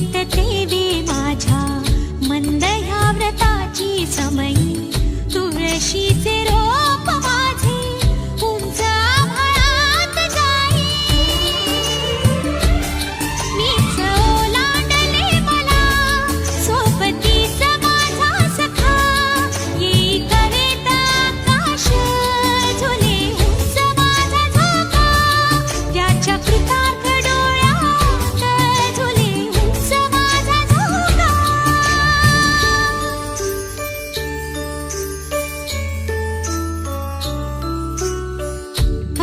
येते वे माझ्या मंद ह्या व्रताची समयी तुळशीचे रोप माझे उंच आभाळात जाई मीच ओलांडले मला सोबतीच माझा सखा येई कवेत आकाश झुले उंच माझा झोका त्याच्या कृतार्थ डोळ्यात झुले उंच माझा झोका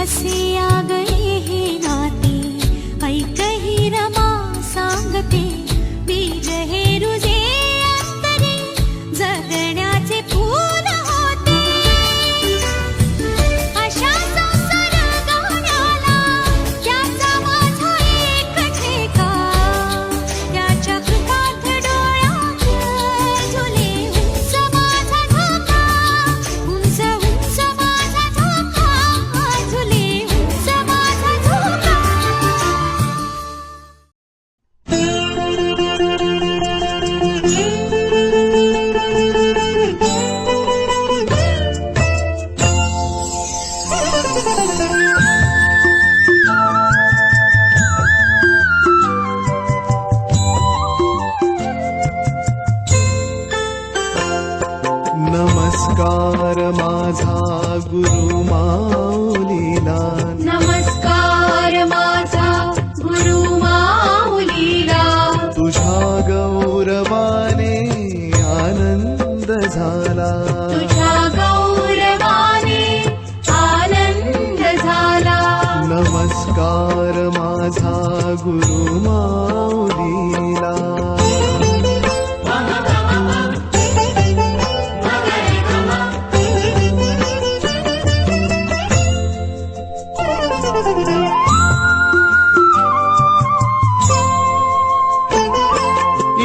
असे आगळे हे नाते ऐक ही रमा सांगते बीज हे रुजे अंतरे जगण्याचे फूल होते अशा संसर्गाला त्याचा माझा एक ठेका त्याच्या कृतार्थ डोळ्यात झुले उंच माझा झोका उंच उंच माझा झोका झुले उंच माझा झोका नमस्कार माझा गुरु माऊलीला नमस्कार माझा गुरु माऊलीला तुझ्या गौरवाने आनंद झाला तुझ्या गौरवाने आनंद झाला नमस्कार माझा गुरु माऊलीला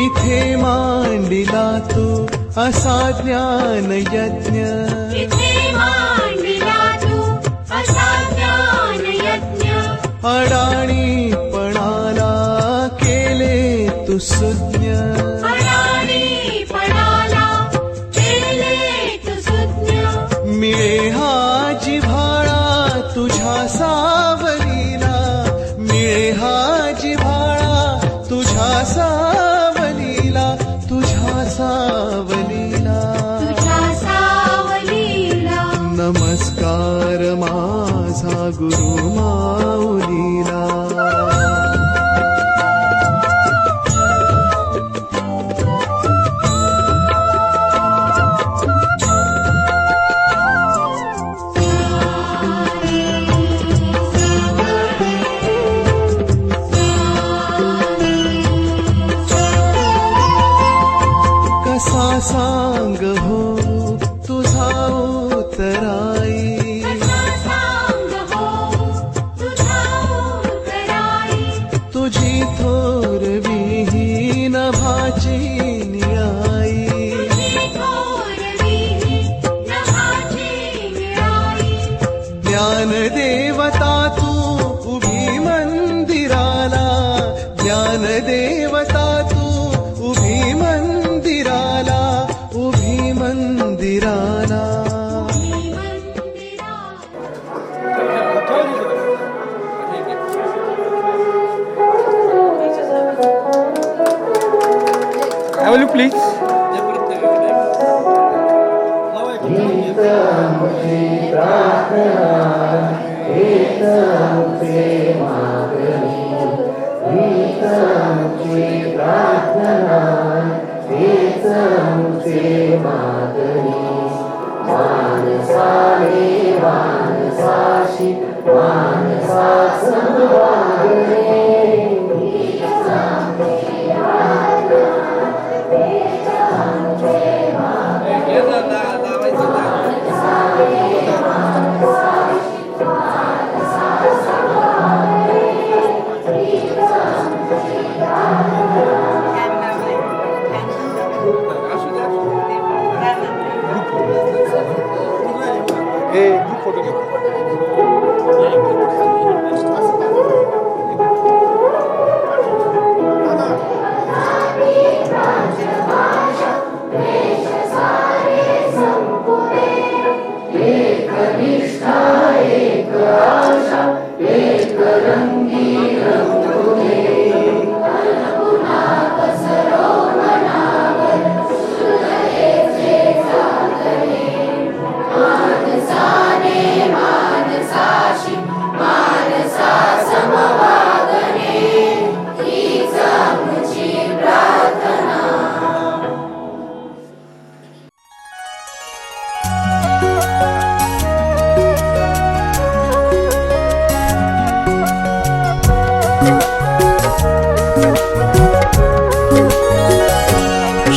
इथे मांडिला तू असा ज्ञान यज्ञ इथे मांडला तू असा ज्ञान यज्ञ अडाणीपणाला केले तू सुज्ञ अडाणीपणाला केले तू सुज्ञ मिळे हा जिव्हाळा तुझ्या सावलीला मिळे हा जिव्हाळा तुझ्या सावलीला तुझ्या सावलीला तुझ्या सावलीला नमस्कार माझा गुरु माऊलीला कसा सांग हो तुझा उतराई कसा सांग हो तुझा उतराई तुझी थोरवी नभाची न्याई तुझी थोरवी नभाची निराई ज्ञानदेवता तू उभी मंदिराला ज्ञानदेवता तू उभी मंदिराला उभी मंदिराला Have you please?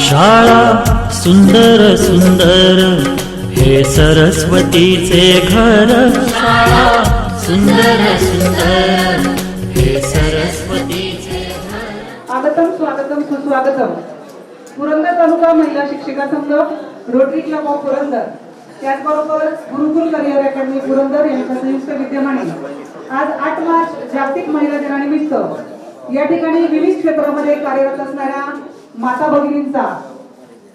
शाळा सुंदर सुंदर हे सरस्वतीचे घर. शाळा सुंदर सुंदर हे सरस्वतीचे घर. आगतम स्वागतम सुस्वागतम. पुरंदर तालुका महिला शिक्षिका संघ, रोटरी क्लब ऑफ पुरंदर, त्याचबरोबर गुरुकुल करिअर अकॅडमी पुरंदर यांच्या संयुक्त विद्यमाने आज 8 मार्च जागतिक महिला दिनानिमित्त या ठिकाणी विविध क्षेत्रामध्ये कार्यरत असणाऱ्या माता भगिनींचा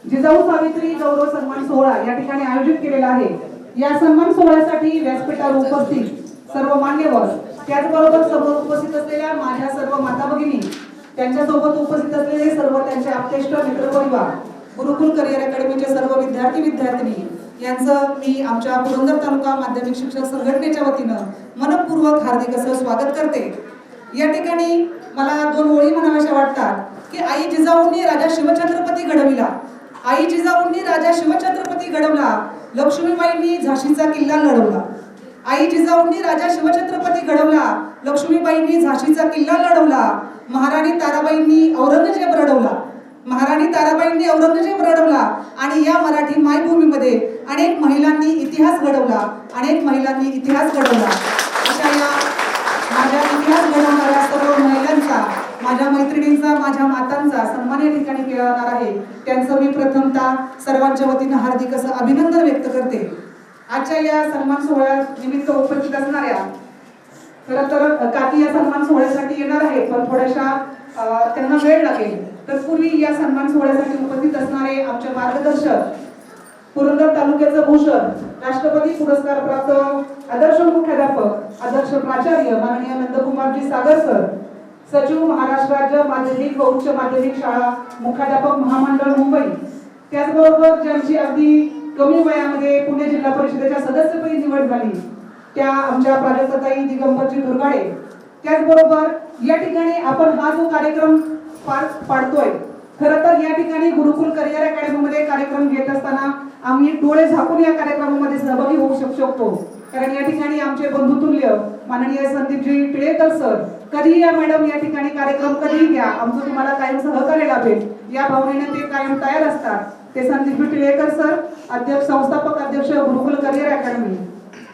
जिजाऊ सावित्री गौरव सन्मान सोहळा या ठिकाणी आयोजित केलेला आहे. या सन्मान सोहळ्यासाठी व्यासपीठावर उपस्थित सर्व मान्यवर, त्याचबरोबर समोर उपस्थित असलेल्या माझ्या सर्व माता भगिनी, त्यांच्यासोबत उपस्थित असलेले सर्व त्यांचे आप्तेष्ट मित्रपरिवार, गुरुकुल करिअर अकॅडमीचे सर्व विद्यार्थी विद्यार्थिनी यांचं मी आमच्या पुरंदर तालुका माध्यमिक शिक्षक संघटनेच्या वतीनं मनपूर्वक हार्दिक असं स्वागत करते. या ठिकाणी मला 2 ओळी म्हणाव्याशा वाटतात की आई जिजाऊंनी राजा शिवछत्रपती घडविला, आई जिजाऊंनी राजा शिवछत्रपती घडवला, लक्ष्मीबाईंनी झाशीचा किल्ला लढवला. आई जिजाऊंनी राजा शिवछत्रपती घडवला, लक्ष्मीबाईंनी झाशीचा किल्ला लढवला, महाराणी ताराबाईंनी औरंगजेब रडवला, महाराणी ताराबाईंनी औरंगजेब रडवला. आणि या मराठी मायभूमीमध्ये अनेक महिलांनी इतिहास घडवला, अनेक महिलांनी इतिहास घडवला. अशा या माझ्या इतिहास घडवणाऱ्या सर्व महिलांचा, माझ्या मैत्रिणींचा, माझ्या मातांचा सन्मान या ठिकाणी केला जाणार आहे. त्यांचं मी प्रथमतः सर्वांच्या वतीनं हार्दिक असं अभिनंदन व्यक्त करते. आजच्या या सन्मान सोहळ्या निमित्त उपस्थित असणाऱ्या, खरं तर काकी या सन्मान सोहळ्यासाठी येणार आहेत, पण थोड्याशा त्यांना वेळ लागेल. तर पूर्वी या सन्मान सोहळ्यासाठी उपस्थित असणारे आमचे मार्गदर्शक, पुरंदर तालुक्याचं भूषण, राष्ट्रपती पुरस्कार प्राप्त आदर्श मुख्याध्यापक, आदर्श प्राचार्य माननीय नंदकुमारजी सागर सर, सचिव महाराष्ट्र राज्य माध्यमिक व उच्च माध्यमिक शाळा मुख्याध्यापक महामंडळ मुंबई, त्याचबरोबर ज्यांची अगदी कमी वयामध्ये पुणे जिल्हा परिषदेच्या सदस्यपदी निवड झाली त्या आमच्या प्राजक्ताताई दिगंबरजी दुर्गाडे, त्याचबरोबर या ठिकाणी आपण हा जो कार्यक्रम पार पाडतोय, खरं तर या ठिकाणी गुरुकुल करिअर अकॅडमीमध्ये कार्यक्रम घेत असताना आम्ही डोळे झाकून या कार्यक्रमामध्ये सहभागी होऊ शकतो. कारण या ठिकाणी आमचे बंधुतुल्य माननीय संदीपजी टिळेकर सर, कधीही या मॅडम या ठिकाणी कार्यक्रम कधीही घ्या, आमचं तुम्हाला कायम सहकार्य लाभेल या भावनेने ते कायम तयार असतात. ते संदीपजी टिळेकर सर, अध्यक्ष, संस्थापक अध्यक्ष गुरुकुल करिअर अकॅडमी.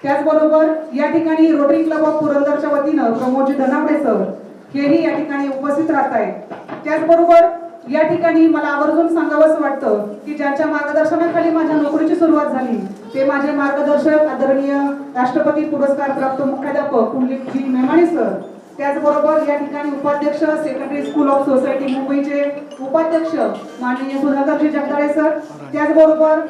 त्याचबरोबर या ठिकाणी रोटरी क्लब ऑफ पुरंदरच्या वतीनं प्रमोदजी धनावडे सर हेही या ठिकाणी उपस्थित राहत आहेत. त्याचबरोबर या ठिकाणी मला आवर्जून सांगावंसं वाटतं की ज्यांच्या मार्गदर्शनाखाली माझ्या नोकरीची सुरुवात झाली ते माझे मार्गदर्शक आदरणीय राष्ट्रपती पुरस्कार प्राप्त मुख्याध्यापक पुंडलिकजी मेमाणे सर, त्याचबरोबर या ठिकाणी उपाध्यक्ष सेकंडरी स्कूल ऑफ सोसायटी मुंबईचे उपाध्यक्ष माननीय सुधाकरजी जगदाळे सर, त्याचबरोबर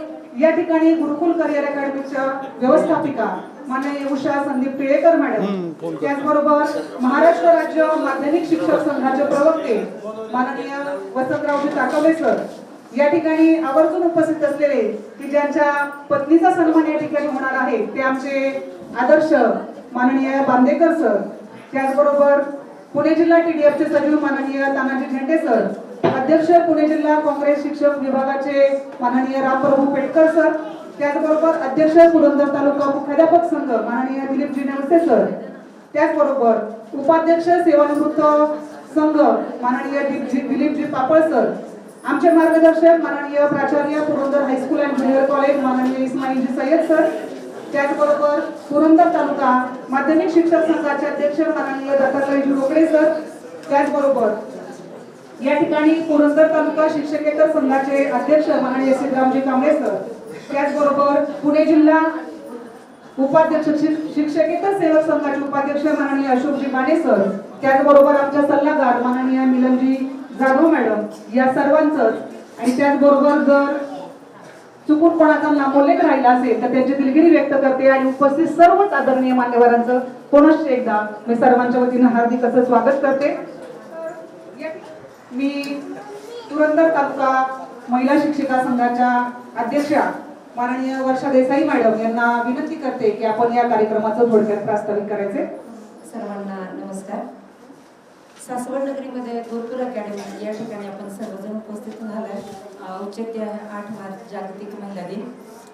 या ठिकाणी गुरुकुल करिअर अकॅडमीच्या व्यवस्थापिका माननीय उषा संदीप टिळेकर मॅडम, त्याचबरोबर महाराष्ट्र राज्य माध्यमिक शिक्षक संघाचे प्रवक्ते माननीय वसंतरावजी ताकवले सर, या ठिकाणी आवर्जून उपस्थित असलेले की ज्यांच्या पत्नीचा सन्मान या ठिकाणी होणार आहे ते आमचे आदर्श माननीय बांदेकर सर, त्याचबरोबर पुणे जिल्हा टीडीएफचे सचिव माननीय तानाजी झेंडे सर, अध्यक्ष पुणे जिल्हा काँग्रेस शिक्षक विभागाचे माननीय रामप्रभू पेटकर सर, त्याचबरोबर अध्यक्ष पुरंदर तालुका मुख्याध्यापक संघ माननीय दिलीपजी नेवसे सर, त्याचबरोबर उपाध्यक्ष सेवानिवृत्त संघ माननीय दिलीपजी पापळ सर, आमचे मार्गदर्शक माननीय प्राचार्य Purandar high school and junior college माननीय इस्माईलजी सय्यद सर, त्याचबरोबर पुरंदर तालुका माध्यमिक शिक्षक संघाचे अध्यक्ष माननीय दत्तात्रयजी रोकडे सर, त्याचबरोबर या ठिकाणी पुरंदर तालुका शिक्षकेतर संघाचे अध्यक्ष माननीय सिद्धरामजी कांबळे सर, त्याचबरोबर पुणे जिल्हा उपाध्यक्ष शिक्षकेतर सेवक संघाचे उपाध्यक्ष माननीय अशोकजी माने सर, त्याचबरोबर आमच्या सल्लागार माननीय मिलनजी जाधव मॅडम, या सर्वांचं. आणि त्याचबरोबर जर चुकून कोणाचा नामोल्लेख राहिला असेल तर त्यांची दिलगिरी व्यक्त करते आणि उपस्थित सर्वच आदरणीय मान्यवरांचं पुनश्च एकदा मी सर्वांच्या वतीनं हार्दिक असं स्वागत करते. मी पुरंदर तालुका महिला शिक्षिका संघाच्या अध्यक्षा माननीय वर्षा देसाई मॅडम यांना विनंती करते की आपण या कार्यक्रमाचं थोडक्यात प्रास्ताविक करायचे. सर्वांना नमस्कार. सासवड नगरीमध्ये गुरुकुल अकॅडमी या ठिकाणी आपण सर्वजण उपस्थित झालाय. औचित्य 8 मार्च जागतिक महिला दिन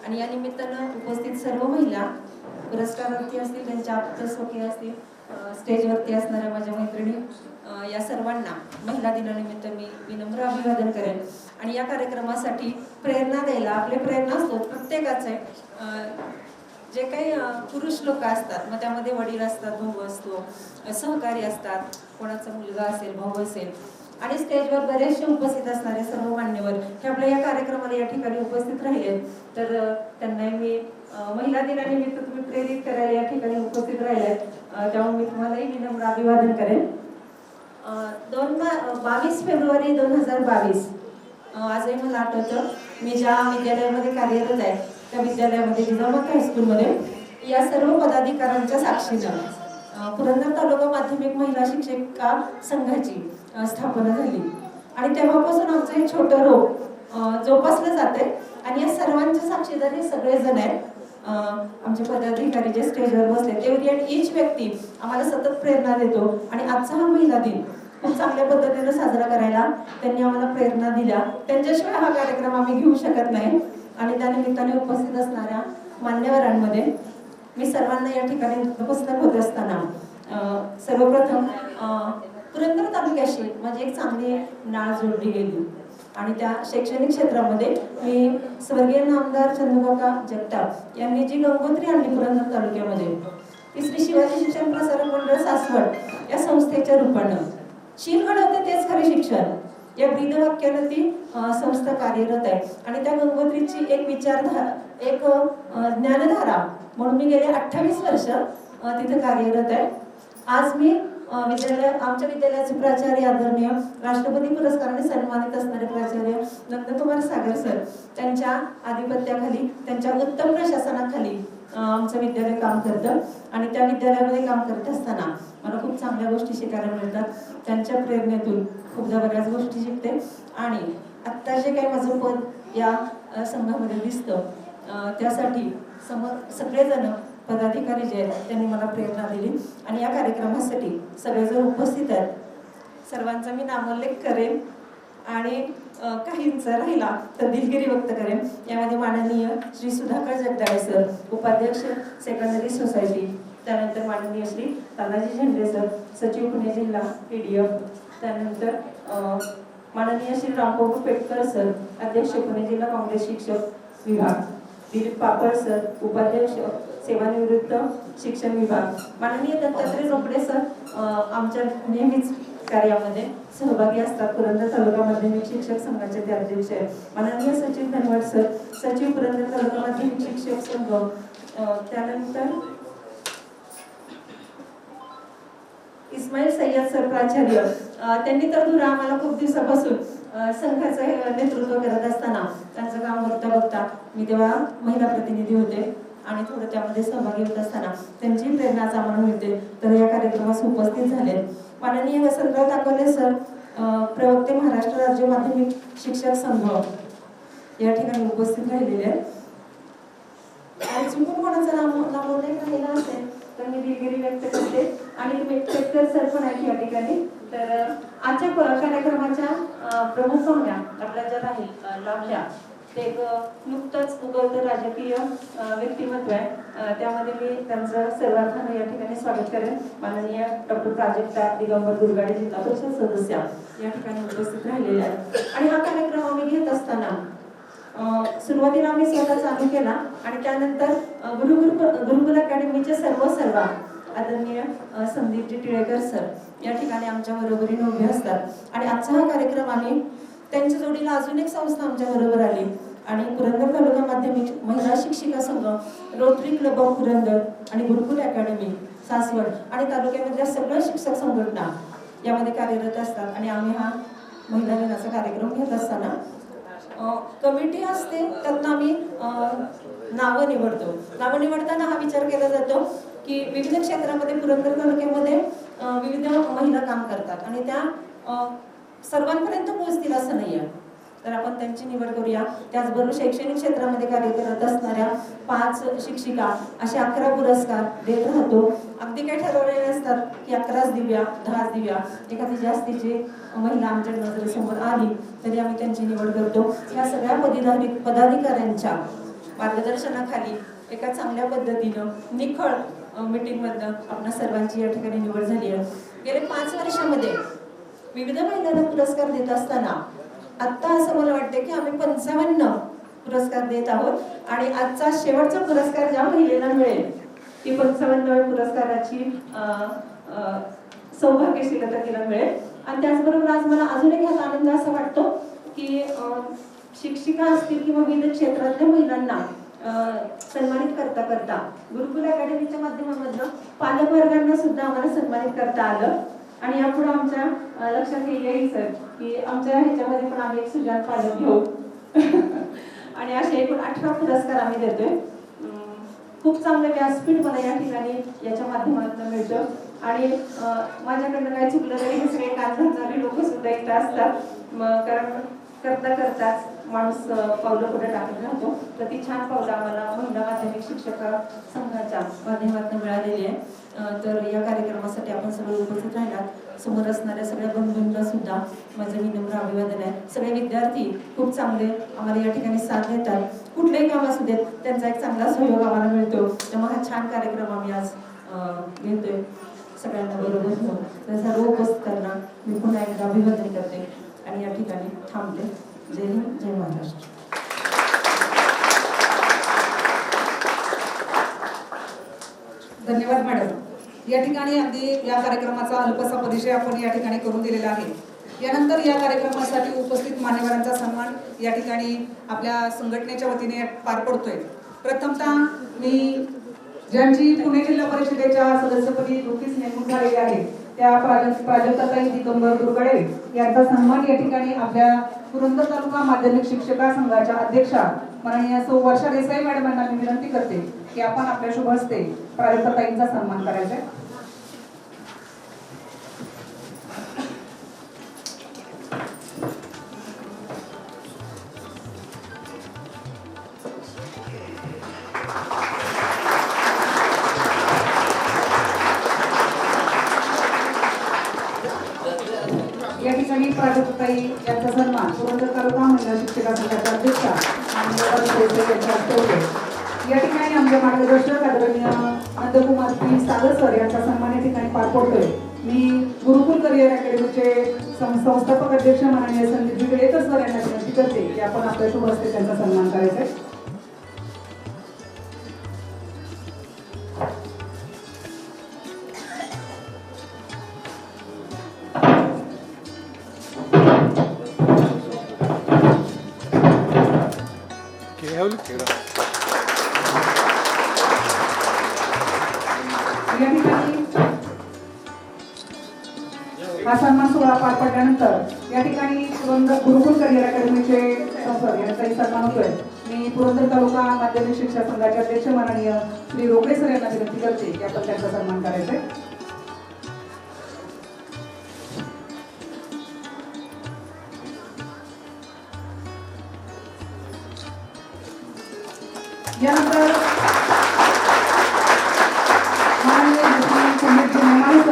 आणि या निमित्तानं उपस्थित सर्व महिला, पुरस्कारार्थी असतील, त्यांच्या आप्तस्वकीय असतील, स्टेजवरती असणाऱ्या माझ्या मैत्रिणी, या सर्वांना महिला दिनानिमित्त मी विनम्र अभिवादन करेन. आणि या कार्यक्रमासाठी प्रेरणा द्यायला आपले प्रेरणास्त्रोत प्रत्येकाचे जे काही पुरुष लोक असतात, मग त्यामध्ये वडील असतात, भाऊ असतो, सहकारी असतात, कोणाचा मुलगा असेल, भाऊ असेल, आणि स्टेजवर बरेचसे उपस्थित असणारे सर्व मान्यवर हे आपल्या या कार्यक्रमाला या ठिकाणी उपस्थित राहिले. तर त्यांना मी महिला दिनानिमित्त तुम्ही प्रेरित करायला या ठिकाणी उपस्थित राहिले, त्यामुळे मी तुम्हालाही विनम्र अभिवादन करेन. 22 फेब्रुवारी 2022 आजही मला आठवतं, मी ज्या विद्यालयामध्ये कार्यरत आहे त्या विद्यालयामध्ये जिजामाता हायस्कूलमध्ये या सर्व पदाधिकाऱ्यांच्या साक्षीनं पुरंदर तालुका माध्यमिक महिला शिक्षिका संघाची स्थापना झाली. आणि तेव्हापासून आमचं हे छोटं रोप जोपासलं जाते. आणि या सर्वांच्या साक्षीदार हे सगळेजण आहेत. आमचे पदाधिकारी जे स्टेजवर बसले एव्हरी अँड ईच व्यक्ती आम्हाला सतत प्रेरणा देतो. आणि आजचा हा महिला दिन खूप चांगल्या पद्धतीने साजरा करायला त्यांनी आम्हाला प्रेरणा दिल्या. त्यांच्याशिवाय हा कार्यक्रम आम्ही घेऊ शकत नाही. आणि त्या निमित्ताने उपस्थित असणाऱ्या मान्यवरांमध्ये मी सर्वांना या ठिकाणी उपस्थित होत असताना सर्वप्रथम पुरंदर तालुक्याशी माझी एक चांगली नाळ जोडली गेली. आणि त्या शैक्षणिक क्षेत्रामध्ये मी स्वर्गीय नामदार चंद्रकाका जगताप यांनी जी गंगोत्री आणली पुरंदर तालुक्यामध्ये, ती श्री शिवाजी शिक्षण प्रसारक मंडळ सासवड या संस्थेच्या रूपानं शील घडवते तेच खरे शिक्षण या ब्रीदवाक्यानं ती संस्था कार्यरत आहे. आणि त्या गंगोत्रीची एक विचारधारा, एक ज्ञानधारा म्हणून मी गेले 28 वर्ष तिथे कार्यरत आहे. आज मी आमच्या विद्यालयाचे प्राचार्य आदरणीय राष्ट्रपती पुरस्काराने सन्मानित असणारे प्राचार्य नंदकुमार सागर सर त्यांच्या आधिपत्याखाली, त्यांच्या उत्तम प्रशासनाखाली आमचं विद्यालय काम करतं. आणि त्या विद्यालयामध्ये काम करत असताना मला खूप चांगल्या गोष्टी शिकायला मिळतात. त्यांच्या प्रेरणेतून खूपदा बऱ्याच गोष्टी शिकते. आणि आत्ता जे काही माझं पद या संघामध्ये दिसतं त्यासाठी सगळेजण पदाधिकारी जे आहेत त्यांनी मला प्रेरणा दिली. आणि या कार्यक्रमासाठी सगळेजण उपस्थित आहेत. सर्वांचा मी नामोल्लेख करेन आणि काहींचा राहिला तर दिलगिरी व्यक्त करेन. यामध्ये माननीय श्री सुधाकर जगदाळे सर, उपाध्यक्ष सेकंडरी सोसायटी, त्यानंतर माननीय श्री तानाजी झेंडे सर, सचिव पुणे जिल्हा PDF, त्यानंतर माननीय श्री रामबाबू पेटकर सर, अध्यक्ष पुणे जिल्हा काँग्रेस शिक्षक विभाग, दिलीप पापड सर, उपाध्यक्ष सेवानिवृत्त शिक्षण विभाग, माननीय दत्तात्रय रोपडे सर आमच्या नेहमीच कार्यामध्ये सहभागी असतात. पुरंदर तालुका माध्यमिक शिक्षक संघाचे ते अध्यक्ष आहेत. माननीय सचिव धनवट सर, सचिव पुरंदर तालुका माध्यमिक शिक्षक संघ, त्यानंतर इस्माईल सय्यद सर प्राचार्य, त्यांनी तर दूर आम्हाला खूप दिवसापासून संघाचं नेतृत्व करत असताना त्यांचं काम बघता बघता मी तेव्हा महिला प्रतिनिधी होते आणि थोडं त्यामध्ये सहभागी होत असताना त्यांची प्रेरणाच आम्हाला मिळते. तर या कार्यक्रमास उपस्थित झाले माननीय वसंतराव ताकवले सर, प्रवक्ते महाराष्ट्र राज्य माध्यमिक शिक्षक संघ या ठिकाणी उपस्थित राहिलेले आहेत. आणि चुकून कोणाचं नामोल्लेख राहिला असेल तर मी दिलगिरी व्यक्त करते. आणि तुम्ही पेटकर सर पण आहेत या ठिकाणी. तर आजच्या कार्यक्रमाच्या प्रमुख पाहुण्या आपल्या ज्या लाभल्या ते एक नुकतंच उगवतं राजकीय व्यक्तिमत्व आहे. त्यामध्ये मी त्यांचं सर्वार्थानं या ठिकाणी स्वागत करेन. माननीय डॉक्टर प्राजक्ता दिगंबर दुर्गाडे, जिल्हा परिषद सदस्य या ठिकाणी उपस्थित राहिलेले आहेत. आणि हा कार्यक्रम आम्ही घेत असताना सुरुवातीला आम्ही स्वतः चालू केला आणि त्यानंतर गुरुकुल अकॅडमीचे सर्व आदरणीय संदीपजी टिळेकर सर या ठिकाणी आमच्या बरोबरीने उभे असतात. आणि आजचा हा कार्यक्रम आम्ही त्यांच्या जोडीला अजून एक संस्था आमच्या बरोबर आली आणि पुरंदर तालुका माध्यमिक महिला शिक्षिका संघ, रोटरी क्लब ऑफ पुरंदर आणि गुरुकुल अकॅडमी सासवड आणि तालुक्यामधल्या सगळ्या शिक्षक संघटना यामध्ये कार्यरत असतात. आणि आम्ही हा महिला दिनाचा कार्यक्रम घेत असताना कमिटी असते, त्यातनं आम्ही नावं निवडतो. नावं निवडताना हा विचार केला जातो की विविध क्षेत्रामध्ये पुरंदर तालुक्यामध्ये विविध महिला काम करतात आणि त्या सर्वांपर्यंत पोहोचतील असं नाही आहे. तर आपण त्यांची निवड करूया. त्याचबरोबर शैक्षणिक क्षेत्रामध्ये कार्य करत असणाऱ्या 5 शिक्षिका असे 11 पुरस्कार देत राहतो. अगदी काही ठरवलेले असतात की 11च देऊया, 10च देऊया. एखादी जास्तीची महिला आमच्या नजरेसमोर आली तरी आम्ही त्यांची निवड करतो. या सगळ्या पदाधिकाऱ्यांच्या मार्गदर्शनाखाली एका चांगल्या पद्धतीनं निखळ मीटिंगमधनं आपल्या सर्वांची या ठिकाणी निवड झाली आहे. गेल्या 5 वर्षामध्ये विविध महिलांना पुरस्कार देत असताना आत्ता असं मला वाटतं की आम्ही 55 पुरस्कार देत आहोत आणि आजचा शेवटचा पुरस्कार ज्या महिलेला मिळेल ती 55व्या पुरस्काराची सौभाग्यशीलता तिला मिळेल. आणि त्याचबरोबर आज मला अजून एक ह्यात आनंद असा वाटतो की शिक्षिका असतील किंवा विविध क्षेत्रातल्या महिलांना सन्मानित करता करता गुरुकुल अकॅडमीच्या माध्यमामधनं पालक वर्गांना सुद्धा आम्हाला सन्मानित करता आलं. आणि यापुढे आमच्या लक्षात येईल सर की आमच्या ह्याच्यामध्ये पण आम्ही एक सुजान पालक घेऊ आणि असे एकूण 18 पुरस्कार आम्ही देतोय. खूप चांगलं व्यासपीठ मला या ठिकाणी याच्या माध्यमातून मिळतं आणि माझ्याकडनं काही चुकलं तरी हे सगळे कान घालणारे लोक सुद्धा इथं असतात. कारण करता करताच माणूस पावलं पुढे टाकत राहतो. तर ती छान पावलं आम्हाला महिला माध्यमिक शिक्षक संघाच्या माध्यमातून मिळालेली आहे. तर या कार्यक्रमासाठी आपण सगळे उपस्थित राहिलात. समोर असणाऱ्या सगळ्या बंधूंना सुद्धा माझं विनम्र अभिवादन आहे. सगळे विद्यार्थी खूप चांगले आम्हाला या ठिकाणी साथ देतात. कुठलेही काम असू देत त्यांचा एक चांगला सहयोग आम्हाला मिळतो. त्यामुळे हा छान कार्यक्रम आम्ही आज घेतोय सगळ्यांना बरोबर घेऊन. तर सर्व उपस्थितांना मी पुन्हा एकदा अभिवादन करते आणि या ठिकाणी थांबते. जय हिंद, जय महाराष्ट्र. धन्यवाद मॅडम. या ठिकाणी अगदी या कार्यक्रमाचा अल्पसा परिचय आपण या ठिकाणी करून दिलेला आहे. यानंतर या कार्यक्रमासाठी उपस्थित मान्यवरांचा सन्मान या ठिकाणी आपल्या संघटनेच्या वतीने पार पडतोय. प्रथमतः मी ज्यांची पुणे जिल्हा परिषदेच्या सदस्यपदी नुकतीच नेमणूक झालेली आहे त्या प्राजक्ताताई दिगंबर दुर्गडे यांचा सन्मान या ठिकाणी आपल्या पुरंदर तालुका माध्यमिक शिक्षका संघाच्या अध्यक्षा माननीय सौ वर्षा देसाई मॅडम यांना मी विनंती करते की आपण आपल्या शुभ हस्ते प्राजक्ताताईंचा सन्मान करायचा आहे. या ठिकाणी प्राजक्ताताई यांचा सन्मान पुरंदर तालुका महिला शिक्षका संघाच्या अध्यक्षा यांच्या हस्ते होते. या ठिकाणी आमचे मार्गदर्शक आदरणीय नंदकुमार पी सागर सर यांचा सन्मान या ठिकाणी पार पडतोय. मी गुरुकुल करिअर अकॅडमीचे संस्थापक अध्यक्ष माननीय संदीप जिगळेकर सर यांना विनंती करते की आपण आपल्या शुभ हस्ते त्यांचा सन्मान करायचा आहे. या ठिकाणी हा सन्मान सोहळा पार पडल्यानंतर या ठिकाणी गुरुकुल करिअर अकॅडमीचे संसद यांचाही सन्मान होतोय. मी पुरंदर तालुका माध्यमिक शिक्षक संघाचे अध्यक्ष माननीय श्री रोकडे सर यांना विनंती करते की आपण त्यांचा सन्मान करायचा आहे. यानंतर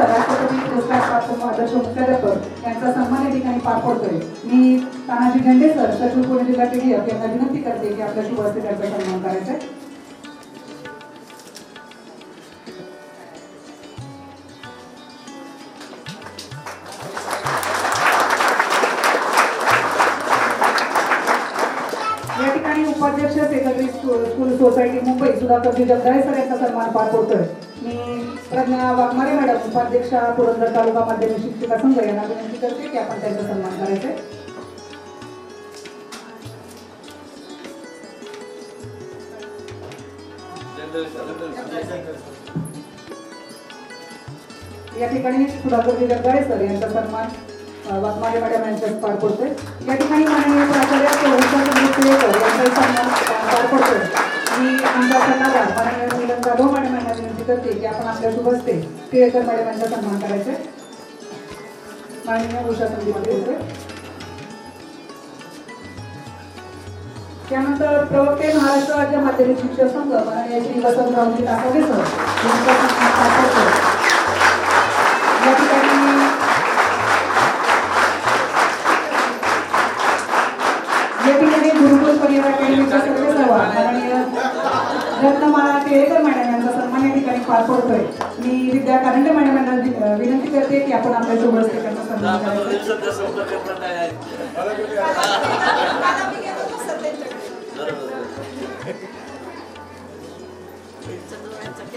राष्ट्रपती पुरस्कार प्राप्त आदर्श मुख्याध्यापक यांचा सन्मान या ठिकाणी पार पडतोय. मी तानाजी झेंडे सर सचिव पुणे जिल्हा टीडीएफ यांना विनंती करते की आपल्या शुभ हस्ते त्यांचा सन्मान करायचा आहे. या ठिकाणी उपाध्यक्ष secretary school society Mumbai Sudhakar Jagdale sir यांचा सन्मान पार पडतोय. मी प्रज्ञा वाघमारे मॅडम उपाध्यक्षा पुरंदर तालुका माध्यमिक शिक्षका संघ यांना विनंती करते की आपण त्यांचा सन्मान करायचा आहे. या ठिकाणी सुधाकर जगदाळे सर यांचा सन्मान वाघमारे मॅडम यांच्यात पार पडतोय. या ठिकाणी माननीय प्राचार्य यांचा सन्मान पार पडतोय. मी आमचा सल्लागार माननीय मिलन जाधव मॅडम यांना विनंती करते की आपण आपल्या शुभ हस्ते टिळेकर मॅडम यांचा सन्मान करायचा आहे. माननीय उषा संदीप होते. त्यानंतर प्रवक्ते महाराष्ट्र राज्य माध्यमिक शिक्षक संघ माननीय श्री वसंतरावजी टाकावे सर यांचा सन्मान पार पडतोय. या ठिकाणी गुरुकुल करिअर अकॅडमीच्या सर्वेसर्वा माननीय रत्नमाला टिळेकर मॅडम यांचा सन्मान या ठिकाणी पार पडतोय. मी विद्या कारंडे मॅडम यांना विनंती करते की आपण आपल्या शुभ हस्ते त्यांचा सन्मान करायचा.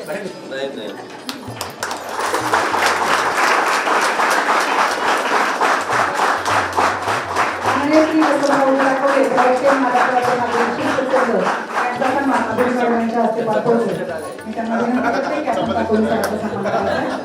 आणि श्री वसंतराव ठाकरे प्रवक्ते महाराष्ट्राचे नागरिक शिक्षक यांचा सन्मान अभय मॅडमांच्या हस्ते पार पडतो. मी त्यांना विनंती करते की आपण काकूंनी सरांचा सन्मान करायचा.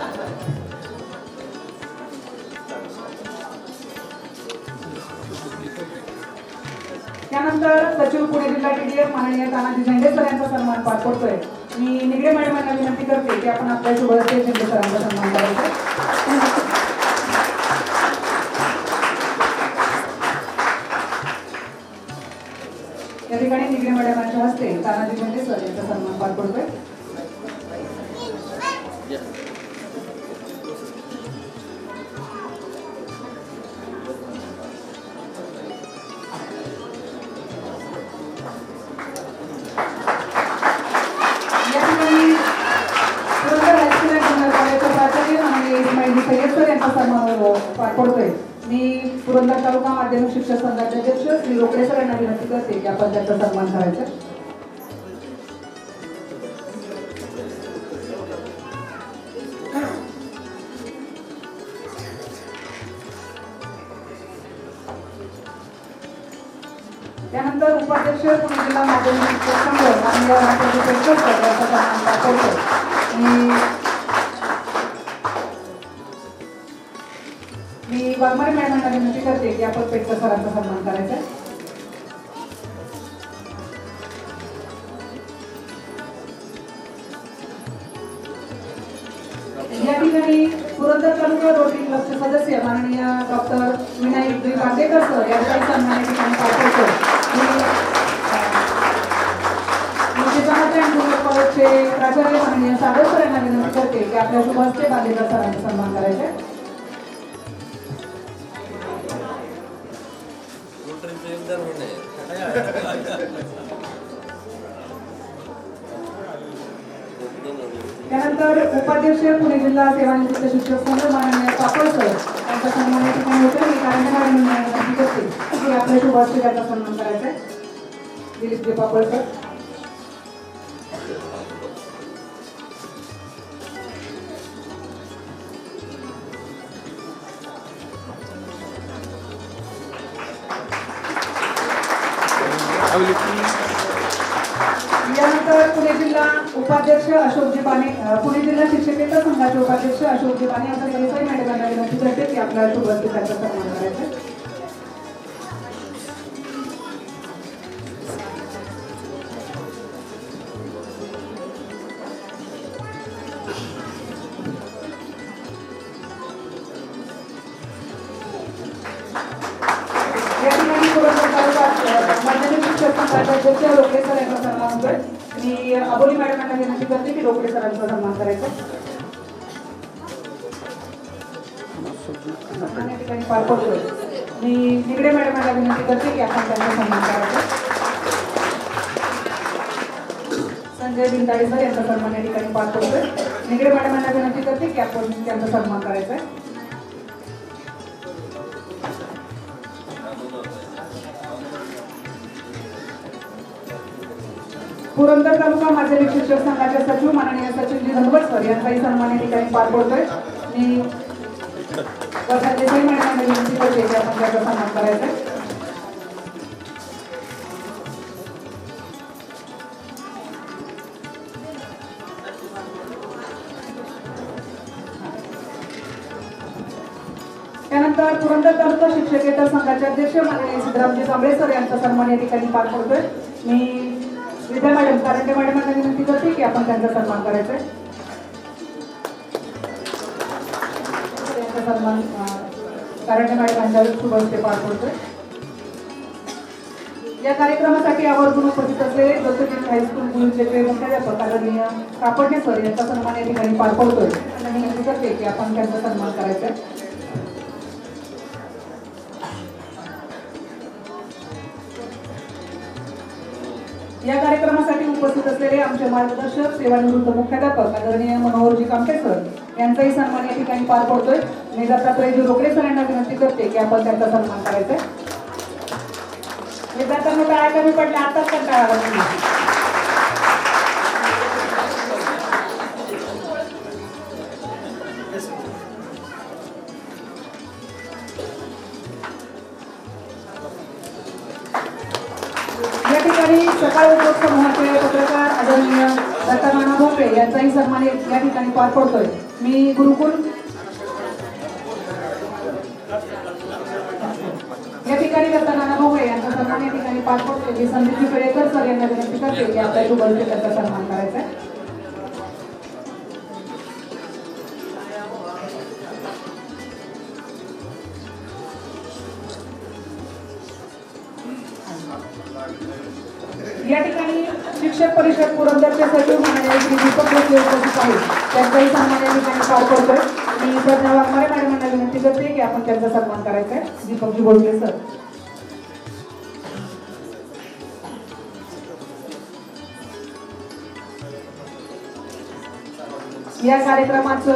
त्यानंतर सचिव पुणे जिल्हा टीडीएफ माननीय तानाजी झेंडे सर यांचा सन्मान पार पडतोय. मी निगडे मॅडमांना विनंती करते की आपण आपल्या शुभहस्ते झेंडे सरांचा सन्मान करायचा. या ठिकाणी निगडे मॅडमांच्या हस्ते तानाजी झेंडे सर यांचा सन्मान पार पडतोय. या ठिकाणी पुरंदर हायस्कूल अँड ज्युनियर कॉलेजच्या प्राचार्य माननीय इस्माईल सय्यद सर यांचा सन्मान पार पडतोय. मी पुरंदर तालुका माध्यमिक शिक्षक संघाचे अध्यक्ष श्री रोकडे सर यांना विनंती करते की आपण त्यांचा सन्मान करायचा. त्यानंतर उपाध्यक्ष पुणे जिल्हा माध्यमिक शिक्षक संघ माननीय रामचंद्र पेटकर सर यांचा सन्मान पार पडतोय. मी वाघमारे मॅडमांना विनंती करते की आपण पेटकर सरांचा सन्मान करायचा. या ठिकाणी पुरंदर तालुका रोटरी क्लबचे सदस्य माननीय डॉक्टर विनायक जी बांदेकर सर यांचाही सन्मान या ठिकाणी पार पडतो. कॉलेजचे प्राचार्य माननीय सागर सर यांना विनंती करते की आपल्या शुभ हस्ते बांदेकर सरांचा सन्मान करायचा. त्यानंतर उपाध्यक्ष पुणे जिल्हा सेवानिवृत्त शिक्षक संघ माननीय पापड सर यांचा सन्मान या ठिकाणी होतो. मी कारण विनंती करते की आपल्या शुभ हस्ते त्याचा सन्मान करायचा आहे. दिलीप जी पापड सर. यानंतर पुणे जिल्हा उपाध्यक्ष अशोकजी बाणे पुणे जिल्हा शिक्षकेतर संघाचे उपाध्यक्ष अशोकजी बाणे यांचा देसाई मॅडमांना विनंती करते की आपल्या शुभ हस्ते त्यांचा सन्मान करायचा. या ठिकाणी पुरंदर तालुका माध्यमिक शिक्षक संघाचे अध्यक्ष रोकडे सर यांचा सन्मान होतोय. मी अबोली मॅडमांना विनंती करते की रोकडे सरांचा सन्मान करायचा. सन्मान या ठिकाणी पार पडतोय. मी निगडे मॅडमांना विनंती करते की आपण त्यांचा सन्मान करायचा. संजय बिंदाडे सर यांचा सन्मान या ठिकाणी पार पडतोय. निगडे मॅडमांना विनंती करते की आपण त्यांचा सन्मान करायचा आहे. पुरंदर तालुका माध्यमिक शिक्षक संघाचे सचिव माननीय सचिनजी धनवट सर यांचाही सन्मान या ठिकाणी पार पडतोय. मी वर्षा देसाई मॅडमांना विनंती करते की आपण त्याचा सन्मान करायचा आहे. त्यानंतर पुरंदर तालुका शिक्षकेतर संघाचे अध्यक्ष माननीय सिद्धरामजी कांबळे सर यांचा सन्मान या ठिकाणी पार पडतोय. मी विद्या मॅडम कारंडे मॅडमांना विनंती करते की आपण त्यांचा सन्मान करायचा आहे. त्यांचा सन्मान कारंडे मॅडमांच्या शुभ हस्ते पार पडतोय. या कार्यक्रमासाठी आवर्जून उपस्थित असलेले जोसेफ हायस्कूल मुलीचे मुख्याध्यापक आदरणीय कापडणे सर यांचा सन्मान या ठिकाणी पार पडतोय. त्यांना विनंती करते की आपण त्यांचा सन्मान करायचा आहे. या कार्यक्रमासाठी उपस्थित असलेले आमचे मार्गदर्शक सेवानिवृत्त मुख्याध्यापक आदरणीय मनोहरजी कामटे सर यांचाही सन्मान या ठिकाणी पार पडतोय. मी दत्तात्रयजी रोकडे सर यांना विनंती करते की आपण त्यांचा सन्मान करायचा आहे. विद्यार्थ्यांना काय कमी पडले आताच कंटाळा आला. ठिकाणी सकाळ उद्योग समूहाचे पत्रकार आदरणीय दत्तानाना भोपळे यांचाही सन्मान या ठिकाणी पार पडतोय. मी गुरुकुल या ठिकाणी दत्तानाना भोपळे यांचा सन्मान या ठिकाणी पार पडतोय. मी संदीप पेडेकर सर यांना विनंती करते की आपल्या सोबत त्यांचा सन्मान करायचा आहे. या ठिकाणी शिक्षक परिषद पुरंदरचे सचिव माननीय श्री दीपक जोशी उपस्थित आहेत. त्यांचाही सन्मान या ठिकाणी पार पडतोय. मी प्रज्ञा वाघमारे मॅडमांना विनंती करते की आपण त्यांचा सन्मान करायचा आहे. दीपकजी बोलले सर. या कार्यक्रमाचं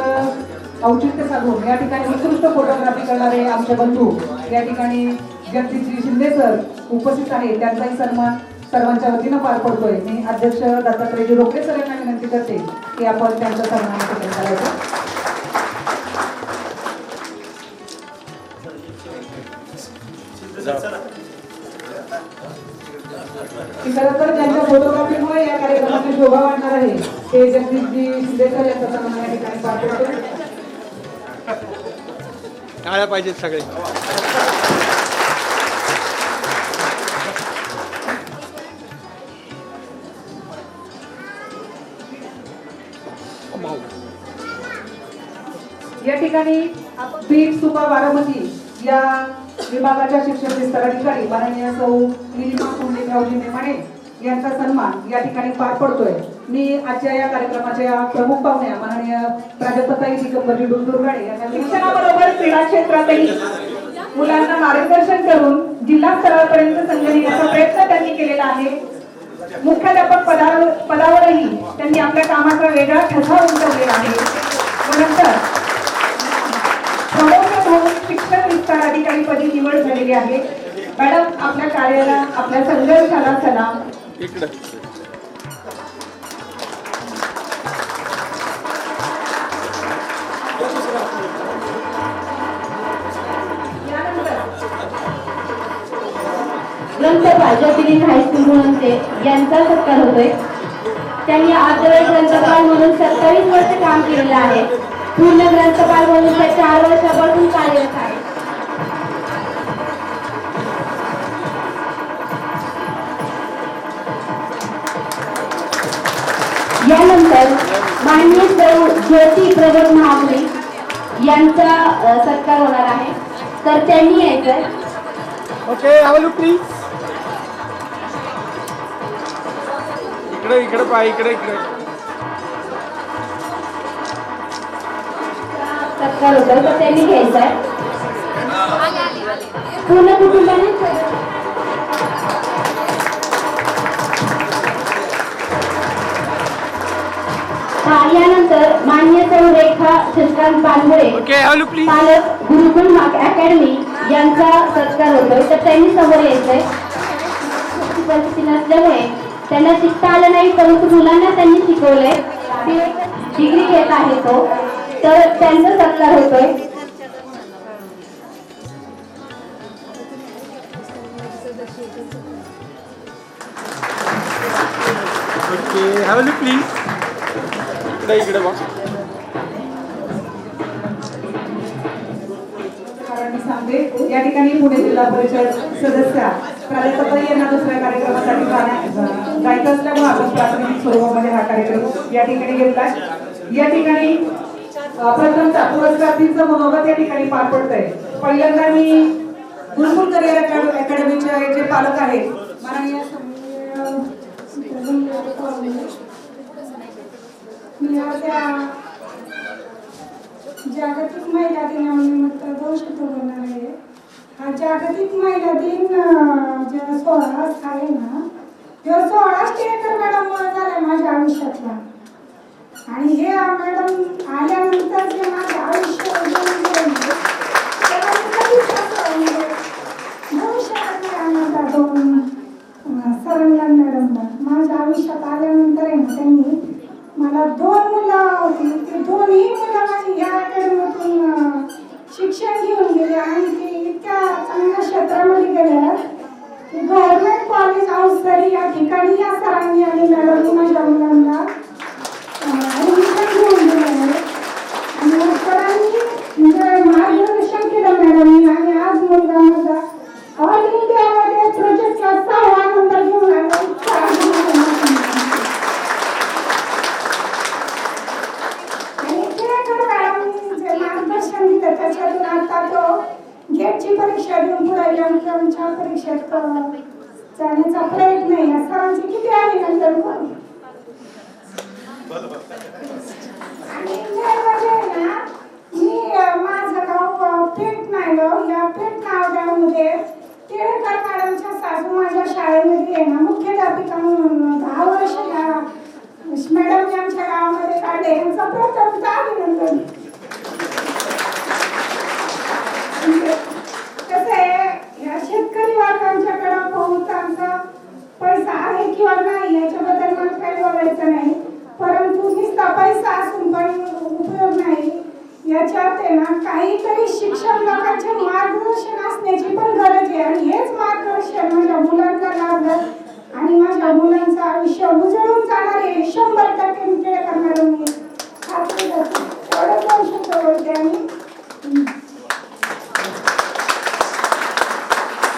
औचित्य साधून या ठिकाणी उत्कृष्ट फोटोग्राफी करणारे आमचे बंधू या ठिकाणी जगदीशजी शिंदे सर उपस्थित आहेत. त्यांचाही सन्मान सर्वांच्या वतीनं पार पडतोय. मी अध्यक्ष दत्तात्रयजी रोकडे सर यांना विनंती करते की आपण त्यांचा सन्मान करायचा. खरं तर ज्यांच्या फोटोग्राफीमुळे या कार्यक्रमाची शोभा वाढणार आहे ते जगदीशजी शिंदे सर यांचा सन्मान या ठिकाणी पार पडतोय. टाळ्या पाहिजेत सगळे. या ठिकाणी बीट सुपा बारामती या विभागाच्या शिक्षण विस्तार अधिकारी माननीय सौ निलिमा पुंडलिकरावजी नेमाणे यांचा सन्मान या ठिकाणी पार पडतोय. मी आजच्या या कार्यक्रमाच्या प्रमुख पाहुण्या माननीय प्राध्यापक दिगंबरजी डुंडुरगाडे यांना शिक्षणाबरोबर क्रीडा क्षेत्रातही मुलांना मार्गदर्शन करून जिल्हा स्तरापर्यंत संघटनेचा प्रयत्न त्यांनी केलेला आहे. मुख्याध्यापक पदावरही त्यांनी आपल्या कामाचा वेगळा ठसा उमटवलेला आहे. नंतर प्रमुख म्हणून शिक्षण विस्तार अधिकारी पदी निवड झालेली आहे. मॅडम आपल्या कार्याला आपल्या संघर्षाला सलाम. इकडे ग्रंथ भाजपिनी हायस्कूल म्हणून ते यांचा सत्कार होतोय. त्यांनी आदर्श ग्रंथपाल म्हणून 27 वर्ष काम केलेलं आहे. पूर्ण ग्रंथपाल म्हणून ते 4 वर्षापासून कार्यरत आहे. यानंतर माननीय सौ ज्योती प्रगत महागुले यांचा सत्कार होणार आहे. तर त्यांनी यायचंय. Okay hello please. इकडे इकडे पाय इकडे इकडे. सत्कार होतोय तर त्यांनी घ्यायचाय. पूर्ण कुटुंबाने यानंतर मान्य सौ रेखा शशिकांत पानमुळे ओके हॅलो प्लीज. पालक गुरुकुल अकॅडमी यांचा सत्कार होतोय तर त्यांनी समोर यायचंय. परिस्थिती नसल्यामुळे त्यांना शिकता आलं नाही परंतु मुलांना त्यांनी शिकवलंय. डिग्री घेत आहे तो तर त्यांचा सत्कार होतोय. Okay hello please. इकडे इकडे बघ. या ठिकाणी पुणे जिल्हा परिषद सदस्य प्राध्यापक यांना दुसऱ्या कार्यक्रमासाठी जायचं असल्यामुळे आपण प्राथमिक स्वरूपामध्ये हा कार्यक्रम या ठिकाणी घेतलाय. या ठिकाणी प्रथमचा पुरस्कारार्थींचं मनोगत या ठिकाणी पार पडतंय. पहिल्यांदा मी गुरुकुल करिअर अकॅडमीचे जे पालक आहेत माननीय जागतिक महिला दिनानिमित्त दोन शब्द बोलणार आहे. हा जागतिक महिला दिन जो 16 आहे ना तो 16 टिळकर मॅडममुळे झालाय माझ्या आयुष्यातला. आणि हे मॅडम आल्यानंतर जे माझं आयुष्य सरंगन मॅडमला माझ्या आयुष्यात आल्यानंतर आहे ना त्यांनी मला 2 मुलं होती. ते दोन्ही मुलं माझी या अकॅडमीतून शिक्षण घेऊन गेले आणि ते इतक्या चांगल्या क्षेत्रामध्ये गेल्या की गव्हर्नमेंट कॉलेज नवसरी या ठिकाणी या सरांनी आणि मॅडमनी माझ्या मुलांना ऍडमिशन घेऊन दिलं आहे. आणि सरांनी म्हणजे मार्गदर्शन केलं मॅडमनी आणि आज मुलगा माझा ऑल इंडियामध्ये प्रोजेक्टला 6वा नंबर घेऊन आला. आणि खरेखर मॅडमनी जे मार्गदर्शन दिलं त्याच्यातून आता तो गेटची परीक्षा देऊन पुढे एमकॉमच्या परीक्षेत जाण्याचा प्रयत्न आहे. या सरांचे किती अभिनंदन करू. आणि म्हणजे ना मी माझं गाव पेठ नायगाव या पेठ नावगावमध्ये टिळेकर मॅडमच्या सासू माझ्या शाळेमध्ये आहे ना मुख्याध्यापिका म्हणून 10 वर्ष मॅडमने आमच्या गावामध्ये काढले. यांचं प्रथमतः अभिनंदन. कसं आहे या शेतकरी वर्गांच्याकडे पोहोचांचा पैसा आहे किंवा नाही याच्याबद्दल मला काही बोलायचं नाही, परंतु नुसता पैसा असून पण उपयोग नाही. याच्यात आहे ना काहीतरी शिक्षक लोकांचे मार्गदर्शन असण्याची पण गरज आहे. आणि हेच मार्गदर्शन माझ्या मुलांना लाभलं आणि माझ्या मुलांचं आयुष्य उजळून जाणार आहे 100% मी टिळेकर मॅडम खात्री करते. एवढं 2 शब्द बोलते. आणि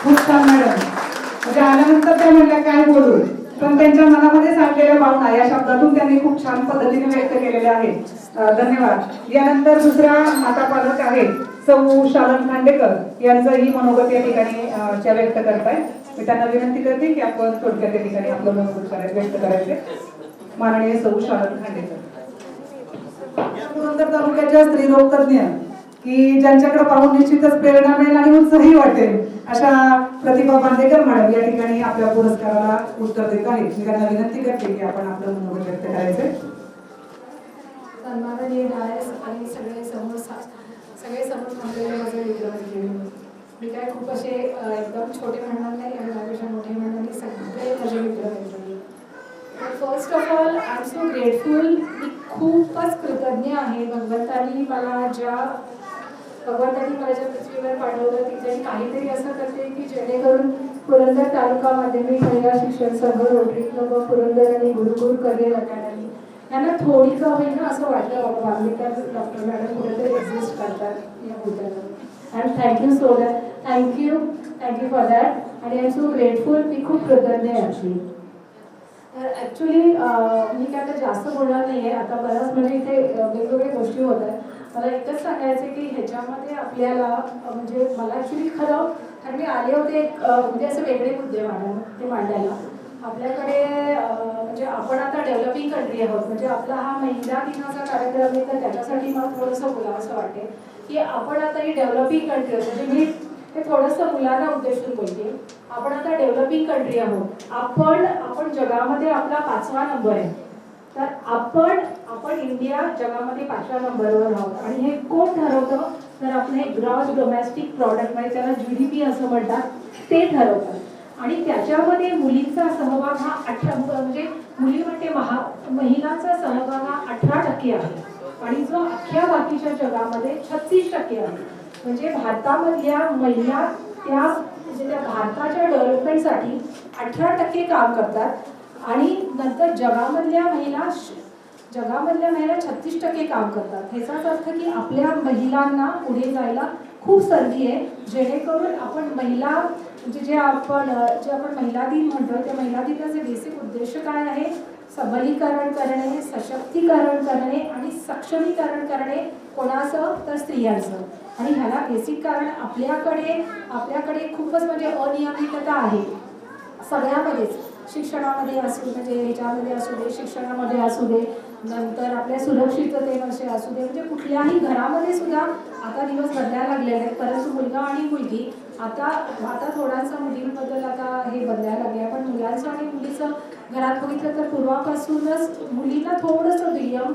खूप छान मॅडम. म्हणजे आल्यानंतर त्या म्हणल्या काय बोलू, पण त्यांच्या मनामध्ये साठलेल्या भावना या शब्दातून त्यांनी खूप छान पद्धतीने व्यक्त केलेल्या आहेत. धन्यवाद. यानंतर दुसऱ्या माता पालक आहेत सौ शालन खांडेकर, यांचंही मनोगत या ठिकाणी त्या व्यक्त करताय. मी त्यांना विनंती करते की आपण थोडक्यात त्या ठिकाणी आपलं मनोगत व्यक्त करायचे. माननीय सौ शालन खांडेकर. पुरंदर तालुक्याच्या स्त्रीरोग तज्ञ की ज्यांच्याकडे पाहून निश्चितच प्रेरणा मिळेल आणि उत्साही वाटेल अशा प्रतिभा बांदेकर मॅडम या ठिकाणी आपल्या पुरस्काराला उत्तर देत आहेत. मी त्यांना विनंती करते की आपण आपलं मनोगत व्यक्त करायचे. सन्माननीय डायस आणि सगळे समोर थांबलेले माझे मित्र. मी काय खूप असे एकदम छोटे म्हणणार नाही आणि माझ्यापेक्षा मोठे म्हणणार नाही, सगळे माझे मित्र. First of all I am so grateful. मी खूपच कृतज्ञ आहे भगवंतांनी मला ज्या पृथ्वीवर पाठवलं तिथे काहीतरी असं करते की जेणेकरून पुरंदर तालुका माध्यमिक महिला शिक्षण संघ, रोटरी क्लब ऑफ पुरंदर आणि गुरुकुल करिअर अकॅडमी यांना थोडी का होईना असं वाटलं बाबा बांदेकर डॉक्टर मॅडम कुठेतरी एक्झिस्ट करतात या मुद्द्यावर. And thank you so much. Thank you for that. आणि आय एम सो ग्रेटफुल. मी खूप कृतज्ञ आहे ॲक्च्युली. तर ॲक्च्युली मी काय आता जास्त बोलणार नाही आहे. आता बऱ्याच म्हणजे इथे वेगवेगळ्या गोष्टी होत आहेत. मला एकच सांगायचं आहे की ह्याच्यामध्ये आपल्याला म्हणजे मला ॲक्च्युली खरं कारण मी आले होते म्हणजे असे वेगळे मुद्दे मांडायला. आपल्याकडे म्हणजे आपण आता डेव्हलपिंग कंट्री आहोत. म्हणजे आपला हा महिला दिनाचा कार्यक्रम आहे तर त्याच्यासाठी मला थोडंसं बोलावं असं वाटते की आपण आता ही डेव्हलपिंग कंट्री आहोत. म्हणजे मी हे थोडंसं मुलांना उद्देशून बोलते. आपण आता डेव्हलपिंग कंट्री आहोत. आपण जगामध्ये आपला 5वा नंबर आहे. तर आपण इंडिया जगामध्ये 5व्या नंबरवर आहोत. आणि हे कोण ठरवतं तर आपलं हे ग्रॉस डोमेस्टिक प्रॉडक्ट म्हणजे त्याला GDP असं म्हणतात ते ठरवतात. आणि त्याच्यामध्ये मुलींचा सहभाग हा 18 म्हणजे मुली म्हणजे महिलांचा सहभाग हा 18% आहे. आणि जो अख्ख्या बाकीच्या जगामध्ये 36% आहे. म्हणजे भारतामधल्या महिला त्या भारताच्या डेव्हलपमेंटसाठी 18% काम करतात. आणि नंतर जगामधल्या महिला 36% काम करतात. ह्याचाच अर्थ की आपल्या महिलांना पुढे जायला खूप संधी आहे. जेणेकरून आपण महिला म्हणजे जे आपण महिला दिन म्हणतो त्या महिला दिनाचे बेसिक उद्देश काय आहे? सबलीकरण करणे, सशक्तीकरण करणे आणि सक्षमीकरण करणे. कोणाचं तर स्त्रियांचं. आणि ह्याला बेसिक कारण आपल्याकडे खूपच म्हणजे अनियमितता आहे सगळ्यामध्येच. शिक्षणामध्ये असू म्हणजे ह्याच्यामध्ये असू दे, शिक्षणामध्ये असू दे, नंतर आपल्या सुरक्षिततेमध्ये असू दे. म्हणजे कुठल्याही घरामध्ये सुद्धा आता दिवस बदलायला लागलेले आहेत. परंतु मुलगा आणि मुलगी आता थोडासा मुलींबद्दल आता हे बदलायला लागले आहे. पण मुलांचं आणि मुलीचं घरात बघितलं तर पूर्वापासूनच मुलींना थोडंसं दुय्यम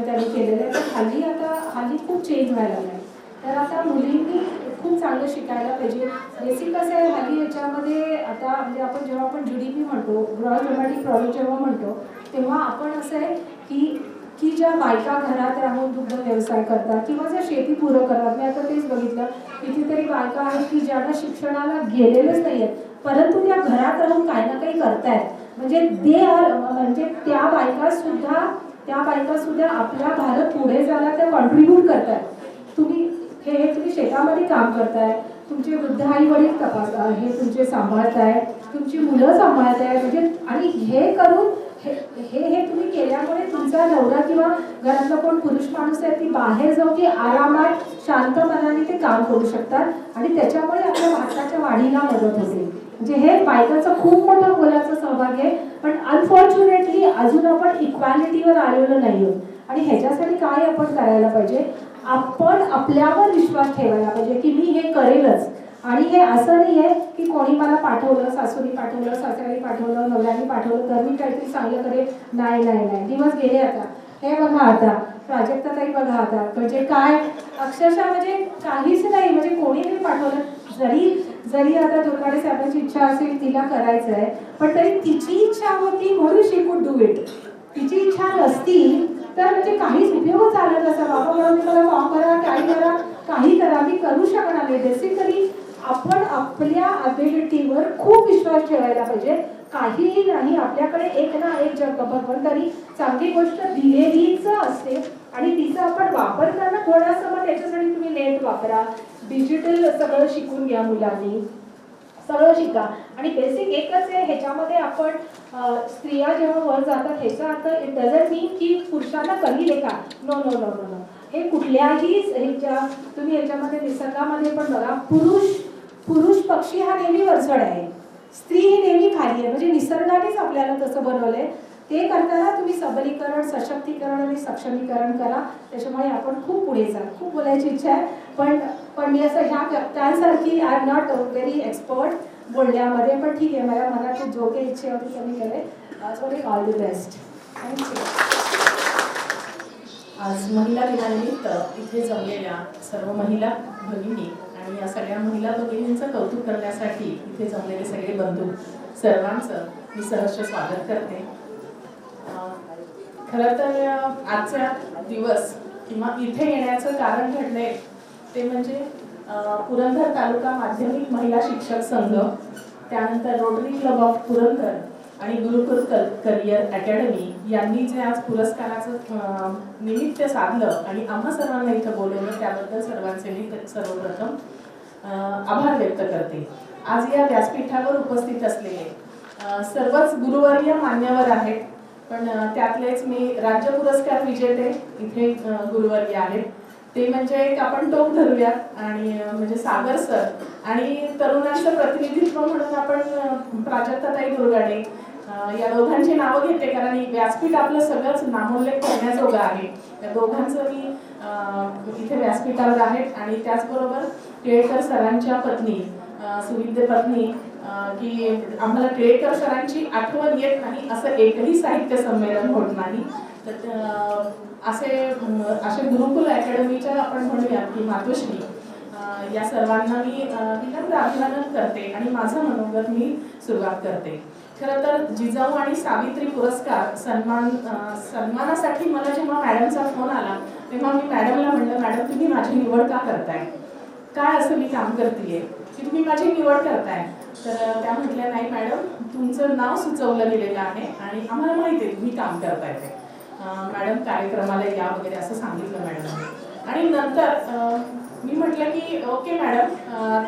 त्यांनी केलेलं आहे. तर हल्ली खूप चेंज व्हायला लागला आहे. तर आता मुलींनी खूप चांगलं शिकायला पाहिजे. बेसिक कसं आहे हल्ली याच्यामध्ये आता म्हणजे जेव्हा आपण GDP म्हणतो, ग्रॉस डोमेस्टिक प्रॉडक्ट जेव्हा म्हणतो तेव्हा आपण असं आहे की ज्या बायका घरात राहून दुग्ध व्यवसाय करतात किंवा ज्या शेती पुरं करतात. मी आता तेच बघितलं कितीतरी बायका आहेत की ज्यांना शिक्षणाला गेलेलेच नाही आहेत परंतु त्या घरात राहून काही ना काही करतायत म्हणजे म्हणजे त्या बायका सुद्धा आपला भारत पुढे जायला त्या कॉन्ट्रीब्यूट करतात. तुम्ही तुम्ही शेतामध्ये काम करताय, तुमचे वृद्ध आई वडील हे तुमचे सांभाळताय, तुमची मुलं सांभाळताय म्हणजे आणि हे करून हे तुम्ही केल्यामुळे तुमचा नवरा किंवा घरातला कोण पुरुष माणूस आहे ती बाहेर जाऊन ती आरामात शांत मनाने ते काम करू शकतात आणि त्याच्यामुळे आपल्या भारताच्या वाढीला मदत होते. म्हणजे हे बायकांचा खूप मोठा मोलाचा सहभाग आहे. पण अनफॉर्च्युनेटली अजून आपण इक्वॅलिटीवर आलेलो नाही आहोत आणि ह्याच्यासाठी काय आपण करायला पाहिजे, आपण आपल्यावर विश्वास ठेवायला पाहिजे की मी हे करेलच. आणि हे असं नाही आहे की कोणी मला पाठवलं, सासूनी पाठवलं, सासऱ्याने पाठवलं, नवऱ्याने पाठवलं तर मी काहीतरी चांगलं करेल. नाही नाही नाही, दिवस गेले आता. हे बघा आता प्राजक्ताताई बघा आता म्हणजे काय अक्षरशः म्हणजे काहीच नाही म्हणजे कोणी नाही पाठवलं. जरी आता दुर्गाडे साहेबांची इच्छा असेल तिला करायचं आहे पण तरी तिची इच्छा होती म्हणून शी कुड डू इट. तिची इच्छा नसती तर म्हणजे काहीच उपयोगच झाला नसता. बाबा म्हणून मला फॉर्म करा, काही करा मी करू शकणार नाही. बेसिकली आपण आपल्या अबिलिटीवर खूप विश्वास ठेवायला पाहिजे. काहीही नाही, आपल्याकडे एक ना एक जग भगवंतानी चांगली गोष्ट दिलेलीच असते आणि तिचा आपण वापर करणं थोडासा मग त्याच्यासाठी तुम्ही नेट वापरा, डिजिटल सगळं शिकून घ्या, मुलांनी सगळं शिका. आणि बेसिक एकच आहे ह्याच्यामध्ये आपण स्त्रिया जेव्हा वर जातात ह्याचा अर्थ इट डझंट मीन की पुरुषांना कमी लेखा. No no no no no, हे कुठल्याही तुम्ही ह्याच्यामध्ये निसर्गामध्ये पण बघा, पुरुष पक्षी हा नेहमी वरचढ आहे, स्त्री ही नेहमी खाली आहे. म्हणजे निसर्गानेच आपल्याला तसं बनवलंय. ते करताना तुम्ही सबलीकरण, सशक्तीकरण आणि सक्षमीकरण करा. त्याच्यामुळे आपण खूप पुढे जा. खूप बोलायची इच्छा आहे पण मी असं ह्या त्यासारखी I am not very expert बोलण्यामध्ये, पण ठीक आहे, मला मनात जो काही इच्छा होती ते मी करेन. So all the best. Thank you. आज महिला दिनानिमित्त इथे जमलेल्या सर्व महिला भगिनी आणि या सगळ्या महिला भगिनींचं कौतुक करण्यासाठी इथे जमलेले सगळे बंधू सर्वांचं मी सहर्ष स्वागत करते. खरं तर आजचा दिवस किंवा इथे येण्याचं कारण घडलंय ते म्हणजे पुरंदर तालुका माध्यमिक महिला शिक्षक संघ, त्यानंतर रोटरी क्लब ऑफ पुरंदर आणि गुरुकुल करिअर अकॅडमी यांनी जे आज पुरस्काराचं निमित्त साधलं आणि आम्हा सर्वांना इथं बोलवलं त्याबद्दल सर्वांचे मी सर्वप्रथम आभार व्यक्त करते. आज या व्यासपीठावर उपस्थित असलेले सर्वच गुरुवर्य मान्यवर आहेत, पण त्यातलेच मी राज्य पुरस्कार विजेते इथे गुरुवर्य आहेत. ते म्हणजे एक आपण टोक धरूयात आणि म्हणजे सागर सर आणि तरुणांचं प्रतिनिधित्व म्हणून आपण प्राजक्ताताई दुर्गाडे या दोघांची नावं घेते कारण व्यासपीठ आपलं सगळंच नामोल्लेख करण्याजोगं आहे. या दोघांचं मी इथे व्यासपीठावर आहेत आणि त्याचबरोबर टिळेकर सरांच्या पत्नी सुविद्य पत्नी की आम्हाला टिळेकर सरांची आठवण येत नाही असं एकही साहित्य संमेलन होत नाही. तर असे गुरुकुल अकॅडमीच्या आपण म्हणूया की मातोश्री या सर्वांना मी विनम्र अभिनंदन करते आणि माझं मनोगत मी सुरुवात करते. खरं तर जिजाऊ आणि सावित्री पुरस्कार सन्मानासाठी मला जेव्हा मॅडमचा फोन आला तेव्हा मी मॅडमला म्हणलं, मॅडम तुम्ही माझी निवड का करताय, काय असं मी काम करतेय की तुम्ही माझी निवड करताय. तर त्या म्हटल्या नाही मॅडम तुमचं नाव सुचवलं गेलेलं आहे आणि आम्हाला माहिती आहे तुम्ही काम करताय ते, मॅडम कार्यक्रमाला या वगैरे असं सांगितलं मॅडमने. आणि नंतर मी म्हटलं की ओके मॅडम,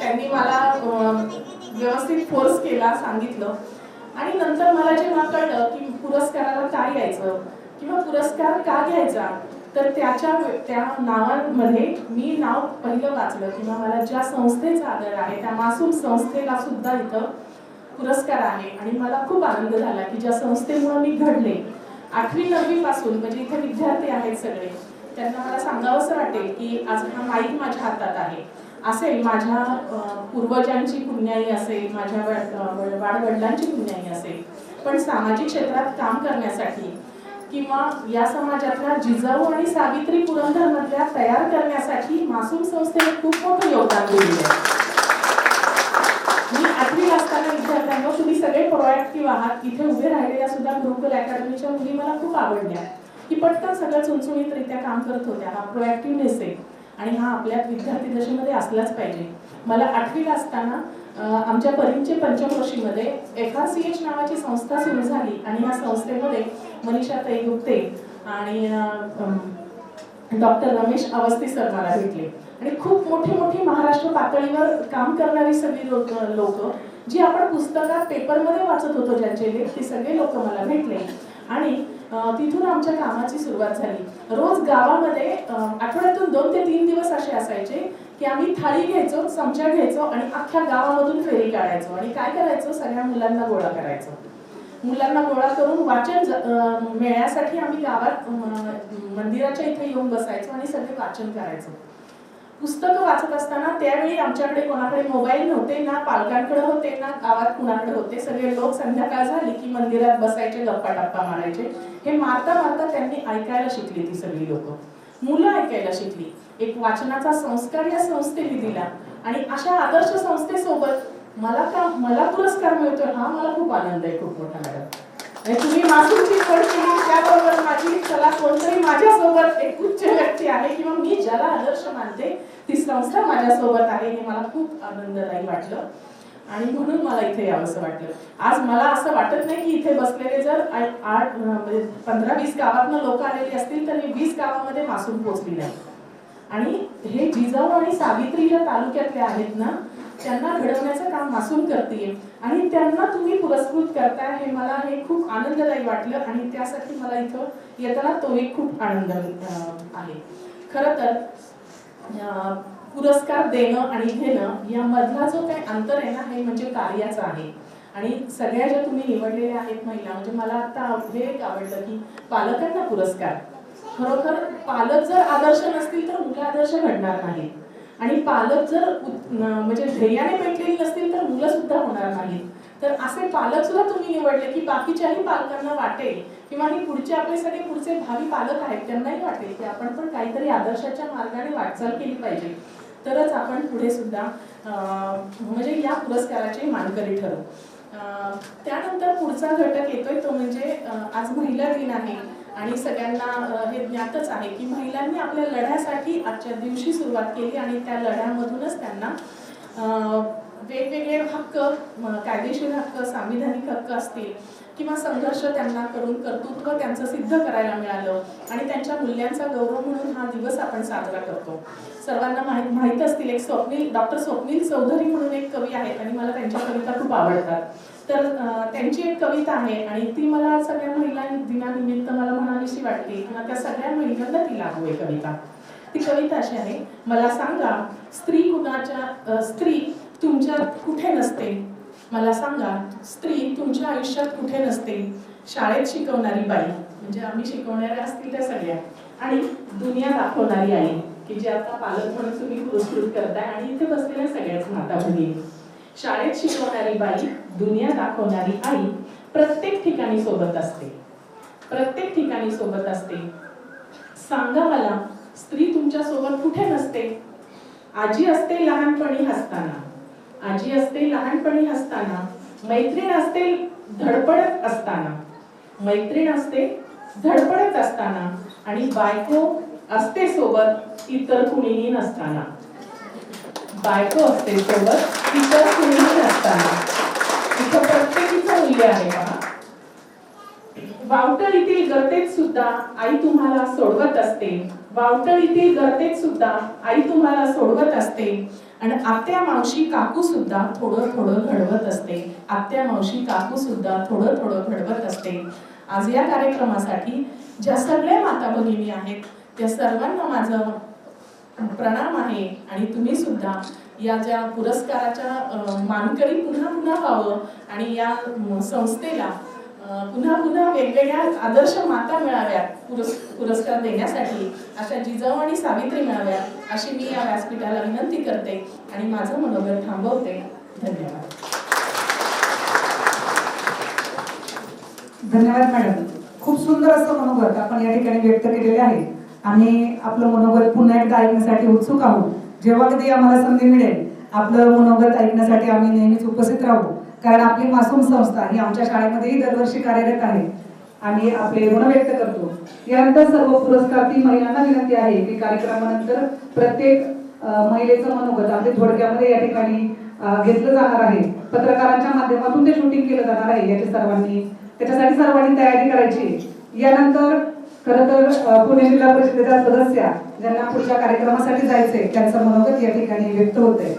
त्यांनी मला व्यवस्थित फोर्स केला, सांगितलं. आणि नंतर मला जेव्हा कळलं की पुरस्काराला काय यायचं किंवा पुरस्कार का घ्यायचा तर त्या नावांमध्ये मी नाव पहिलं वाचलं किंवा मला ज्या संस्थेचा आदर आहे त्या मासूम संस्थेला सुद्धा इथं पुरस्कार आहे. आणि मला खूप आनंद झाला की ज्या संस्थेमुळे मी घडले 8वी 9वी पासून म्हणजे इथे विद्यार्थी आहेत सगळे, त्यांना मला सांगावंसं वाटेल की आज हा माईक माझ्या हातात आहे. असेल माझ्या पूर्वजांची पुण्याई असेल, माझ्या वाडवडिलांची पुण्याई असेल, पण सामाजिक क्षेत्रात काम करण्यासाठी किंवा या समाजातल्या जिजाऊ आणि सावित्री पुरंदरमधल्या तयार करण्यासाठी मासूम संस्थेने खूप मोठं योगदान दिलेलं आहे. मी 8वी असताना विद्यार्थ्यांना तुम्ही सगळे प्रोएक्टिव्ह आहात, इथे उभे राहिलेल्या सुद्धा गुरुकुल अकॅडमीच्या मुली मला खूप आवडल्या की पटकन सगळं चुणचुणीतरित्या काम करत होत्या. हा प्रोएक्टिव्हनेस आहे आणि हा आपल्या विद्यार्थी दशेमध्ये असलाच पाहिजे. मला 8वी असताना आमच्या परिमचे पंचक्रोशीमध्ये FRCH नावाची संस्था सुरू झाली आणि या संस्थेमध्ये मनीषाताई गुप्ते आणि डॉक्टर रमेश अवस्थी सर मला भेटले आणि खूप मोठी महाराष्ट्र पातळीवर काम करणारी सगळी लोक जी आपण पुस्तकात पेपरमध्ये वाचत होतो ज्यांचे लेख ते सगळे लोक मला भेटले आणि तिथून आमच्या कामाची सुरुवात झाली. रोज गावामध्ये आठवड्यातून 2 ते 3 दिवस असे असायचे की आम्ही थाळी घ्यायचो, चमचा घ्यायचो आणि अख्ख्या गावामधून फेरी काढायचो आणि काय करायचो, सगळ्या मुलांना गोळा करायचो. मुलांना गोळा करून वाचन मेळ्यासाठी आम्ही गावात मंदिराच्या इथे येऊन बसायचो आणि सगळे वाचन करायचो. पुस्तकं वाचत असताना त्यावेळी आमच्याकडे कोणाकडे मोबाईल नव्हते, ना पालकांकडे होते, ना गावात कुणाकडे होते. सगळे लोक संध्याकाळ झाली की मंदिरात बसायचे, गप्पा टप्पा मारायचे. हे मारता त्यांनी ऐकायला शिकली. ती सगळी लोक मुलं ऐकायला शिकली. एक वाचनाचा संस्कार या संस्थेने दिला आणि अशा आदर्श संस्थेसोबत मला पुरस्कार मिळतोय हा मला खूप आनंद आहे, खूप मोठा मॅडम. तुम्ही मासूमची निवड केली त्याबरोबर माझी चला कोणतरी माझ्यासोबत एक उच्च व्यक्ती आहे किंवा मी ज्याला आदर्श मानते ती संस्था माझ्यासोबत आहे हे मला खूप आनंददायी वाटलं आणि म्हणून मला इथे यावंसं वाटलं. आज मला असं वाटत नाही की इथे बसलेले जर 15-20 गावातनं लोक आलेली असतील तर 20 गावामध्ये मासूम पोचली नाही. आणि हे जिजाऊ आणि सावित्री ज्या तालुक्यातले आहेत ना त्यांना घडवण्याचं काम मासूम करते आणि त्यांना तुम्ही पुरस्कृत करताय हे मला खूप आनंददायी वाटलं आणि त्यासाठी मला इथं येताना तो एक खूप आनंद आहे. खरं तर पुरस्कार देणं आणि घेणं यामधला जो काही अंतर आहे ना हे म्हणजे कार्याचं आहे. आणि सगळ्या ज्या तुम्ही निवडलेल्या आहेत महिला म्हणजे मला आता हे एक आवडलं की पालकांना पुरस्कार. खरोखर पालक जर आदर्श नसतील तर मुलं आदर्श घडणार नाहीत आणि पालक जर म्हणजे ध्येयाने पेटलेली नसतील तर मुलं सुद्धा होणार नाहीत. तर असे पालक सुद्धा तुम्ही निवडले की बाकीच्याही पालकांना वाटेल किंवा ही पुढचे आपले सगळे पुढचे भावी पालक आहेत त्यांनाही वाटेल की आपण पण काहीतरी आदर्शाच्या मार्गाने वाटचाल केली पाहिजे तरच आपण पुढे सुद्धा म्हणजे या पुरस्काराचे मानकरी ठरू. त्यानंतर पुढचा घटक येतोय तो म्हणजे आज महिला दिन आहे आणि सगळ्यांना हे ज्ञातच आहे की महिलांनी आपल्या लढ्यासाठी आजच्या दिवशी सुरुवात केली आणि त्या लढ्यामधूनच त्यांना वेगवेगळे हक्क, कायदेशीर हक्क, संविधानिक हक्क असतील किंवा संघर्ष त्यांना करून कर्तृत्व त्यांचं सिद्ध करायला मिळालं आणि त्यांच्या मूल्यांचा गौरव म्हणून हा दिवस आपण साजरा करतो. सर्वांना माहीत असतील एक डॉक्टर स्वप्नील चौधरी म्हणून एक कवी आहेत आणि मला त्यांच्या कविता खूप आवडतात. तर त्यांची एक कविता आहे आणि ती मला सगळ्या महिला दिनानिमित्त मला म्हणावीशी वाटते किंवा त्या सगळ्या महिलांना ती लागू आहे कविता. ती कविता अशी आहे, मला सांगा स्त्री तुमच्यात कुठे नसते, मला सांगा स्त्री तुमच्या आयुष्यात कुठे नसते, शाळेत शिकवणारी बाई म्हणजे आम्ही शिकवणाऱ्या असतील त्या सगळ्या आणि दुनिया दाखवणारी आई की जे आता पालक म्हणून तुम्ही पुरस्कृत करताय आणि इथे बसलेल्या सगळ्याच माता भगिनी. शाळेत शिकवणारी बाई, दुनिया दाखवणारी आई प्रत्येक ठिकाणी सोबत असते, प्रत्येक ठिकाणी सोबत असते. सांगा मला स्त्री तुमच्या सोबत कुठे नसते, आजी असते लहानपणी हसताना, आजी असते लहानपणी हसताना, मैत्रीण असते धडपडत असताना, मैत्रीण असते धडपडत असताना आणि बायको असते सोबत इतर कुणीही नसताना, बायको असते सोबत इतर कुणीही नसताना. इथं प्रत्येकीचं मूल्य आहे पहा. वावटळीतील गर्तेत सुद्धा आई तुम्हाला सोडवत असते, वावटळीतील गर्तेत सुद्धा आई तुम्हाला सोडवत असते आणि आत्या मावशी काकू सुद्धा थोडं थोडं घडवत असते, आत्या मावशी काकू सुद्धा थोडं थोडं घडवत असते. आज या कार्यक्रमासाठी ज्या सगळ्या माता भगिनी आहेत त्या सर्वांना माझं प्रणाम आहे आणि तुम्ही सुद्धा या ज्या पुरस्काराच्या मानकरी पुन्हा पुन्हा व्हावं आणि या संस्थेला पुन्हा पुन्हा वेगवेगळ्या आदर्श माता मिळाव्यात पुरस्कार देण्यासाठी, अशा जिजाऊ आणि सावित्री मिळाव्यात अशी मी या व्यासपीठाला विनंती करते आणि माझं मनोगत थांबवते. धन्यवाद. धन्यवाद मॅडम. खूप सुंदर असं मनोगत आपण या ठिकाणी व्यक्त केलेले आहे आणि आपलं मनोगत पुन्हा एकदा ऐकण्यासाठी उत्सुक आहोत. जेव्हा कधी आम्हाला संधी मिळेल आपलं मनोगत ऐकण्यासाठी आम्ही नेहमीच उपस्थित राहू, कारण आपली मासूम संस्था ही आमच्या शाळेमध्येही दरवर्षी कार्यरत आहे. आम्ही आपले ऋण व्यक्त करतो. यानंतर सर्व पुरस्कारार्थी महिलांना विनंती आहे की कार्यक्रमानंतर प्रत्येक महिलेचं मनोगत अगदी थोडक्यामध्ये या ठिकाणी घेतलं जाणार आहे, पत्रकारांच्या माध्यमातून ते शूटिंग केलं जाणार आहे, त्याच्यासाठी सर्वांनी तयारी करायची. यानंतर खरं तर पुणे जिल्हा परिषदेच्या सदस्या ज्यांना पुढच्या कार्यक्रमासाठी जायचंय त्यांचं मनोगत या ठिकाणी व्यक्त होतंय.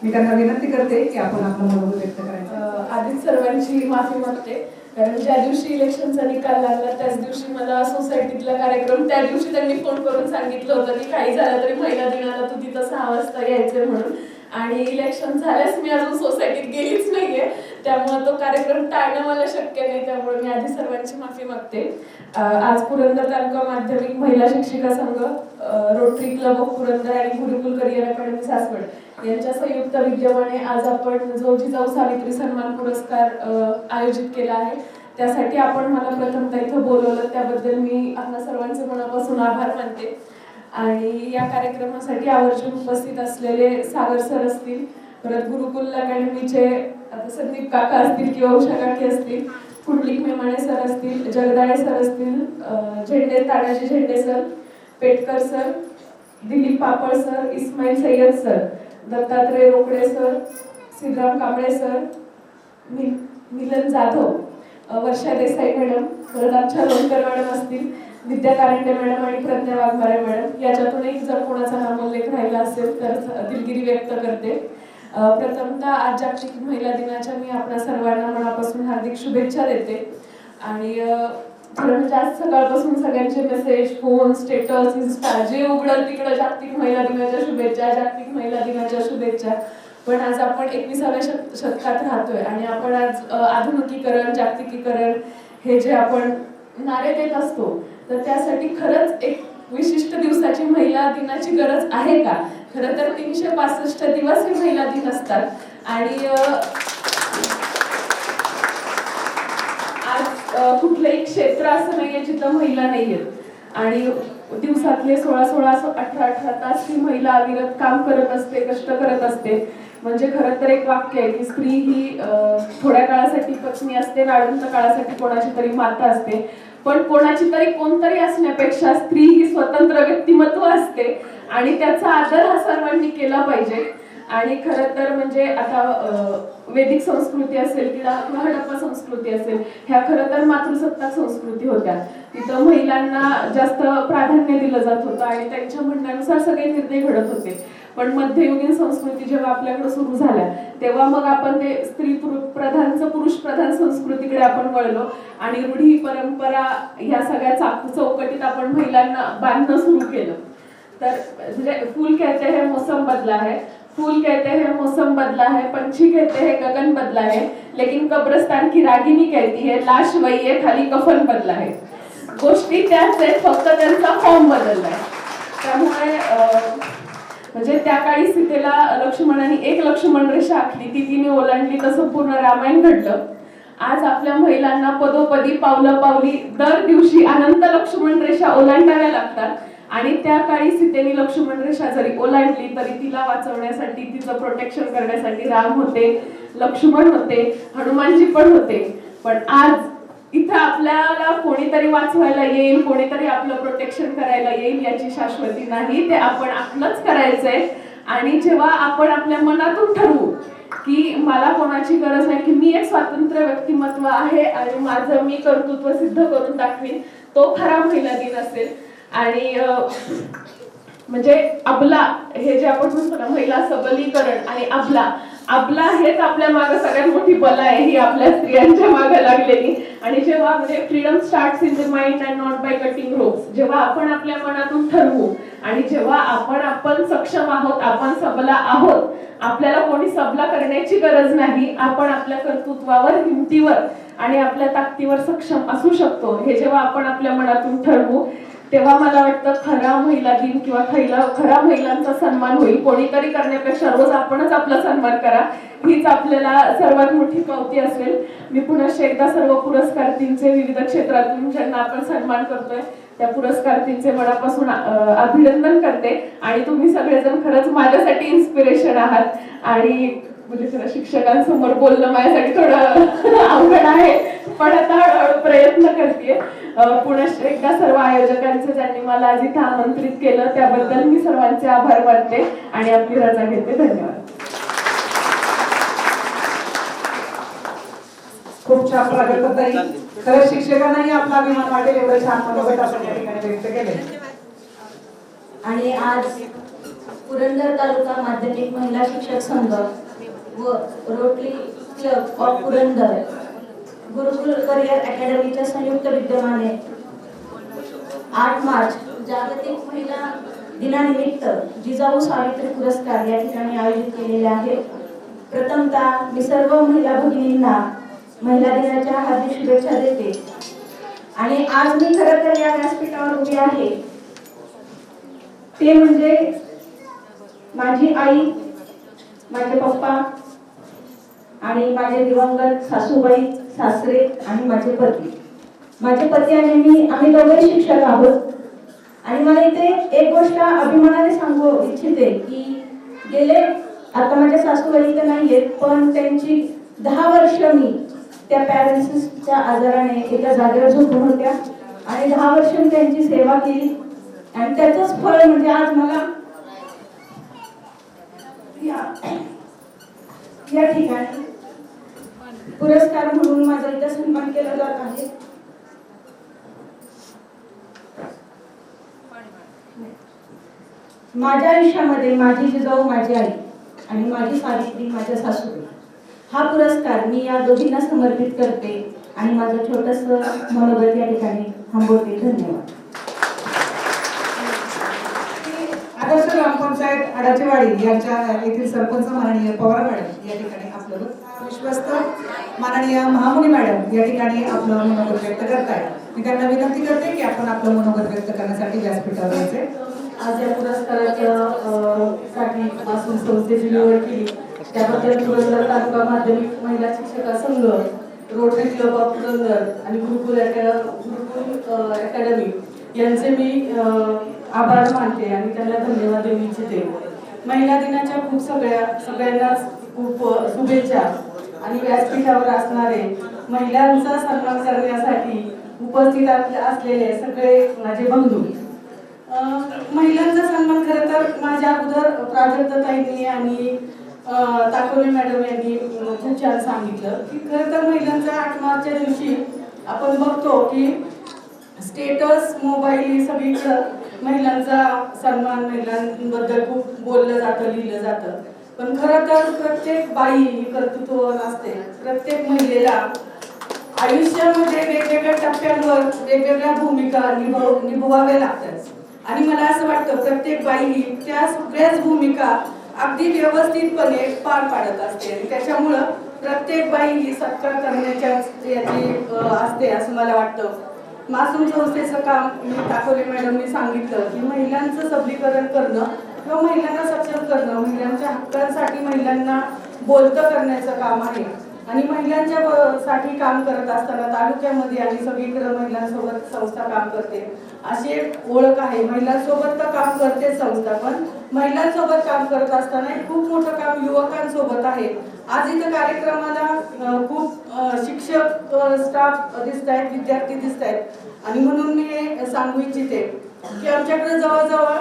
मी त्यांना विनंती करते की आपण आपलं मनोगत व्यक्त करायचं. आधीच सर्वांची माफी मागते, कारण ज्या दिवशी इलेक्शनचा निकाल लागला त्याच दिवशी मला सोसायटीतला कार्यक्रम, त्या दिवशी त्यांनी फोन करून सांगितलं होतं की काही झालं तरी महिला दिनाला तू तिथं 6 वाजता यायचंय म्हणून. आणि इलेक्शन झाल्यास मी अजून सोसायटीत गेलीच नाहीये, त्यामुळे तो कार्यक्रम टाळणं मला शक्य नाही. त्यामुळे मी आधी सर्वांची माफी मागते. आज पुरंदर तालुका माध्यमिक महिला शिक्षिका संघ, रोटरी क्लब ऑफ पुरंदर आणि गुरुकुल करिअर अकॅडमी सासवड यांच्या संयुक्त विद्यमाने आज आपण जो जिजाऊ सावित्री सन्मान पुरस्कार आयोजित केला आहे, त्यासाठी आपण मला प्रथमतः इथं बोलवलं, त्याबद्दल मी आपल्या सर्वांचे मनापासून आभार मानते. आणि या कार्यक्रमासाठी आवर्जून उपस्थित असलेले सागर सर असतील, परत गुरुकुल अकॅडमीचे संदीप काका असतील किंवा उषा काकी असतील, कुंडलिक मेमाणे सर असतील, जगदाळे सर असतील, Tanaji Zende sir, Petkar sir, Dilip Papal sir, Ismail Sayyad sir, Dattatray Rokade sir, Siddharam Kamble sir, Milan Jadhav, Varsha Desai madam, परत आमच्या लोणकर मॅडम असतील, विद्या कारंडे मॅडम आणि प्रज्ञा वाघमारे मॅडम. याच्यातूनही जर कोणाचा नामोल्लेख राहिला असेल तर दिलगिरी व्यक्त करते. प्रथमतः आज जागतिक महिला दिनाच्या मी आपल्या सर्वांना मनापासून हार्दिक शुभेच्छा देते. आणि म्हणजे आज सकाळपासून सगळ्यांचे मेसेज, फोन, स्टेटस, इन्स्टा जे उघडल तिकडं जागतिक महिला दिनाच्या शुभेच्छा, जागतिक महिला दिनाच्या शुभेच्छा. पण आज आपण 21व्या शतकात राहतोय आणि आपण आज आधुनिकीकरण, जागतिकीकरण हे जे आपण नारे देत असतो, तर त्यासाठी खरंच एक विशिष्ट दिवसाची महिला दिनाची गरज आहे का? खरं तर 365 दिवस हे महिला दिन असतात. आणि आज कुठलंही क्षेत्र असं नाहीये जिथं महिला नाहीयेत. आणि दिवसातले 16-16, 18-18 तास ही महिला अविरत काम करत असते, कष्ट करत असते. म्हणजे खरं तर एक वाक्य आहे की स्त्री ही थोड्या काळासाठी पत्नी असते, नाळवंत काळासाठी कोणाची तरी माता असते. पण कोणाची तरी कोणतरी असण्यापेक्षा स्त्री ही स्वतंत्र व्यक्तिमत्व असते आणि त्याचा आदर हा सर्वांनी केला पाहिजे. आणि खरं तर म्हणजे आता वैदिक संस्कृती असेल किंवा हडप्पा संस्कृती असेल, ह्या खरं तर मातृसत्ताक संस्कृती होत्या. तिथं महिलांना जास्त प्राधान्य दिलं जात होतं आणि त्यांच्या म्हणण्यानुसार सगळे निर्णय घडत होते. पण मध्ययुगीन संस्कृती जेव्हा आपल्याकडे सुरू झाल्या तेव्हा मग आपण ते स्त्री प्रधानचं पुरुष प्रधान संस्कृतीकडे आपण वळलो आणि रूढी परंपरा ह्या सगळ्या चौकटीत आपण महिलांना बांधणं सुरू केलं. तर म्हणजे फूल कहते हैं मौसम बदला है, फूल कहते हैं मौसम बदला है, पंछी कहते हैं गगन बदला है, लेकिन कब्रस्तान की रागिनी कहती है लाश वही है, खाली कफन बदला है. गोष्टी त्याच आहेत, फक्त त्यांचा फॉर्म बदललाय. त्यामुळे म्हणजे त्या काळी सीतेला लक्ष्मणाने एक लक्ष्मण रेषा आखली, ती तिने ओलांडली, तसं पूर्ण रामायण घडलं. आज आपल्या महिलांना पदोपदी पावलं दर दिवशी अनंत लक्ष्मण रेषा ओलांडाव्या लागतात. आणि त्या काळी सीतेने लक्ष्मण रेषा जरी ओलांडली तरी तिला वाचवण्यासाठी, तिचं प्रोटेक्शन करण्यासाठी राम होते, लक्ष्मण होते, हनुमानजी पण होते. पण आज इथं आपल्याला कोणीतरी वाचवायला येईल, कोणीतरी आपलं प्रोटेक्शन करायला येईल याची शाश्वती नाही. ते आपण आपलंच करायचंय. आणि जेव्हा आपण आपल्या मनातून ठरवू की मला कोणाची गरज नाही, की मी एक स्वतंत्र व्यक्तिमत्व आहे आणि माझं मी कर्तृत्व सिद्ध करून दाखवीन, तो खरा महिला दिन असेल. आणि म्हणजे अबला हे जे आपण म्हणतो ना, महिला सबलीकरण आणि अबला हेच आपल्या मागे सगळ्यात मोठी बला आहे, ही आपल्या स्त्रियांच्या मागे लागलेली. आणि जेव्हा म्हणजे freedom starts in the mind and not by cutting ropes, जेव्हा आपण आपल्या मनातून ठरवू आणि जेव्हा आपण सक्षम आहोत, आपण सबला आहोत, आपल्याला कोणी सबला करण्याची गरज नाही, आपण आपल्या कर्तृत्वावर, हिमतीवर आणि आपल्या ताकदीवर सक्षम असू शकतो, हे जेव्हा आपण आपल्या मनातून ठरवू तेव्हा मला वाटतं खरा महिला दिन किंवा खरा महिलांचा सन्मान होईल. कोणीतरी करण्यापेक्षा रोज आपणच आपला सन्मान करा, हीच आपल्याला सर्वात मोठी पावती असेल. मी पुन्हा एकदा सर्व पुरस्कारार्थींचे, विविध क्षेत्रातून ज्यांना आपण सन्मान करतोय त्या पुरस्कारार्थींचे मनापासून अभिनंदन करते. आणि तुम्ही सगळेजण खरंच माझ्यासाठी इन्स्पिरेशन आहात. आणि म्हणजे शिक्षकांसमोर बोलणं माझ्यासाठी थोडं अवघड आहे, पण आता हळूहळू प्रयत्न करते. पुन्हा एकदा सर्व आयोजकांचे, ज्यांनी मला आज इथे आमंत्रित केलं, त्याबद्दल मी सर्वांचे आभार मानते आणि आपली रजा घेते. धन्यवाद. खूप छान प्रगत ताई. खरंच शिक्षकांनाही आपला अभिमान वाटेल एवढं छान मनोगत आपण या ठिकाणी व्यक्त केले. आणि आज पुरंदर तालुका माध्यमिक महिला शिक्षक संघ व Rotary Club of Purandar Gurukul career अकॅडमीच्या संयुक्त विद्यमाने 8 मार्च जागतिक महिला दिनानिमित्त जिजाऊ सावित्री पुरस्कार या ठिकाणी आयोजित केलेले आहे. प्रथमतः मी सर्व महिला भगिनींना महिला दिनाच्या हार्दिक शुभेच्छा देते. आणि आज मी खरं तर या व्यासपीठावर उभी आहे ते म्हणजे माझी आई, माझे पप्पा आणि माझे दिवंगत सासूबाई, सासरे आणि माझे पती. माझे पती आणि मी आम्ही दोघे शिक्षक आहोत. आणि मला इथे एक गोष्ट अभिमानाने सांगू इच्छिते की गेले आता माझ्या सासूबाई तर नाहीयेत, पण त्यांची 10 वर्ष मी त्या पॅरेलिसिसच्या आजाराने एका जागेवर झोपून होत्या आणि 10 वर्ष मी त्यांची सेवा केली. आणि त्याचंच फळ म्हणजे आज मला या ठिकाणी पुरस्कार म्हणून माझा इथे सन्मान केला जात आहे. माझ्या आयुष्यामध्ये माझी जिजाऊ माझी आई आणि माझी सावित्री माझ्या सासूबाई हा पुरस्कार मी या दोघींना समर्पित करते आणि माझं छोटंसं मनोगत या ठिकाणी थांबवते. धन्यवाद. आदर्श ग्रामपंचायत आडाचेवाडी यांच्या येथील सरपंच माननीय पवार मॅडम या ठिकाणी आपलं विश्वस्त माननीय महामुनी मॅडम या ठिकाणी आपलं मनोगत व्यक्त करतायत. मी त्यांना विनंती करते की आपण आपलं मनोगत व्यक्त करण्यासाठी व्यासपीठावर यायचे. आज या पुरस्काराच्या साठी मासूम संस्थेची निवड केली त्याबद्दल पुरंदर तालुका माध्यमिक महिला शिक्षक संघ, रोटरी क्लब ऑफ पुरंदर आणि गुरुकुल अकॅडमी यांचे मी आभार मानते आणि त्यांना धन्यवाद देऊ इच्छिते. महिला दिनाच्या खूप सगळ्यांनाच खूप शुभेच्छा. आणि व्यासपीठावर असणारे महिलांचा सन्मान करण्यासाठी उपस्थित असलेले सगळे माझे बंधू. महिलांचा सन्मान खरं तर माझ्या अगोदर प्राजक्ताताईंनी आणि ताकोले मॅडम यांनी खूप छान सांगितलं की खरं तर महिलांचा 8 मार्चच्या दिवशी आपण बघतो की स्टेटस, मोबाईल सगळीकडं महिलांचा सन्मान, महिलांबद्दल खूप बोललं जातं, लिहिलं जातं. पण खरं तर प्रत्येक बाई ही कर्तृत्ववान असते. प्रत्येक महिलेला आयुष्यामध्ये वेगवेगळ्या टप्प्यांवर वेगवेगळ्या भूमिका निभवाव्या लागतात. आणि मला असं वाटतं प्रत्येक बाई ही त्या सगळ्याच भूमिका अगदी व्यवस्थितपणे पार पाडत असते. आणि त्याच्यामुळं प्रत्येक बाई ही सत्कार करण्याच्या याची असते असं मला वाटतं. मासूम संस्थेचं काम मी ताकोले मॅडमनी सांगितलं की महिलांचं सबलीकरण करणं किंवा महिलांना सक्षम करणं, महिलांच्या हक्कांसाठी महिलांना बोलतं करण्याचं काम आहे. आणि महिलांच्या साठी काम करत असताना तालुक्यामध्ये आणि सगळीकडे महिलांसोबत संस्था काम करते अशी एक ओळख आहे. महिलांसोबत तर काम करते संस्था, पण महिलांसोबत काम करत असताना खूप मोठं काम युवकांसोबत आहे. आज इथं कार्यक्रमाला खूप शिक्षक स्टाफ दिसत आहेत, विद्यार्थी दिसत आहेत. आणि म्हणून मी हे सांगू इच्छिते की आमच्याकडे जवळजवळ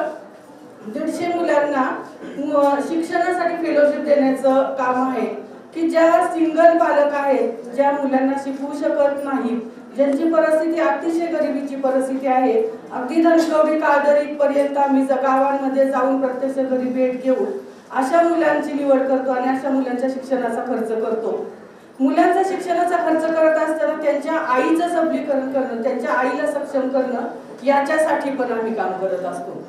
150 मुलांना शिक्षणासाठी फेलोशिप देण्याचं काम आहे की ज्या सिंगल पालक आहेत, ज्या मुलांना शिकवू शकत नाहीत, ज्यांची परिस्थिती अतिशय गरिबीची परिस्थिती आहे, अगदी धनकवडी काळदरी पर्यंत आम्ही गावांमध्ये जाऊन प्रत्यक्ष घरी भेट घेऊन अशा मुलांची निवड करतो आणि अशा मुलांच्या शिक्षणाचा खर्च करतो. मुलांचा शिक्षणाचा खर्च करत असताना त्यांच्या आईचं सबलीकरण करणं, त्यांच्या आईला सक्षम करणं याच्यासाठी पण आम्ही काम करत असतो.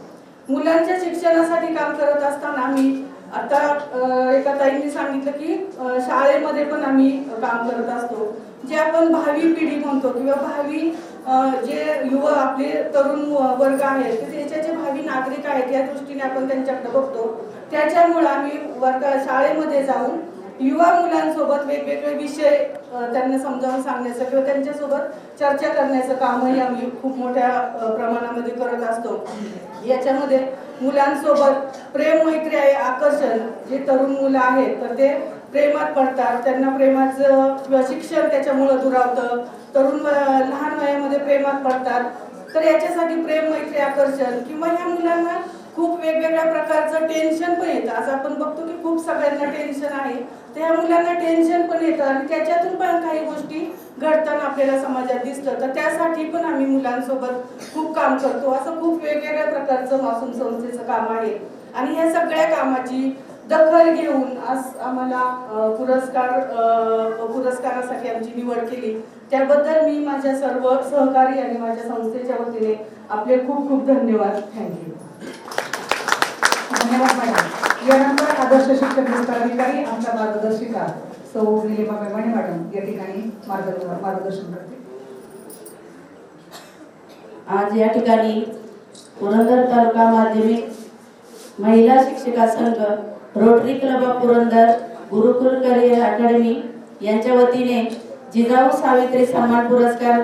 मुलांच्या शिक्षणासाठी काम करत असताना आम्ही आता एका ताईंनी सांगितलं की शाळेमध्ये पण आम्ही काम करत असतो. जे आपण भावी पिढी म्हणतो किंवा भावी जे युवा आपले तरुण वर्ग आहेत त्याचे जे भावी नागरिक आहेत या दृष्टीने आपण त्यांच्याकडे बघतो. त्याच्यामुळे आम्ही शाळेमध्ये जाऊन युवा मुलांसोबत वेगवेगळे विषय त्यांना समजावून सांगण्याचं किंवा त्यांच्यासोबत चर्चा करण्याचं कामही आम्ही खूप मोठ्या प्रमाणामध्ये करत असतो. याच्यामध्ये मुलांसोबत प्रेम, मैत्री आहे, आकर्षण, जे तरुण मुलं आहेत तर ते प्रेमात पडतात, त्यांना प्रेमाचं शिक्षण त्याच्यामुळं दुरावतं, तरुण लहान वयामध्ये प्रेमात पडतात. तर याच्यासाठी प्रेम, मैत्री, आकर्षण किंवा ह्या मुलांना खूप वेगवेगळ्या प्रकारचं टेन्शन पण येतं. आज आपण बघतो की खूप सगळ्यांना टेन्शन आहे, तर ह्या मुलांना टेन्शन पण येतं आणि त्याच्यातून पण काही गोष्टी घडताना आपल्याला समाजात दिसतं. तर त्यासाठी पण आम्ही मुलांसोबत खूप काम करतो. असं खूप वेगवेगळ्या प्रकारचं मासूम संस्थेचं काम आहे आणि ह्या सगळ्या कामाची दखल घेऊन आज आम्हाला पुरस्कारासाठी आमची निवड केली. त्याबद्दल मी माझ्या सर्व सहकारी आणि माझ्या संस्थेच्या वतीने आपले खूप खूप धन्यवाद. थँक्यू. धन्यवाद मॅडम. यानंतर आदर्श शिक्षक विस्तार अधिकारी आमच्या मार्गदर्शिका सौ निलिमा मेमाणे मॅडम या ठिकाणी मार्गदर्शन करते. आज या ठिकाणी पुरंदर तालुका माध्यमिक महिला शिक्षिका संघ, Rotary Club of Purandar, Gurukul career academy यांच्या वतीने जिजाऊ सावित्री सन्मान पुरस्कार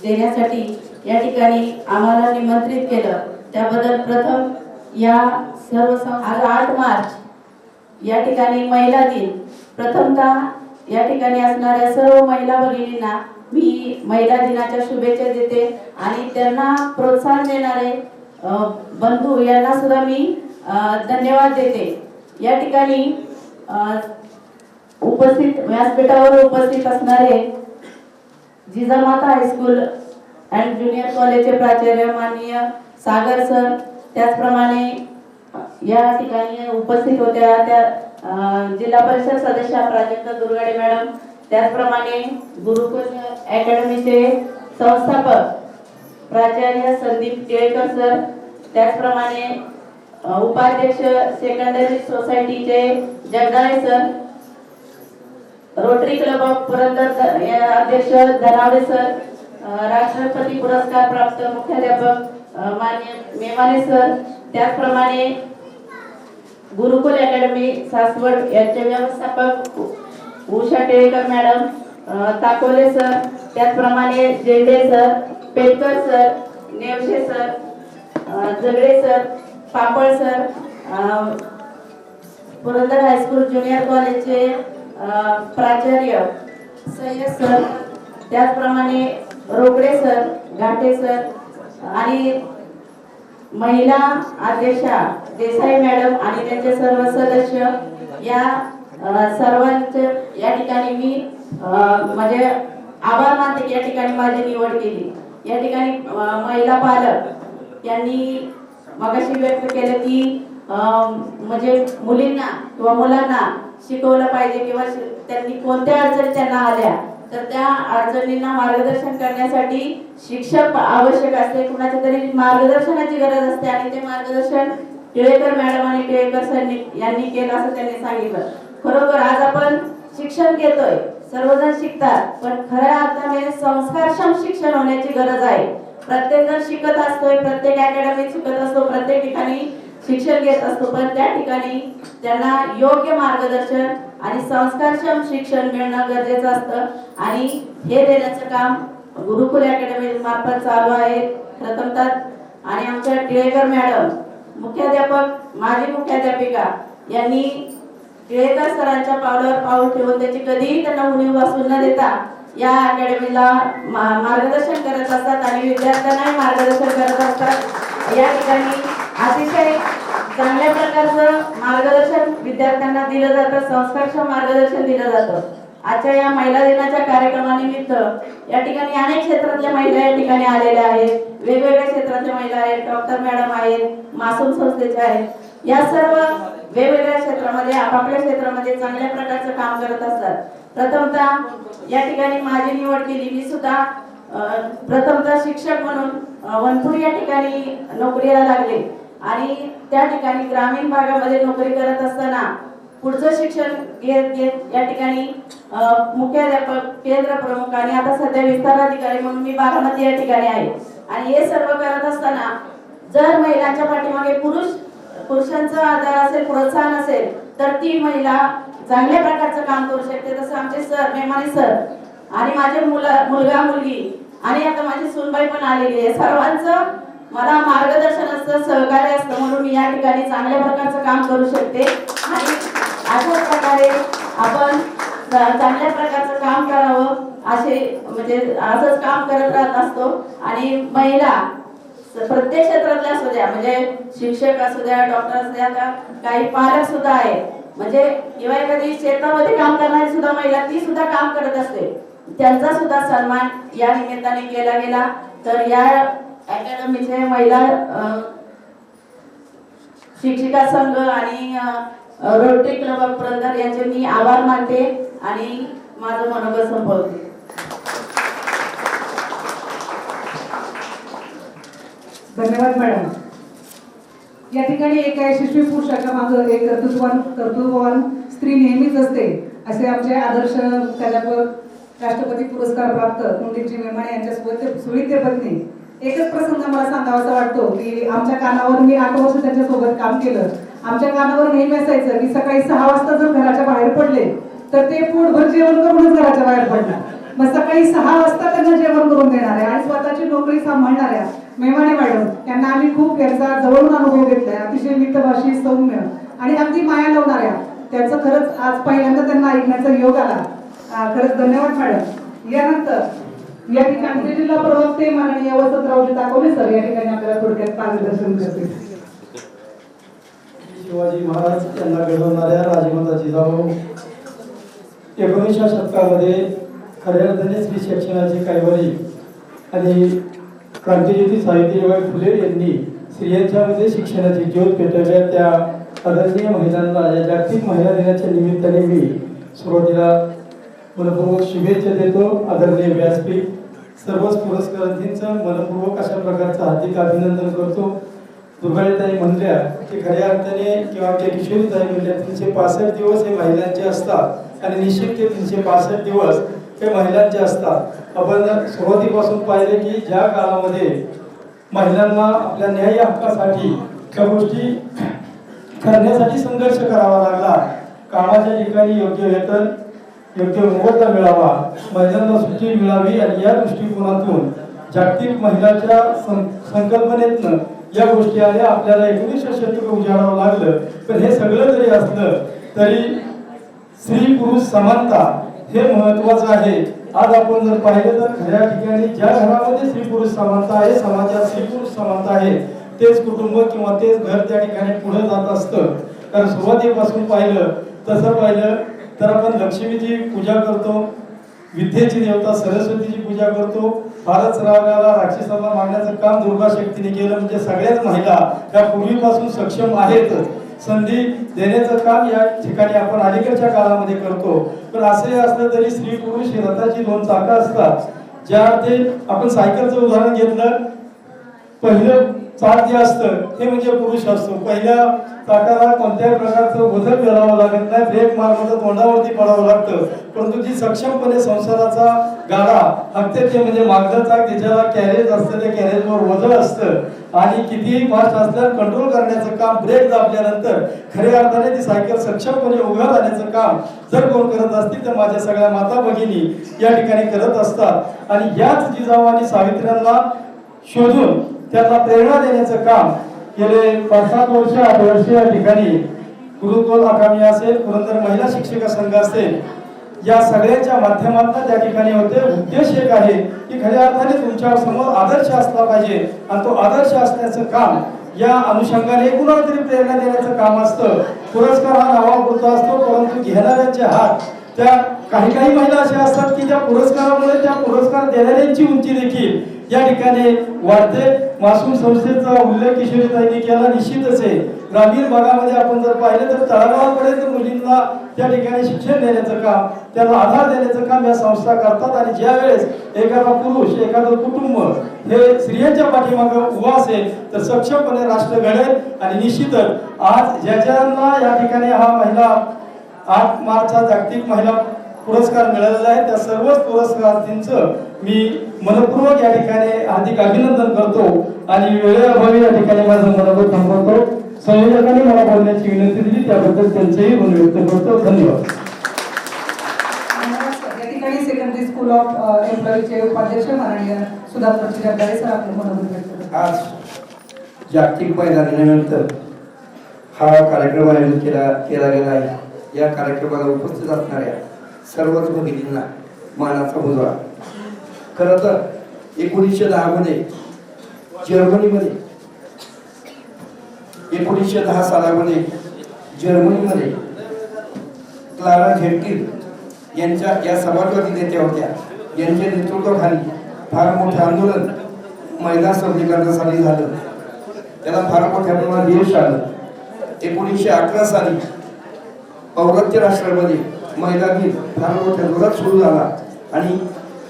देण्यासाठी या ठिकाणी आम्हाला निमंत्रित केलं. त्याबद्दल प्रथम या सर्व आज 8 मार्च या ठिकाणी महिला दिन, प्रथमतः या ठिकाणी असणाऱ्या सर्व महिला भगिनींना मी महिला दिनाच्या शुभेच्छा देते आणि त्यांना प्रोत्साहन देणारे बंधू यांना सुद्धा मी धन्यवाद देते. या ठिकाणी उपस्थित व्यासपीठावर उपस्थित असणारे जिजामाता हायस्कूल अँड ज्युनियर कॉलेजचे प्राचार्य माननीय सागर सर, त्याचप्रमाणे या ठिकाणी उपस्थित होत्या त्या जिल्हा परिषद सदस्य प्राजक्ता दुर्गाडे मॅडम, त्याचप्रमाणे गुरुकुल अकॅडमीचे संस्थापक प्राचार्य संदीप टिळेकर सर, त्याचप्रमाणे उपाध्यक्ष सेकंडरी सोसायटीचे Jagdale sir, rotary Club of Purandar अध्यक्ष धनावडे सर, राष्ट्रपती पुरस्कार प्राप्त मुख्याध्यापक मान्य मेमाने सर, त्याचप्रमाणे गुरुकुल अकॅडमी सासवड यांचे व्यवस्थापक उषा टिळेकर मॅडम, ताकोले सर, त्याचप्रमाणे Jende sir, Petkar sir, Nevashe sir, Jagade sir, Papal sir, Purandar high school junior कॉलेजचे प्राचार्य सय्यद सर, त्याचप्रमाणे रोकडे सर, घाटे सर आणि महिला अध्यक्षा देसाई मॅडम आणि त्यांचे सर्व सदस्य, या सर्वांचे या ठिकाणी मी म्हणजे आभार मानते की या ठिकाणी माझी निवड केली. या ठिकाणी महिला पालक यांनी मगाशी व्यक्त केलं की म्हणजे मुलींना किंवा मुलांना शिकवलं पाहिजे किंवा त्यांनी कोणत्या अडचणी त्यांना आल्या तर त्या अडचणींना मार्गदर्शन करण्यासाठी शिक्षक आवश्यक असते, कुणाच्या तरी मार्गदर्शनाची गरज असते आणि ते मार्गदर्शन टिळेकर मॅडम आणि टिळेकर सर यांनी केलं असं त्यांनी सांगितलं. खरोखर आज आपण शिक्षण घेतोय, सर्वजण शिकतात, पण खऱ्या अर्थाने संस्कारक्षम शिक्षण होण्याची गरज आहे. प्रत्येक जण शिकत असतोय, प्रत्येक अकॅडमीत शिकत असतो, प्रत्येक ठिकाणी शिक्षण घेत असतो, पण त्या ठिकाणी त्यांना योग्य मार्गदर्शन आणि संस्कारक्षम शिक्षण मिळणं गरजेचं असतं आणि हे देण्याचं काम गुरुकुल अकॅडमी मार्फत चालू आहे प्रथमतः. आणि आमच्या टिळेकर मॅडम मुख्याध्यापक, माजी मुख्याध्यापिका यांनी टिळेकर सरांच्या पावलावर पाऊल ठेवून त्याची कधीही त्यांना उणीव वाचून न देता या अकॅडमीला मार्गदर्शन करत असतात आणि विद्यार्थ्यांनाही मार्गदर्शन करत असतात. या ठिकाणी अतिशय चांगल्या प्रकारचं मार्गदर्शन विद्यार्थ्यांना दिलं जातं, संस्कारक्षम मार्गदर्शन दिलं जातं. आजच्या या महिला दिनाच्या कार्यक्रमानिमित्त या ठिकाणी अनेक क्षेत्रातल्या महिला या ठिकाणी आलेल्या आहेत, वेगवेगळ्या क्षेत्रातल्या महिला आहेत, डॉक्टर मॅडम आहेत, मासूम संस्थेच्या आहेत. या सर्व वेगवेगळ्या क्षेत्रामध्ये आपापल्या क्षेत्रामध्ये चांगल्या प्रकारचं काम करत असतात. प्रथमतः या ठिकाणी माझी निवड केली. मी सुद्धा प्रथमतः शिक्षक म्हणून वनपूर या ठिकाणी नोकरीला लागले आणि त्या ठिकाणी ग्रामीण भागामध्ये नोकरी करत असताना पुढचं शिक्षण घेत घेत या ठिकाणी मुख्याध्यापक, केंद्र प्रमुख आणि आता सध्या विस्तार अधिकारी म्हणून मी बारामती या ठिकाणी आहे. आणि हे सर्व करत असताना जर महिलांच्या पाठीमागे पुरुषांचा आधार असेल, प्रोत्साहन असेल तर ती महिला चांगल्या प्रकारचं काम करू शकते. तसं आमचे सर, मेमाने सर आणि माझे मुलगा मुलगी आणि आता माझी सूनबाई पण आलेली आहे, सर्वांचं मला मार्गदर्शन असतं, सहकार्य असतं, म्हणून मी या ठिकाणी चांगल्या प्रकारचं काम करू शकते. आणि अशाच प्रकारे आपण चांगल्या प्रकारचं काम करावं असे म्हणजे असंच काम करत राहत असतो. आणि महिला प्रत्येक क्षेत्रातल्या असू द्या, म्हणजे शिक्षक असू द्या, डॉक्टर असू द्या, आता काही पालक सुद्धा आहेत, म्हणजे किंवा एखादी शेतामध्ये काम करणारी सुद्धा महिला ती सुद्धा काम करत असते, त्यांचा सुद्धा सन्मान या निमित्ताने केला गेला. तर या अकॅडमीचे महिला शिक्षिका संघ आणि रोटरी क्लब ऑफ पुरंदर यांचे मी आभार मानते आणि माझं मनोगत संपवते. धन्यवाद मॅडम. या ठिकाणी एका यशस्वी पुरुषाच्या मागे एक कर्तृत्ववान स्त्री नेहमीच असते, असे आमचे आदर्श मुख्याध्यापक राष्ट्रपती पुरस्कार प्राप्त पंडितजी मेमाणे यांच्या सुविद्य पत्नी. एकच प्रसंग मला सांगावासा वाटतो की आमच्या कानावर, मी 8 वर्ष त्यांच्यासोबत काम केलं, आमच्या कानावर नेहमी असायचं की सकाळी 6 वाजता जर घराच्या बाहेर पडले तर ते पोटभर जेवण करूनच घराच्या बाहेर पडणार. मग सकाळी 6 वाजता त्यांना जेवण करून देणाऱ्या आणि स्वतःची नोकरी सांभाळणाऱ्या मेमाणे मॅडम यांना आम्ही खूप यांचा जवळून अनुभव घेतलाय. अतिशय मितभाषी, सौम्य आणि अगदी माया लावणाऱ्या. त्याचं खरंच आज पहिल्यांदा त्यांना ऐकण्याचा योग आला. खरंच धन्यवाद मॅडम. यानंतर या ठिकाणी जिल्हा प्रवक्ते माननीय वसंतरावजी ताकवले सर या ठिकाणी आपल्याला थोडक्यात मार्गदर्शन करतील. शिवाजी महाराज यांना घडवणाऱ्या राजमाता जिजाऊ 19व्या शतकामध्ये खऱ्या अर्थाने स्त्री शिक्षणाची कैवारी आणि क्रांतिज्योती सावित्रीबाई फुले यांनी स्त्रियांच्या मध्ये शिक्षणाची ज्योत पेटवल्या. त्या आदरणीय महिलांना या जागतिक महिला दिनाच्या निमित्ताने मी सुरुवातीला मनपूर्वक शुभेच्छा देतो. आदरणीय व्यासपीठ सर्वच पुरस्कारार्थींचं मनपूर्वक अशा प्रकारचं हार्दिक अभिनंदन करतो. दुर्गाताई म्हणल्या की खऱ्या अर्थाने किंवा आपल्या किशोरीताई म्हणल्या 365 दिवस हे महिलांचे असतात आणि निश्चित ते 365 दिवस हे महिलांचे असतात. आपण सुरुवातीपासून पाहिले की ज्या काळामध्ये महिलांना आपल्या न्याय हक्कासाठी त्या गोष्टी करण्यासाठी संघर्ष करावा लागला. कामाच्या ठिकाणी योग्य वेतन, योग्य मोबदला मिळावा, महिलांना सुट्टी मिळावी आणि या दृष्टिकोनातून जागतिक महिलाच्या संकल्पनेतनं या गोष्टी आल्या. आपल्याला 19व्या शतक उजाडावं लागलं. पण हे सगळं जरी असलं तरी स्त्री पुरुष समानता हे महत्वाचं आहे. आज आपण जर पाहिलं तर खऱ्या ठिकाणी ज्या घरामध्ये स्त्री पुरुष समानता आहे, समाजात स्त्री पुरुष समानता आहे, तेच कुटुंब किंवा तेच घर त्या ठिकाणी पुढे जात असतं. कारण सुरुवातीपासून तसं पाहिलं तर आपण लक्ष्मीची पूजा करतो, विद्येची देवता सरस्वतीची पूजा करतो. फारच रागाला राक्षसाला मारण्याचं काम दुर्गा शक्तीने केलं. म्हणजे सगळ्याच महिला त्या पूर्वीपासून सक्षम आहेत. संधी देण्याचं काम या ठिकाणी आपण अलीकडच्या काळामध्ये करतो. पण असे असलं तरी स्त्री पुरुष ही रथाची 2 चाकं असतात. ज्या ते आपण सायकलचं उदाहरण घेतलं, पहिलं चाक जे असतं हे म्हणजे पुरुष असतो. पहिल्या चाकाला कोणत्याही प्रकारचं वजन पेलावं लागत नाही, ब्रेक मारलं तर तोंडावरती पडावं लागतं. परंतु जी सक्षमपणे संसाराचा गाडा हाकते ते म्हणजे मागचं चाक, त्याच्याला कॅरेज असतं, त्या कॅरेजवर वजन असतं आणि कितीही फास्ट असल्यास कंट्रोल करण्याचं काम ब्रेक दाबल्यानंतर खऱ्या अर्थाने ती सायकल सक्षमपणे उभं राहण्याचं काम जर कोण करत असतील तर माझ्या सगळ्या माता भगिनी या ठिकाणी करत असतात. आणि याच जिजाऊ आणि सावित्र्यांना शोधून त्यांना प्रेरणा देण्याचं काम गेले 5-7 वर्ष 8 वर्ष या ठिकाणी गुरुकुल अकादमी असेल, पुरंदर महिला शिक्षिका संघ असेल, या सगळ्यांच्या माध्यमातून त्या ठिकाणी होते. उद्देश एक आहे की खऱ्या अर्थाने तुमच्या समोर आदर्श असला पाहिजे आणि तो आदर्श असण्याचं काम या अनुषंगाने कुणाला तरी प्रेरणा देण्याचं काम असतं. पुरस्कार हा नावापुरता असतो, परंतु घेणाऱ्यांचे हात त्या काही महिला अशा असतात की ज्या पुरस्कारामुळे त्या पुरस्कार देणाऱ्यांची उंची देखील या ठिकाणी वाढते. मासूम संस्थेचा उल्लेख किशोरीताईंनी केला, निश्चितच आहे. ग्रामीण भागामध्ये आपण जर पाहिलं तर तळागाळापर्यंत मुलींना त्या ठिकाणी शिक्षण देण्याचं काम, त्यांना आधार देण्याचं काम या संस्था करतात. आणि ज्या वेळेस एखादा पुरुष, एखादं कुटुंब हे स्त्रियांच्या पाठीमागे उभा असेल तर सक्षमपणे राष्ट्र घडेल. आणि निश्चितच आज ज्यांना या ठिकाणी हा महिला 8 मार्चचा जागतिक महिला पुरस्कार मिळालेला आहे त्या सर्वच पुरस्कारार्थींचं मी मनपूर्वक या ठिकाणी हार्दिक अभिनंदन करतो. आणि वेळेअभावी या ठिकाणी माझं मनोगत थांबवतो. संयोजकांनी मला बोलण्याची विनंती दिली त्याबद्दल त्यांचेही ऋण व्यक्त करतो. धन्यवाद. या ठिकाणी सेकंडरी स्कूल ऑफ एम्प्लॉईचे उपाध्यक्ष माननीय सुधाकर जगदाळे सर आपले मनोगत व्यक्त करतात. आज जागतिक महिला दिनानंतर हा कार्यक्रम आयोजित केला गेला आहे. या कार्यक्रमाला उपस्थित असणाऱ्या सर्वच भगिनींना मानाचा मुजरा. खरं तर 1910 मध्ये जर्मनीमध्ये 1910 सालामध्ये जर्मनीमध्ये क्लारा झेटकिन यांच्या या समाजवादी नेत्या होत्या. यांच्या नेतृत्वाखाली फार मोठे आंदोलन महिला सबलीकरणासाठी झालं. त्याला फार मोठ्या प्रमाणात यश आलं. 1911 साली पौर्वात्य राष्ट्रामध्ये महिला दिन फार मोठ्या जोरात सुरू झाला आणि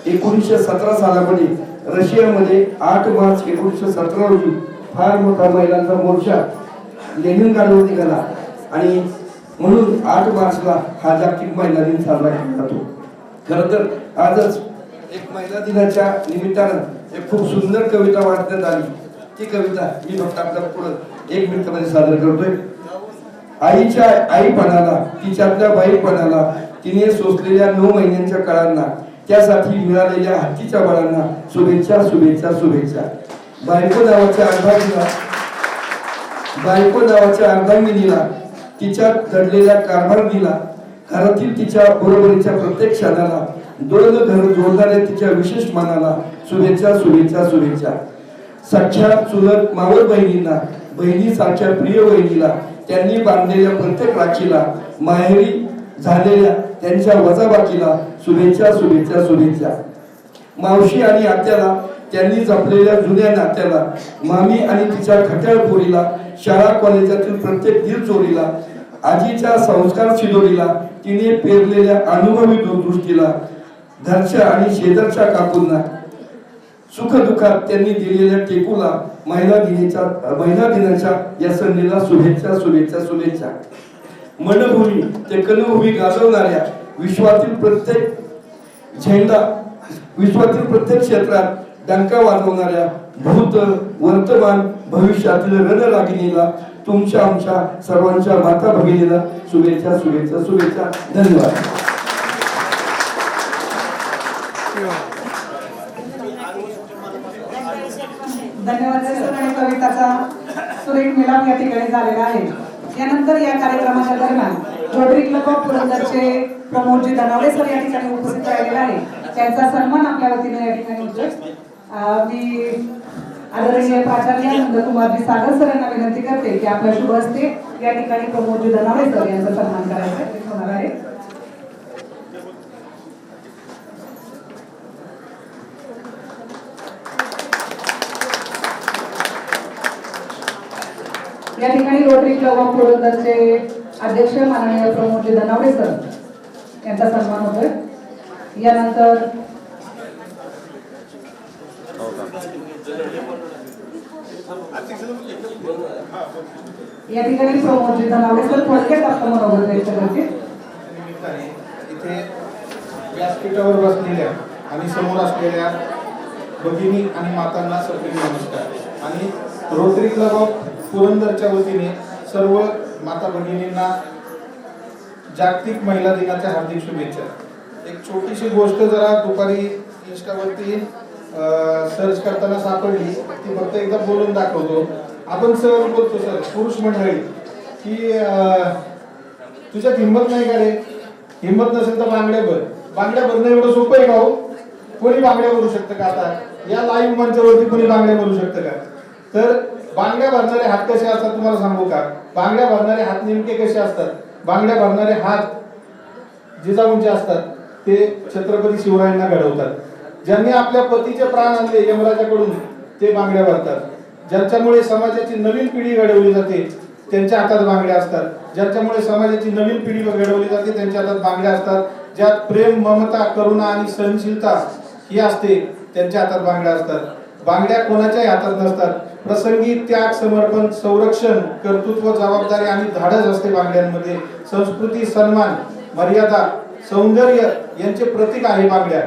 1917 सालामध्ये रशियामध्ये 8 मार्च 1917 रोजी फार मोठा महिलांचा मोर्चा लेनिनग्राडवर निघाला आणि म्हणून 8 मार्चला हा जागतिक महिला दिन साजरा केला जातो. खरं तर आजच एक महिला दिनाच्या निमित्तानं एक खूप सुंदर कविता वाचण्यात आली. ती कविता मी फक्त आपल्या पुढे 1 मिनिटामध्ये सादर करतोय. आईच्या आईपणाला, तिच्यातल्या बाईपणाला, तिने सोसलेल्या 9 महिन्यांच्या काळांना, त्यासाठी मिळालेल्या हत्तीच्या बळांना शुभेच्छा शुभेच्छा शुभेच्छा. बायको नावाच्या अर्धांगिनीला, तिच्या दडलेल्या कारभारनीला, घरातील तिच्या बरोबरीच्या प्रत्येक क्षणाला, दोन घर जोडणाऱ्या तिच्या विशेष मनाला शुभेच्छा शुभेच्छा शुभेच्छा. सख्या चुलत मावळ बहिणींना, बहिणीसारख्या प्रिय बहिणीला, त्यांनी बांधलेल्या प्रत्येक राखीला, माहेरी झालेल्या त्यांच्या वजाबाकीला शुभेच्छा शुभेच्छा शुभेच्छा. मावशी आणि आत्याला, त्यांनी जपलेल्या जुन्या नात्याला, मामी आणि तिच्या खट्याळ पोरीला, शाळा कॉलेजातील प्रत्येक दिल चोरीला, आजीच्या संस्कार शिदोरीला, तिने पेरलेल्या अनुभवी दूरदृष्टीला, घरच्या आणि शेजारच्या काकूंना, सुख दुःखात त्यांनी दिलेल्या टेकूला, महिला दिनाच्या या संधीला शुभेच्छा शुभेच्छा शुभेच्छा. मनभूमी ते कणभूमी गाजवणाऱ्या, विश्वातील प्रत्येक क्षेत्रात डंका वाजवणाऱ्या, भूत वर्तमान भविष्यातील रणरागिणीला, तुमच्या आमच्या सर्वांच्या माता भगिनीला शुभेच्छा शुभेच्छा शुभेच्छा. धन्यवाद. धन्यवाद सर. आणि कविताचा सुरेख मिलाप या ठिकाणी झालेला आहे. यानंतर या कार्यक्रमाच्या दरम्यान रोटरी क्लब ऑफ पुरंदरचे प्रमोदजी धनावडे सर या ठिकाणी उपस्थित राहिलेले आहे. त्यांचा सन्मान आपल्या वतीने या ठिकाणी होतोय. मी आदरणीय प्राचार्य नंदकुमारजी सागर सर यांना विनंती करते की आपल्या शुभ हस्ते या ठिकाणी प्रमोदजी धनावडे सर यांचा सन्मान करायचा होणार आहे. या ठिकाणी रोटरी क्लब ऑफ पुरंदरचे अध्यक्ष माननीय प्रमोदजी धनावडे सर यांचा सन्मान होतोय. यानंतर या ठिकाणी प्रमोदजी धनावडे सर थोडक्यात आपलं मनोगत व्यक्त करतील. इथे व्यासपीठावर बसलेल्या आणि समोर असलेल्या भगिनी आणि मातांना सर्व नमस्कार. आणि रोटरी क्लब ऑफ पुरंदरच्या वतीने सर्व माता भगिनींना जागतिक महिला दिनाच्या हार्दिक शुभेच्छा. एक छोटीशी गोष्ट जरा दुपारी इंस्टावरती सर्च करताना सापडली, ती फक्त एकदा बोलून दाखवतो. आपण सहज बोलतो सर, पुरुष मंडळी, की तुझ्यात हिंमत नाही का रे? हिंमत नसेल तर बांगड्या भरणं एवढं सोपं आहे का हो? कोणी बांगड्या भरू शकतं का? आता या लाईव्ह मंचावरती कोणी बांगड्या भरू शकतं का? तर बांगड्या भरणारे हात कसे असतात तुम्हाला सांगू का? बांगड्या भरणारे हात नेमके कसे असतात? बांगड्या भरणारे हात जिजाऊंचे असतात, ते छत्रपती शिवरायांना घडवतात. ज्यांनी आपल्या पतीचे प्राण आणले यमराजाकडून, ते बांगड्या भरतात. ज्यांच्यामुळे समाजाची नवीन पिढी घडवली जाते, त्यांच्या हातात बांगड्या असतात. ज्यांच्यामुळे समाजाची नवीन पिढी घडवली जाते, त्यांच्या हातात बांगड्या असतात. ज्यात प्रेम, ममता, करुणा आणि सहनशीलता ही असते, त्यांच्या हातात बांगड्या असतात. बांगड्या कोणाच्याही हातात नसतात. प्रसंगी त्याग, समर्पण, संरक्षण, कर्तृत्व, जबाबदारी आणि धाडस असते बांगड्यांमध्ये. संस्कृती, सन्मान, मर्यादा, सौंदर्य यांचे प्रतीक आहे बांगड्या.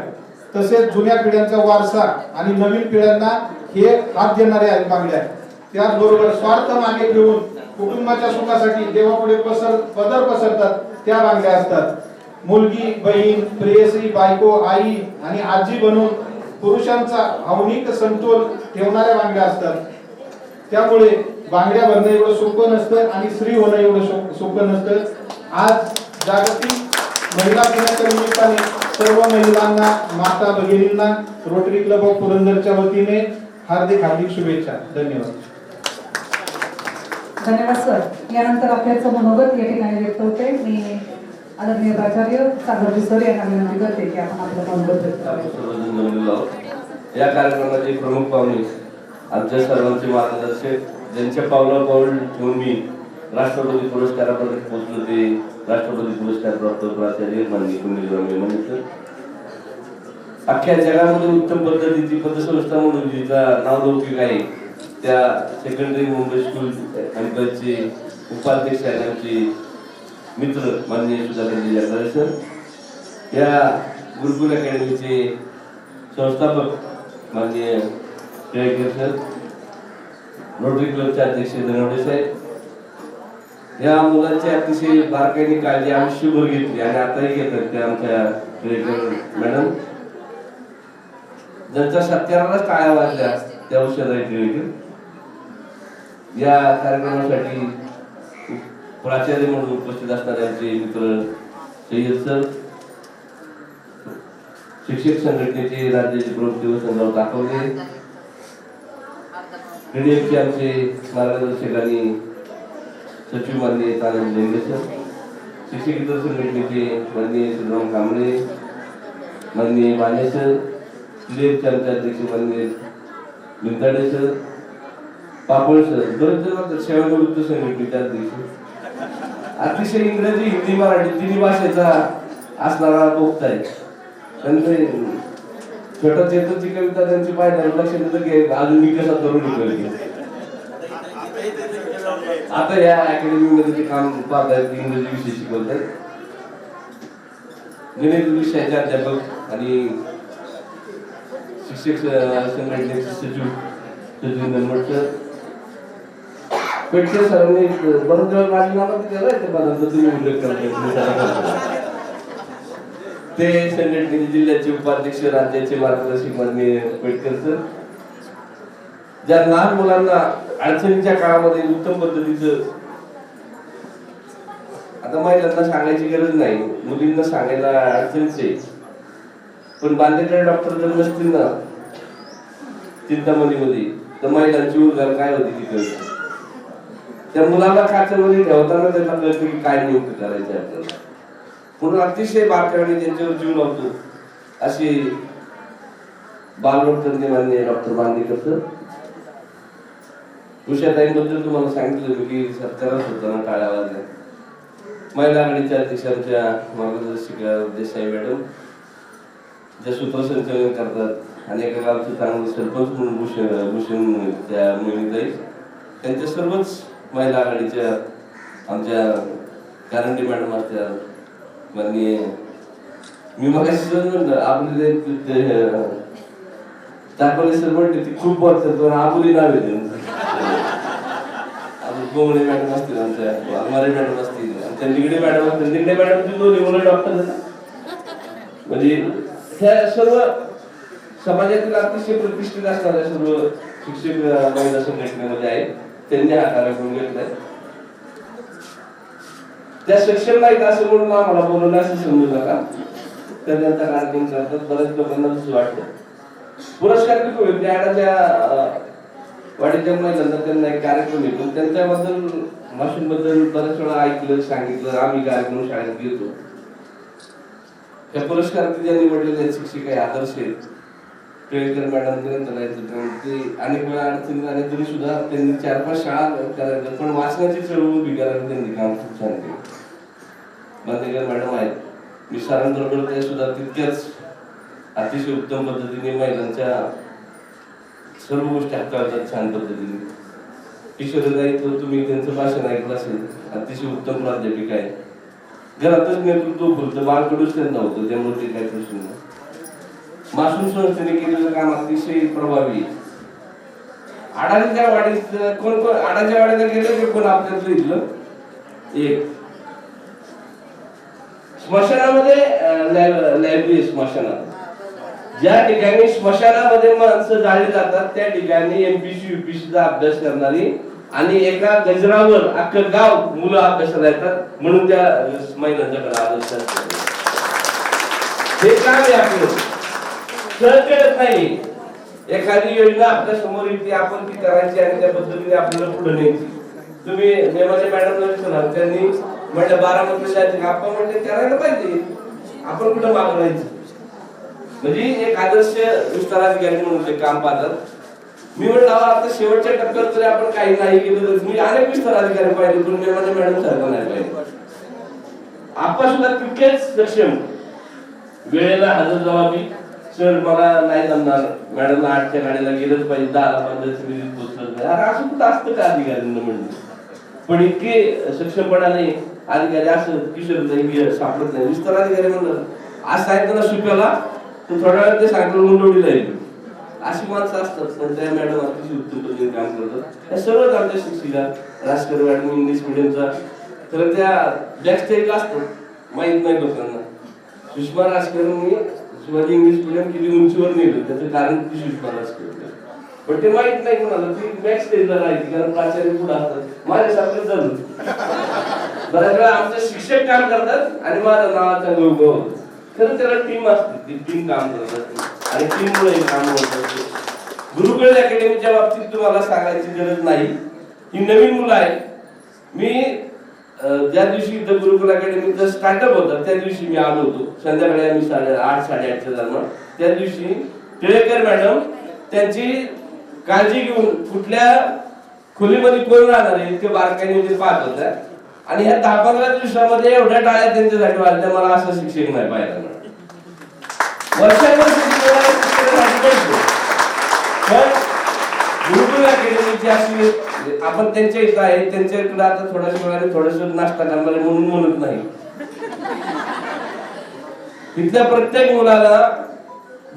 तसेच जुन्या पिढ्यांचा वारसा आणि नवीन पिढ्यांना हे हात देणारे आहेत बांगड्या. त्याचबरोबर स्वार्थ मागे ठेवून कुटुंबाच्या सुखासाठी देवापुढे पदर पसरतात, त्या बांगड्या असतात. मुलगी, बहीण, प्रेयसी, बायको, आई आणि आजी बनून पुरुषांचा भावनिक समतोल ठेवणाऱ्या बांगड्या असतात. त्यामुळे बांगड्या भरणं एवढं सोपं नसतं आणि स्त्री होणं एवढं सोपं नसतं. आज जागतिक महिला दिनाच्या निमित्ताने सर्व महिलांना, माता भगिनींना रोटरी क्लब ऑफ पुरंदरच्या वतीने हार्दिक हार्दिक शुभेच्छा. धन्यवाद. धन्यवाद सर. यानंतर आपल्याचं मनोगत या ठिकाणी व्यक्त होते. मी आदरणीय प्राचार्य सागर सर यांना विनंती करते की आपण आपलं मनोगत व्यक्त करावं. या कार्यक्रमाचे प्रमुख पाहुणे आमच्या सर्वांचे मार्गदर्शक, ज्यांच्या पावला पाऊल ठेवून मी राष्ट्रपती पुरस्कारापर्यंत पोहोचलो ते राष्ट्रपती पुरस्कार प्राप्त प्राचार्य माननीय कुंडलिक मणिसर. अख्ख्या जगामध्ये उत्तम पद्धतीची पतसंस्था म्हणून जिचा नावलौकिक आहे त्या सेकंडरी मुंबई स्कूल कॅम्पसचे उपाध्यक्ष आहेत आमचे मित्र माननीय सुधाकर जगदाळे सर. या गुरुकुल अकॅडमीचे संस्थापक माननीय टिळेकर सर, रोटरी क्लबचे अध्यक्ष धनवडे साहेब. या मुलांची अतिशय बारकाईने काळजी आयुष्यभर घेतली आणि आताही घेतात त्या आमच्या टिळेकर मॅडम, ज्यांच्या सत्यारालाच टाळ्या वाजल्या त्या औषधाई टिळेकर. या कार्यक्रमासाठी प्राचार्य म्हणून उपस्थित असणारे आमचे मित्र सय्यद सर, शिक्षक संघटनेचे राज्याचे प्रमुख वसंतराव दाखवले, पीडीएफचे आमचे मार्गदर्शक आणि सचिव माननीय तानाजी लेंगे सर, शिक्षक इतर संघटनेचे माननीय श्रीराम कांबळे, माननीय माने सर, पीडीएफचे आमचे अध्यक्ष माननीय लिंताडे सर, पापळ सर, बरेच जण सेवानिवृत्त संघटनेचे अध्यक्ष. अतिशय इंग्रजी, हिंदी, मराठी तिन्ही भाषेचा असणारा बोगता आहे. त्यांचे छोटा चेतनची कविता त्यांची पाहिजे लक्ष देतं की अजून मी कसा तरुण निघाली. आता या अकॅडमीमध्ये ते काम पाहत आहेत, इंग्रजी विषय शिकवत आहेत. गणित विषयाचे अध्यापक आणि शिक्षक संघटनेचे सचिव नंबर सर, पेटकर सरांनी बरोबर राजीनामा दिलेला आहे ते पदांचा तुम्ही उल्लेख करता. ते संघटनेचे जिल्ह्याचे उपाध्यक्ष, राज्याचे मार्गदर्शक माननीय पेटकर सर. ज्या लहान मुलांना अडचणीच्या काळामध्ये उत्तम पद्धतीचं, आता महिलांना सांगायची गरज नाही, मुलींना सांगायला अडचणीच आहे, पण बांदेकर डॉक्टर जर नसतील ना चिंतामणीमध्ये तर महिलांची उर्गार काय होती ती कळते. त्या मुलाला काचेमध्ये ठेवताना त्यांना कळतं की काय नियुक्त करायचं आपल्याला. म्हणून अतिशय बारकाईने त्यांच्यावर जीव लावतो अशी बालवर्तन माननीय डॉक्टर बांदेकर सर. उषाताईंबद्दल तुम्हाला सांगितलं की सत्कारात होताना टाळ्या वाजल्या. महिला आघाडीच्या अध्यक्षांच्या मार्गदर्शिका देसाई मॅडम, ज्या सूत्रसंचालन करतात आणि एका गावचं चांगलं सरपंच म्हणून भूषण त्या मोहिनीताई, त्यांच्या सर्वच महिला आघाडीच्या आमच्या कारंडे मॅडम असत्या माननीय, मी मग आपले दाखवले सर म्हणते ती खूप बोलतात पण आबुली नाव येते. गोमडे मॅडम असतील, आमच्या अमारे मॅडम असतील, आमच्या निगडे मॅडम असतील. निगडे मॅडमची दोन्ही मुलं डॉक्टर म्हणजे ह्या सर्व समाजातील अतिशय प्रतिष्ठित असणाऱ्या सर्व शिक्षक महिला संघटनेमध्ये आहेत. त्यांनी हा कार्यक्रम घेतलाय. त्या सक्षम नाहीत असं म्हणून आम्हाला बोलवलं असं समजू नका. त्या त्यांचा कार्यक्रम करतात. बऱ्याच लोकांना तसं वाटतं. पुरस्कार किती होईल त्या वाडीच्या महिलांना त्यांना एक कार्यक्रम येतो, त्यांच्याबद्दल माशींबद्दल बऱ्याच वेळा ऐकलं, सांगितलं. आम्ही कार्यक्रम शाळेत घेतो. त्या पुरस्कारात ज्या निवडलेल्या शिक्षिका आहे आदर्श आहेत, टिळेकर मॅडम ते अनेक वेळा अडचणी आल्या तरी सुद्धा त्यांनी 4-5 शाळा करायच्या, पण वाचनाची चळवळ उभी करायला त्यांनी काम खूप छान केलं. बांदेकर मॅडम आहेत, मी सरांबरोबर ते सुद्धा तितक्याच अतिशय उत्तम पद्धतीने महिलांच्या सर्व गोष्टी हाताळतात छान पद्धतीने. किशोरताई, तो तुम्ही त्यांचं भाषण ऐकलं असेल, अतिशय उत्तम प्राध्यापिक आहे. घरातच नेतृत्व फुलतं, बाळकडूच त्यांना होतं, त्यामुळे ते काही प्रश्न नाही. मासूम संस्थेने केलेलं काम अतिशय प्रभावी. आडाच्या वाडीत कोण कोण आडाच्या वाडीला गेलं की कोण आपल्यातलं इथलं एक स्मशानामध्ये लायब्ररी, स्मशानात ज्या ठिकाणी स्मशानामध्ये माणसं जाळली जातात त्या ठिकाणी एमपीसी यूपीसीचा अभ्यास करणारी आणि एका गजरावर अख्खं गाव मुलं अभ्यासाला येतात, म्हणून त्या महिलांच्याकडे आदर्श हे काम आहे आपलं. सहज करत नाही. एखादी योजना आपल्या समोर येते, आपण ती करायची आणि त्या पद्धतीने आपल्याला पुढे न्यायची. तुम्ही नेमाच्या मॅडमला विचारला, त्यांनी म्हटलं बारामती शाळेत, आपण म्हटले करायला पाहिजे, आपण कुठं मागं राहायचं. म्हणजे एक आदर्श विस्ताराधिकारी म्हणून ते काम पाहतात. मी म्हटलं आता शेवटच्या टप्प्यात तरी आपण काही नाही केलं तर मी अनेक विस्ताराधिकारी पाहिजे, पण नेमाच्या मॅडम सारखं नाही पाहिजे. आपण सुद्धा तितकेच सक्षम, वेळेला हजर जबाबी. सर मला नाही जमणार, मॅडमला 8च्या गाडीला गेलंच पाहिजे, 10ला 15 मिनिट पोहोचलं नाही. अरे असं कुठं असतं का अधिकाऱ्यांना म्हणजे. पण इतके सक्षमपणाने अधिकारी असं किशोर सापडत नाही. विस्ताराधिकारी म्हणलं आज सांगितलं ना सुप्याला तर थोड्या वेळात ते सांगितलं मुंडवडीला येईल. अशी माणसं असतात, पण त्या मॅडम अतिशय उत्तम पद्धतीने काम करतात. त्या सर्वच आमच्या शिक्षिका राजकर मॅडम इंग्लिश मिडियमचा तर त्या बॅकस्टेजला असतात, माहित नाही लोकांना. सुषमा राजकरांनी शिवाजी इंग्लिश मिडियम किती उंचीवर नेलं त्याचं कारण ती सुषमा राजकर, पण ते माहित नाही कोणाला. ती बॅकस्टेजला राहायची कारण प्राचार्य पुढे असतात. माझ्यासारखं झालं बऱ्याच वेळा आमचे शिक्षक काम करतात आणि माझं नावाचा गौरव होतो. खरं त्याला टीम असते, ती टीम काम करतात आणि टीममुळे हे काम होतं. गुरुकुल अकॅडमीच्या बाबतीत तुम्हाला सांगायची गरज नाही. ही नवीन मुलं आहे. मी ज्या दिवशी इथं गुरुकुल अकॅडमीचा स्टार्टअप होता त्या दिवशी मी आलो होतो. संध्याकाळी आम्ही 8:30 साडेआठच्या दरम्यान. त्या दिवशी टिळेकर मॅडम त्यांची काळजी घेऊन कुठल्या खोलीमध्ये कोण राहणार आहे इतके बारकाईने ते पाहत होत्या. आणि ह्या 10-15 दिवसामध्ये एवढ्या टाळ्या त्यांच्यासाठी वाजल्या, मला असं शिक्षक नाही पाहिजे. वर्षानुवर्ष गुरुकुल अकॅडमीची अशी आपण त्यांच्या इथं आहे, त्यांच्याकडे आता थोड्याशा वेळाने थोडंसं नाश्ता करणार म्हणून म्हणत नाही. तिथल्या प्रत्येक मुलाला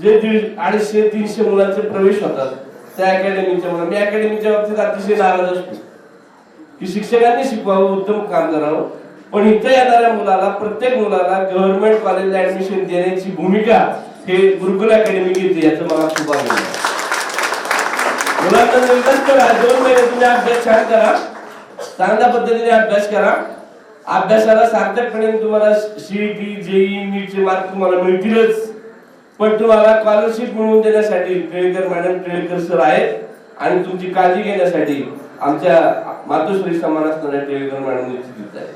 जे 250-300 मुलांचे प्रवेश होतात त्या अकॅडमीच्या मुला. मी अकॅडमीच्या बाबतीत अतिशय नाराज असतो की शिक्षकांनी शिकवावं, उत्तम काम करावं, पण इथे येणाऱ्या मुलाला प्रत्येक मुलाला गव्हर्नमेंट कॉलेजला ऍडमिशन देण्याची भूमिका हे गुरुकुल अकॅडमी घेते, याचं मला खूप आनंद आहे. मुलांना निर्धार करा, 2 महिने तुम्ही अभ्यास छान करा, चांगल्या पद्धतीने अभ्यास करा. अभ्यासाला सार्थकपणे तुम्हाला सीईटी जेईई नीटचे मार्क तुम्हाला मिळतीलच, पण तुम्हाला स्कॉलरशिप मिळवून देण्यासाठी टिळेकर मॅडम टिळेकर सर आहेत आणि तुमची काळजी घेण्यासाठी आमच्या मातोश्री समान असणाऱ्या टिळेकर मॅडम निश्चित आहे.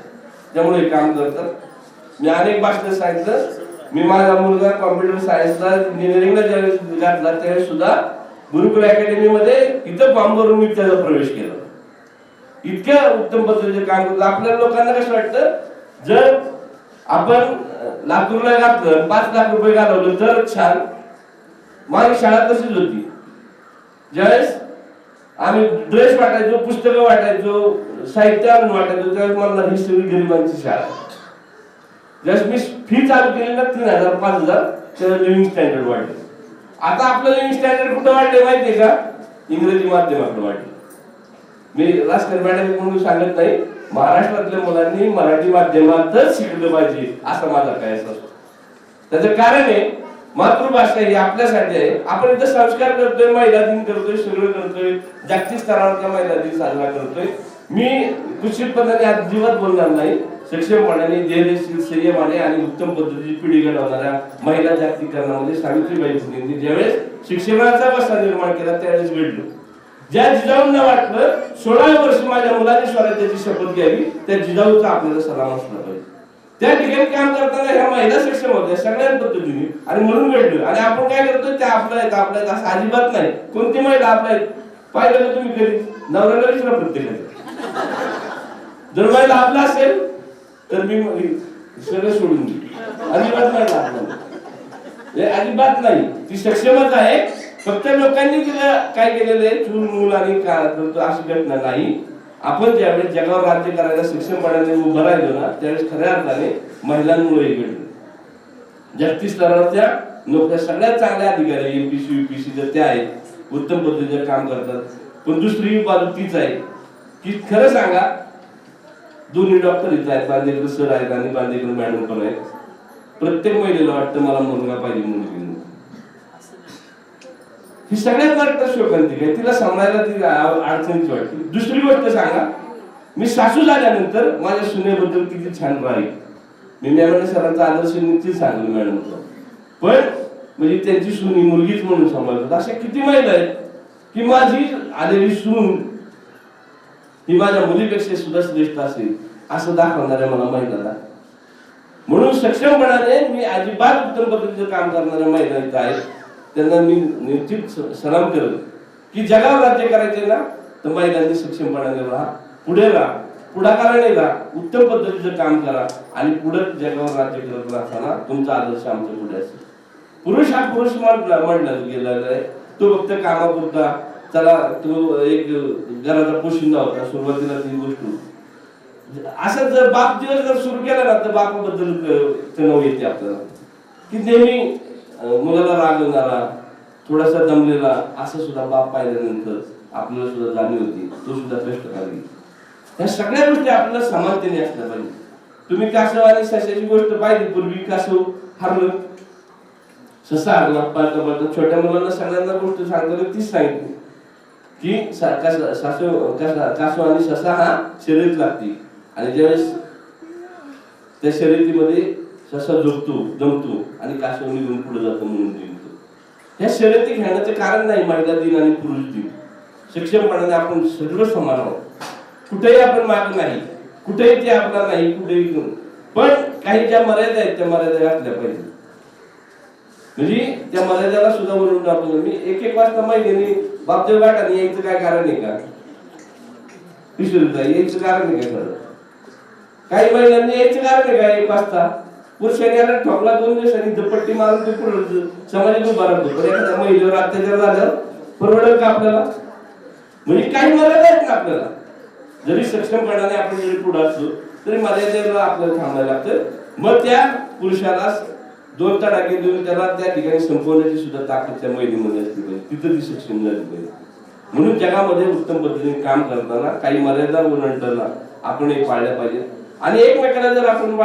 त्यामुळे काम करतात. मी अनेक भाषण सांगितलं. मी माझा मुलगा कॉम्प्युटर सायन्सला इंजिनिअरिंगला ज्यावेळेस घातला त्यावेळेस सुद्धा गुरुकुल अकॅडमी मध्ये इथं फॉर्म भरून मी त्याचा प्रवेश केला. इतक्या उत्तम पद्धतीचे काम करतो. आपल्या लोकांना कसं वाटतं जर आपण लातूरला घातलं 5 लाख रुपये घालवलं तर छान. माझी शाळा तशीच होती. ज्यावेळेस आम्ही ड्रेस वाटायचो, पुस्तकं वाटायचो, साहित्य आणून वाटायचो, त्यावेळेस मला ही सगळी गरिबांची शाळा. ज्यावेळेस मी फी चालू केली ना 3,000-5,000 त्यावेळेस लिव्हिंग स्टँडर्ड वाढले. आता आपलं लिव्हिंग स्टँडर्ड कुठं वाढले माहितीये का? इंग्रजी माध्यमाकडे वाढले. मी राजकर मॅडम म्हणून सांगत नाही, महाराष्ट्रातल्या मुलांनी मराठी माध्यमातच शिकलं पाहिजे असा माझा काय असतो. त्याचं कारण आहे मातृभाषा ही आपल्यासाठी आहे. आपण इथं संस्कार करतोय, महिला दिन करतोय, सगळं करतोय, जागतिक स्तरावरचा महिला दिन साजरा करतोय. मी निश्चितपणाने अजिबात बोलणार नाही. सक्षमपणाने धैर्यशील संयमाने आणि उत्तम पद्धतीची पिढी घडवणाऱ्या महिला जागतिकीकरणामध्ये सावित्रीबाई फुलेंनी ज्यावेळेस शिक्षणाचा वसा निर्माण केला त्यावेळेस घडलं. ज्या जिजाऊंना वाटलं 16 वर्ष माझ्या मुलाने स्वराज्याची शपथ घ्यावी, त्या जिजाऊचा आपल्याला सलाम असला पाहिजे. त्या ठिकाणी काम करताना ह्या महिला सक्षम होत्या सगळ्या पद्धतीने आणि म्हणून घडलं. आणि आपण काय करतोय त्या आपल्या आहेत असं अजिबात नाही. कोणती महिला आपल्या पाहिलं का तुम्ही कधी? नवऱ्याला विचारा प्रत्येकाने. जर महिला आपला असेल तर मी सगळं सोडून देईन. अजिबात नाही आपल्याला, अजिबात नाही. ती सक्षमच आहे. फक्त लोकांनी तिला काय केलेलं आहे चूल मूल आणि अशी घटना नाही. आपण ज्यावेळेस जगावर राज्य करायला सक्षमपणाने उभं राहिलो ना त्यावेळेस खऱ्या अर्थाने महिलांमुळे घडलं. जागतिक स्तरावरच्या नोकऱ्या सगळ्यात चांगल्या अधिकारी एमपीसी यूपीसी जर त्या आहेत, उत्तम पद्धतीचं काम करतात. पण दुसरी बाजू तीच आहे की खरं सांगा दोन्ही डॉक्टर इथं आहेत, बांदेकर सर आहेत आणि बांदेकर मॅडम पण आहेत. प्रत्येक महिलेला वाटतं मला मुलगा पाहिजे मुलगी. ही सगळ्यात मोठी शोकांतिक आहे. तिला सांभाळायला ती अडचणीची वाटते. दुसरी गोष्ट सांगा, मी सासू झाल्यानंतर माझ्या सुनेबद्दल किती छान राहील. मी मॅडम सरांचा आदर्श निश्चित सांगलो मॅडम. पण म्हणजे त्यांची सून ही मुलगीच म्हणून सांभाळतात. अशा किती महिला आहेत की माझी आलेली सून ही माझ्या मुलीपेक्षा सुद्धा श्रेष्ठ असेल असं दाखवणाऱ्या मला महिलाला. म्हणून सक्षमपणाने मी अजिबात उत्तम पद्धतीचं काम करणाऱ्या महिला इथं आहेत, त्यांना मी निश्चित सलाम करेन की जगावर राज्य करायचे ना तर महिलांनी सक्षमपणाने राहा, पुढे राहा, पुढाकाराने राहा, उत्तम पद्धतीचं काम करा आणि पुढे जगावर राज्य करत असताना तुमचा आदर्श आमच्या पुढे असेल. पुरुष हा पुरुष म्हटला गेलेला आहे, तो फक्त कामापुरता चला तो एक घराचा पोशिंदा होता सुरुवातीला ती गोष्ट. असं जर बाप दिवस जर सुरू केला ना तर बापाबद्दल तणाव येते आपल्याला की नेहमी मुलाला रागवणारा, थोडासा दमलेला असं सुद्धा बाप पाहिल्यानंतर आपल्याला सुद्धा जाणीव होती, तो सुद्धा कष्टकारी. ह्या सगळ्या गोष्टी आपल्याला समानतेने असल्या पाहिजे. तुम्ही कासव आणि सशाची गोष्ट पाहिली, पूर्वी कासव हरलं, ससा हरला, पाळता पाळता छोट्या मुलांना सगळ्यांना गोष्ट सांगताना तीच सांगितली की कासव आणि ससा हा शर्यत लागते आणि ज्यावेळेस त्या शर्यतीमध्ये ससा झोपतो, दमतो आणि कासव निघून पुढे जातो म्हणून जिंकतो. ह्या शर्यती घेण्याचं कारण नाही महिला दिन आणि पुरुष दिन. सक्षमपणाने आपण सर्व समान आहोत, कुठेही आपण माग नाही, कुठेही ते आपला नाही, कुठेही. पण काही ज्या मर्यादा आहेत त्या मर्यादा घातल्या पाहिजे. म्हणजे त्या मर्यादेला सुद्धा वरून आपण मी एक वाजता महिन्याने बापदेव गाठाने यायचं काय कारण आहे का? यायचं कारण आहे का? खरं काही महिन्यांनी यायचं कारण आहे का? 1 वाजता पुरुषांनी याला ठोकला 2 दिवसांनी दुपट्टी मारून ते पुढे समाजात उभा राहतो. पण एखाद्या महिलेवर अत्याचार झाल्यावर परवडेल का आपल्याला? म्हणजे काही मर्यादा आहेत ना आपल्याला. जरी सक्षमपणाने आपण जरी पुढे असलो तरी मर्यादेला आपल्याला थांबायला लागतं. मग त्या पुरुषाला 2 तडाखे देऊन त्याला त्या ठिकाणी संपवण्याची सुद्धा ताकद त्या महिलेमध्ये असली पाहिजे, तिथं ती सक्षम झाली पाहिजे. म्हणून जगामध्ये उत्तम पद्धतीने काम करताना काही मर्यादा ओलांडताना आपण हे पाळल्या पाहिजे. आणि एकमेकांना जर आपण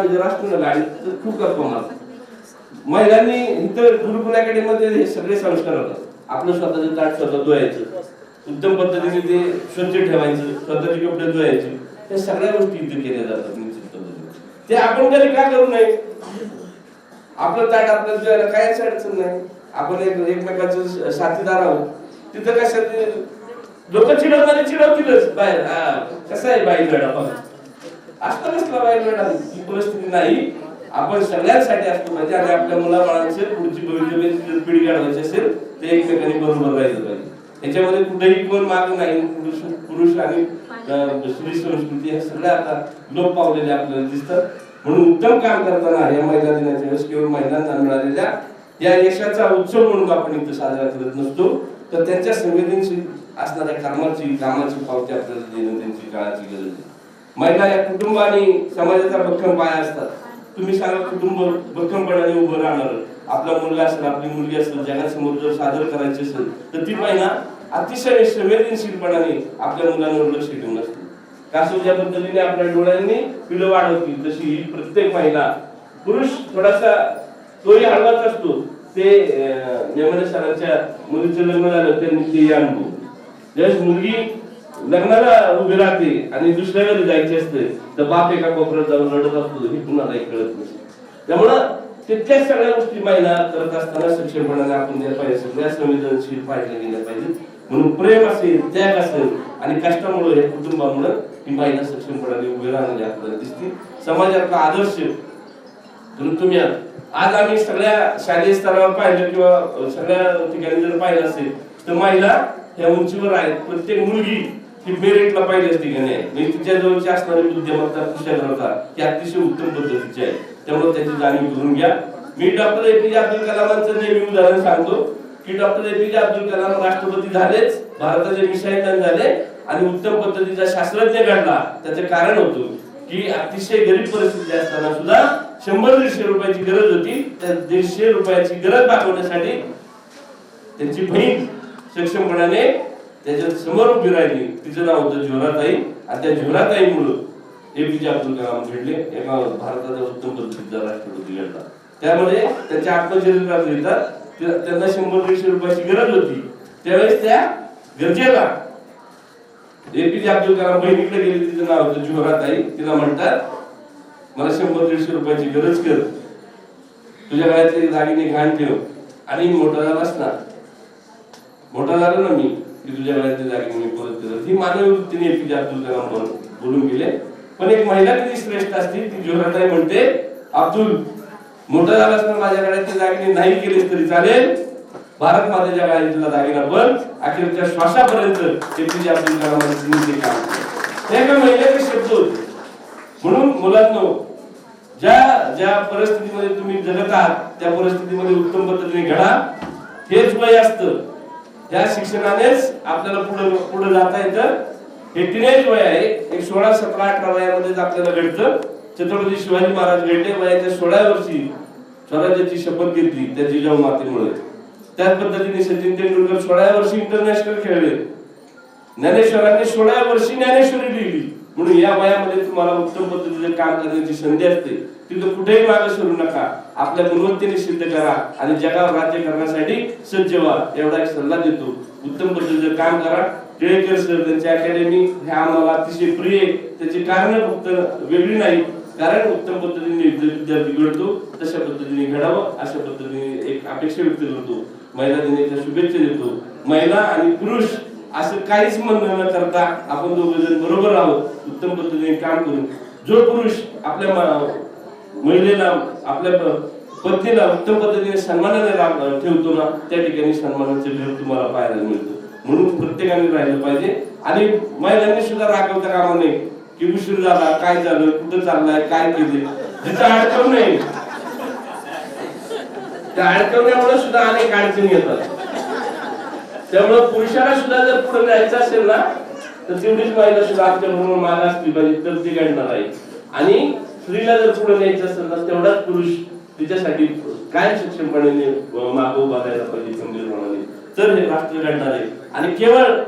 जर असतो ना गाडी तर खूप गप्पा मारतो. महिलांनी इतर गुरुकुल अकॅडमीमध्ये हे सगळे संस्कार होतात. आपलं स्वतःचं ताट स्वतः धुवायचं, उत्तम पद्धतीने ते स्वच्छ ठेवायचं, स्वतःचे कपडे धुवायचे, या सगळ्या गोष्टी इथे केल्या जातात निश्चित पद्धतीने. ते आपण तरी का करू नये? आपलं ताट आपल्याला धुवायला काहीच अडचण नाही. आपण एकमेकांचं साथीदार आहोत. तिथं कशात लोक चिडवतीलच बाहेर, कसं आहे बाई वेळा असतं नसला बाई वेळा ही परिस्थिती नाही. आपण सगळ्यांसाठी असतो पाहिजे आणि आपल्या मुलाबाळांचे पुढची भविष्य पिढी घडवायची असेल ते एकमेकांनी बरोबर राहिलं पाहिजे. याच्यामध्ये कुठेही कोण माग नाही. पुरुष आणि स्त्री संस्कृती हे सगळ्या आता लोप पावलेले आपल्याला दिसतात. म्हणून उत्तम काम करताना या महिला दिनाच्या वेळेस केवळ महिलांना मिळालेल्या या यशाचा उत्सव म्हणून आपण इथं साजरा करत नसतो, तर त्यांच्या संवेदनशील असणाऱ्या कामाची पावती आपल्याला देणं त्यांची काळाची गरज आहे. महिला या कुटुंब आणि समाजाचा भक्कम पाया असतात. तुम्ही सांगा कुटुंब भक्कमपणाने उभं राहणार, आपला मुलगा असेल, आपली मुलगी असेल, जगासमोर जर सादर करायची असेल तर ती महिला अतिशय संवेदनशीलपणाने आपल्या मुलांवर लक्ष ठेवून असते. कासव ज्या पद्धतीने आपल्या डोळ्यांनी पिलं वाढवतील तशी ही प्रत्येक महिला. पुरुष थोडासा तोही हळवाच असतो. ते नेमणे सरांच्या मुलीचं लग्न झालं त्यांनी ते अनुभव. ज्यावेळेस मुलगी लग्नाला उभी राहते आणि दुसऱ्या घरी जायची असते तर बाप एका कोपऱ्यात जाऊन रडत असतो, हे कुणालाही कळत नसते. त्यामुळं त्या सगळ्या गोष्टी महिला करत असताना सक्षमपणाने आपण द्यायला पाहिजे, सगळ्या संवेदनशील पाहिजे गेल्या पाहिजे. म्हणून प्रेम असेल, त्याग असेल आणि कष्टामुळे या कुटुंबामुळे ही महिला सक्षमपणाने उभी राहणारी आपल्याला दिसते. समाजाचा आदर्श तुम्ही आज आम्ही सगळ्या शालेय स्तरावर पाहिलं किंवा सगळ्या ठिकाणी जर पाहिलं असेल तर महिला ह्या उंचीवर आहेत. प्रत्येक मुलगी ही मेरिटला पहिल्याच ठिकाणी आहे. म्हणजे तिच्या जवळची असणारी बुद्धिमत्ता, कुशलता ही अतिशय उत्तम पद्धतीची आहे. त्यामुळे त्याची जाणीव करून घ्या. मी डॉक्टर APJ अब्दुल कलामांचं नेहमी उदाहरण सांगतो की डॉक्टर APJ अब्दुल कलाम राष्ट्रपती झालेच, भारताचे मिसाईल मॅन झाले आणि उत्तम पद्धतीचा शास्त्रज्ञ घडला. त्याचं कारण होतं की अतिशय गरीब परिस्थिती असताना सुद्धा 100-150 रुपयाची गरज होती. त्या 150 रुपयाची गरज भागवण्यासाठी त्यांची बहीण सक्षमपणाने त्याच्या समोर उभी राहिली. तिचं नाव होतं झोराताई आणि त्या झोराताईमुळे APJ अब्दुल कलाम घडले, एका भारताचा उत्तम पद्धतीचा राष्ट्रपती घडला. त्यामुळे त्यांच्या आत्मचरित्रात लिहितात त्यांना 100-150 रुपयाची गरज होती. त्यावेळेस त्या गरजेला APJ अब्दुल कलाम बहिणीकडे गेली, तिचं नाव होतं झोराताई. तिला म्हणतात मला 100-150 रुपयाची गरज कर. तुझ्या गळ्यातले दागिने घाण ठेव आणि मोठा झालास ना, मोठा झालो ना मी की तुझ्या गळ्यातले दागिने मी परत देतो. ही मानवी वृत्तीने एपीजे अब्दुल कलाम बोलून गेले. पण एक महिला किती श्रेष्ठ असते ती जोराताई म्हणते, अब्दुल मोठा झालास ना माझ्या गळ्यातले दागिने नाही केलेस तरी चालेल, भारत मातेच्या गळ्यातला दागिना पण अखेरच्या श्वासापर्यंत एपीजे अब्दुल कलामांनी काम केलं. ते एका महिलेचे शब्द होते. म्हणून मुलांनो, ज्या परिस्थितीमध्ये तुम्ही जगत आहात त्या परिस्थितीमध्ये उत्तम पद्धतीने घडा. हेच वय असतं, त्या शिक्षणानेच आपल्याला पुढे जाता येतं. हे टीनेज वय आहे. एक 16, 17, 18 वयामध्येच आपल्याला घडतं. छत्रपती शिवाजी महाराज घडले वयाच्या 16व्या वर्षी स्वराज्याची शपथ घेतली त्या जिजाऊ मातेमुळे. त्याच पद्धतीने सचिन तेंडुलकर 16व्या वर्षी इंटरनॅशनल खेळले. ज्ञानेश्वरांनी 16व्या वर्षी ज्ञानेश्वरी लिहिली. म्हणून या वयामध्ये तुम्हाला उत्तम पद्धतीने काम करण्याची संधी असते. तिथं कुठेही मागे सरू नका, आपल्या गुणवत्तेने सिद्ध करा आणि जगावर राज्य करण्यासाठी सज्ज व्हा, एवढा एक सल्ला देतो. उत्तम पद्धतीने काम करा. टिळेकर सर त्यांची अकॅडमी हे आम्हाला अतिशय प्रिय आहे. त्याची कारण फक्त वेगळी नाही, कारण उत्तम पद्धतीने विद्यार्थी घडतो तशा पद्धतीने घडावं अशा पद्धतीने एक अपेक्षा व्यक्त करतो. महिला दिनाच्या शुभेच्छा देतो. महिला आणि पुरुष असं काहीच म्हणणं न करता आपण दोघेजण बरोबर आहोत. उत्तम पद्धतीने काम करू. जो पुरुष आपल्या महिलेला, आपल्या पत्नीला उत्तम पद्धतीने सन्मानाने ठेवतो ना, त्या ठिकाणी सन्मानाचे घर तुम्हाला पाहायला मिळतं. म्हणून प्रत्येकाने राहिलं पाहिजे. आणि महिलांनी सुद्धा रागवता कामा नये की उशीर झाला, काय झालं, कुठं चाललाय, काय केले. जिथं अडकवू नये. त्या अडकवण्यामुळे सुद्धा अनेक अडचणी येतात. त्यामुळे पुरुषाला सुद्धा जर पुढे जायचं असेल ना, तर तेवढीच महिला सुद्धा आमच्या बरोबर मागे असली पाहिजे, तर ती घडणार आहे. आणि स्त्रीला जर पुढे न्यायचं असेल ना, तेवढाच पुरुष तिच्यासाठी काय सक्षमपणे मागे उभा राहायला पाहिजे खंबीरपणाने, तर हे राष्ट्र घडणार आहे. आणि केवळ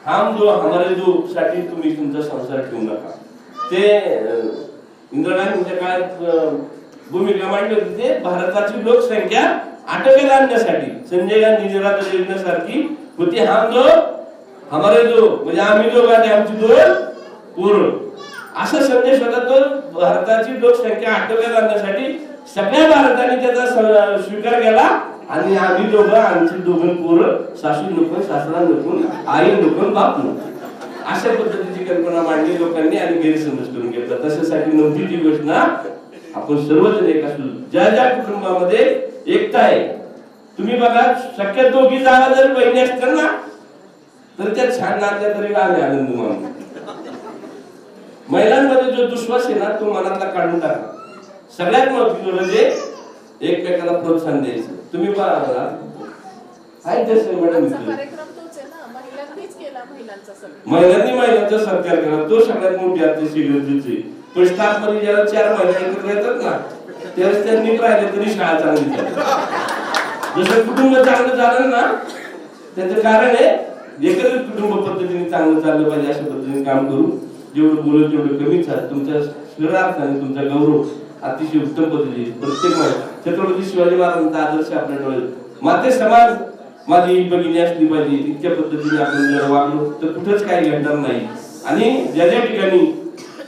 हम दो हमारे दो साठी तुम्ही तुमचा संसार ठेवू नका. ते इंदिरा गांधीच्या काळात भूमिका मांडली होती, ते भारताची लोकसंख्या आटोक्यात आणण्यासाठी संजय गांधी निराधार योजनेसारखी होती. हम दो हमारे दो, म्हणजे आम्ही दोघ आणि आमची 2 पोरं, असा संदेश होता. तो भारताची लोकसंख्या आटोक्यात आणण्यासाठी सगळ्या भारताने त्याचा स्वीकार केला. आणि आम्ही दोघं, आमची 2 पोरं, सासू नको, सासरा नको, आई नको, बाप नको, अशा पद्धतीची कल्पना मांडली लोकांनी आणि गैरसमज करून घेतला. तशासाठी नव्हती ती घोषणा. आपण सर्वजण एक असू. ज्या ज्या कुटुंबामध्ये एकता आहे, तुम्ही बघा, शक्य दोघी जागा जर बहिणी असतात ना, तर त्या छान नात्या तरी आम्ही आनंद मानतो. महिलांमध्ये जो दुश्वास आहे ना, तो मनातला काढून टाका. सगळ्यात महत्त्वाचं म्हणजे एकमेकाला प्रोत्साहन द्यायचं. तुम्ही महिलांनी महिलांचा सत्कार केला, तो सगळ्यात मोठी अतिशय गरजेची. पण स्टाफ मध्ये ज्याला 4 महिला एकत्र येतात ना, त्यावेळेस त्यांनी राहिले तरी शाळा चांगली झाली. जसं कुटुंब चांगलं झालं ना, त्याचं कारण आहे एकत्रित कुटुंब पद्धतीने चांगलं चाललं पाहिजे. अशा पद्धतीने काम करू. जेवढं बोलत तेवढं कमीच आहे. तुमच्या शरीरात आणि तुमचा गौरव अतिशय उत्तम पद्धतीने प्रत्येक महिला, छत्रपती शिवाजी महाराजांचा आदर्श आपल्या डोळ्यात. माते समाज माझी भगिनी असली पाहिजे, इतक्या पद्धतीने आपण जर वागलो तर कुठंच काही घडणार नाही. आणि ज्या ज्या ठिकाणी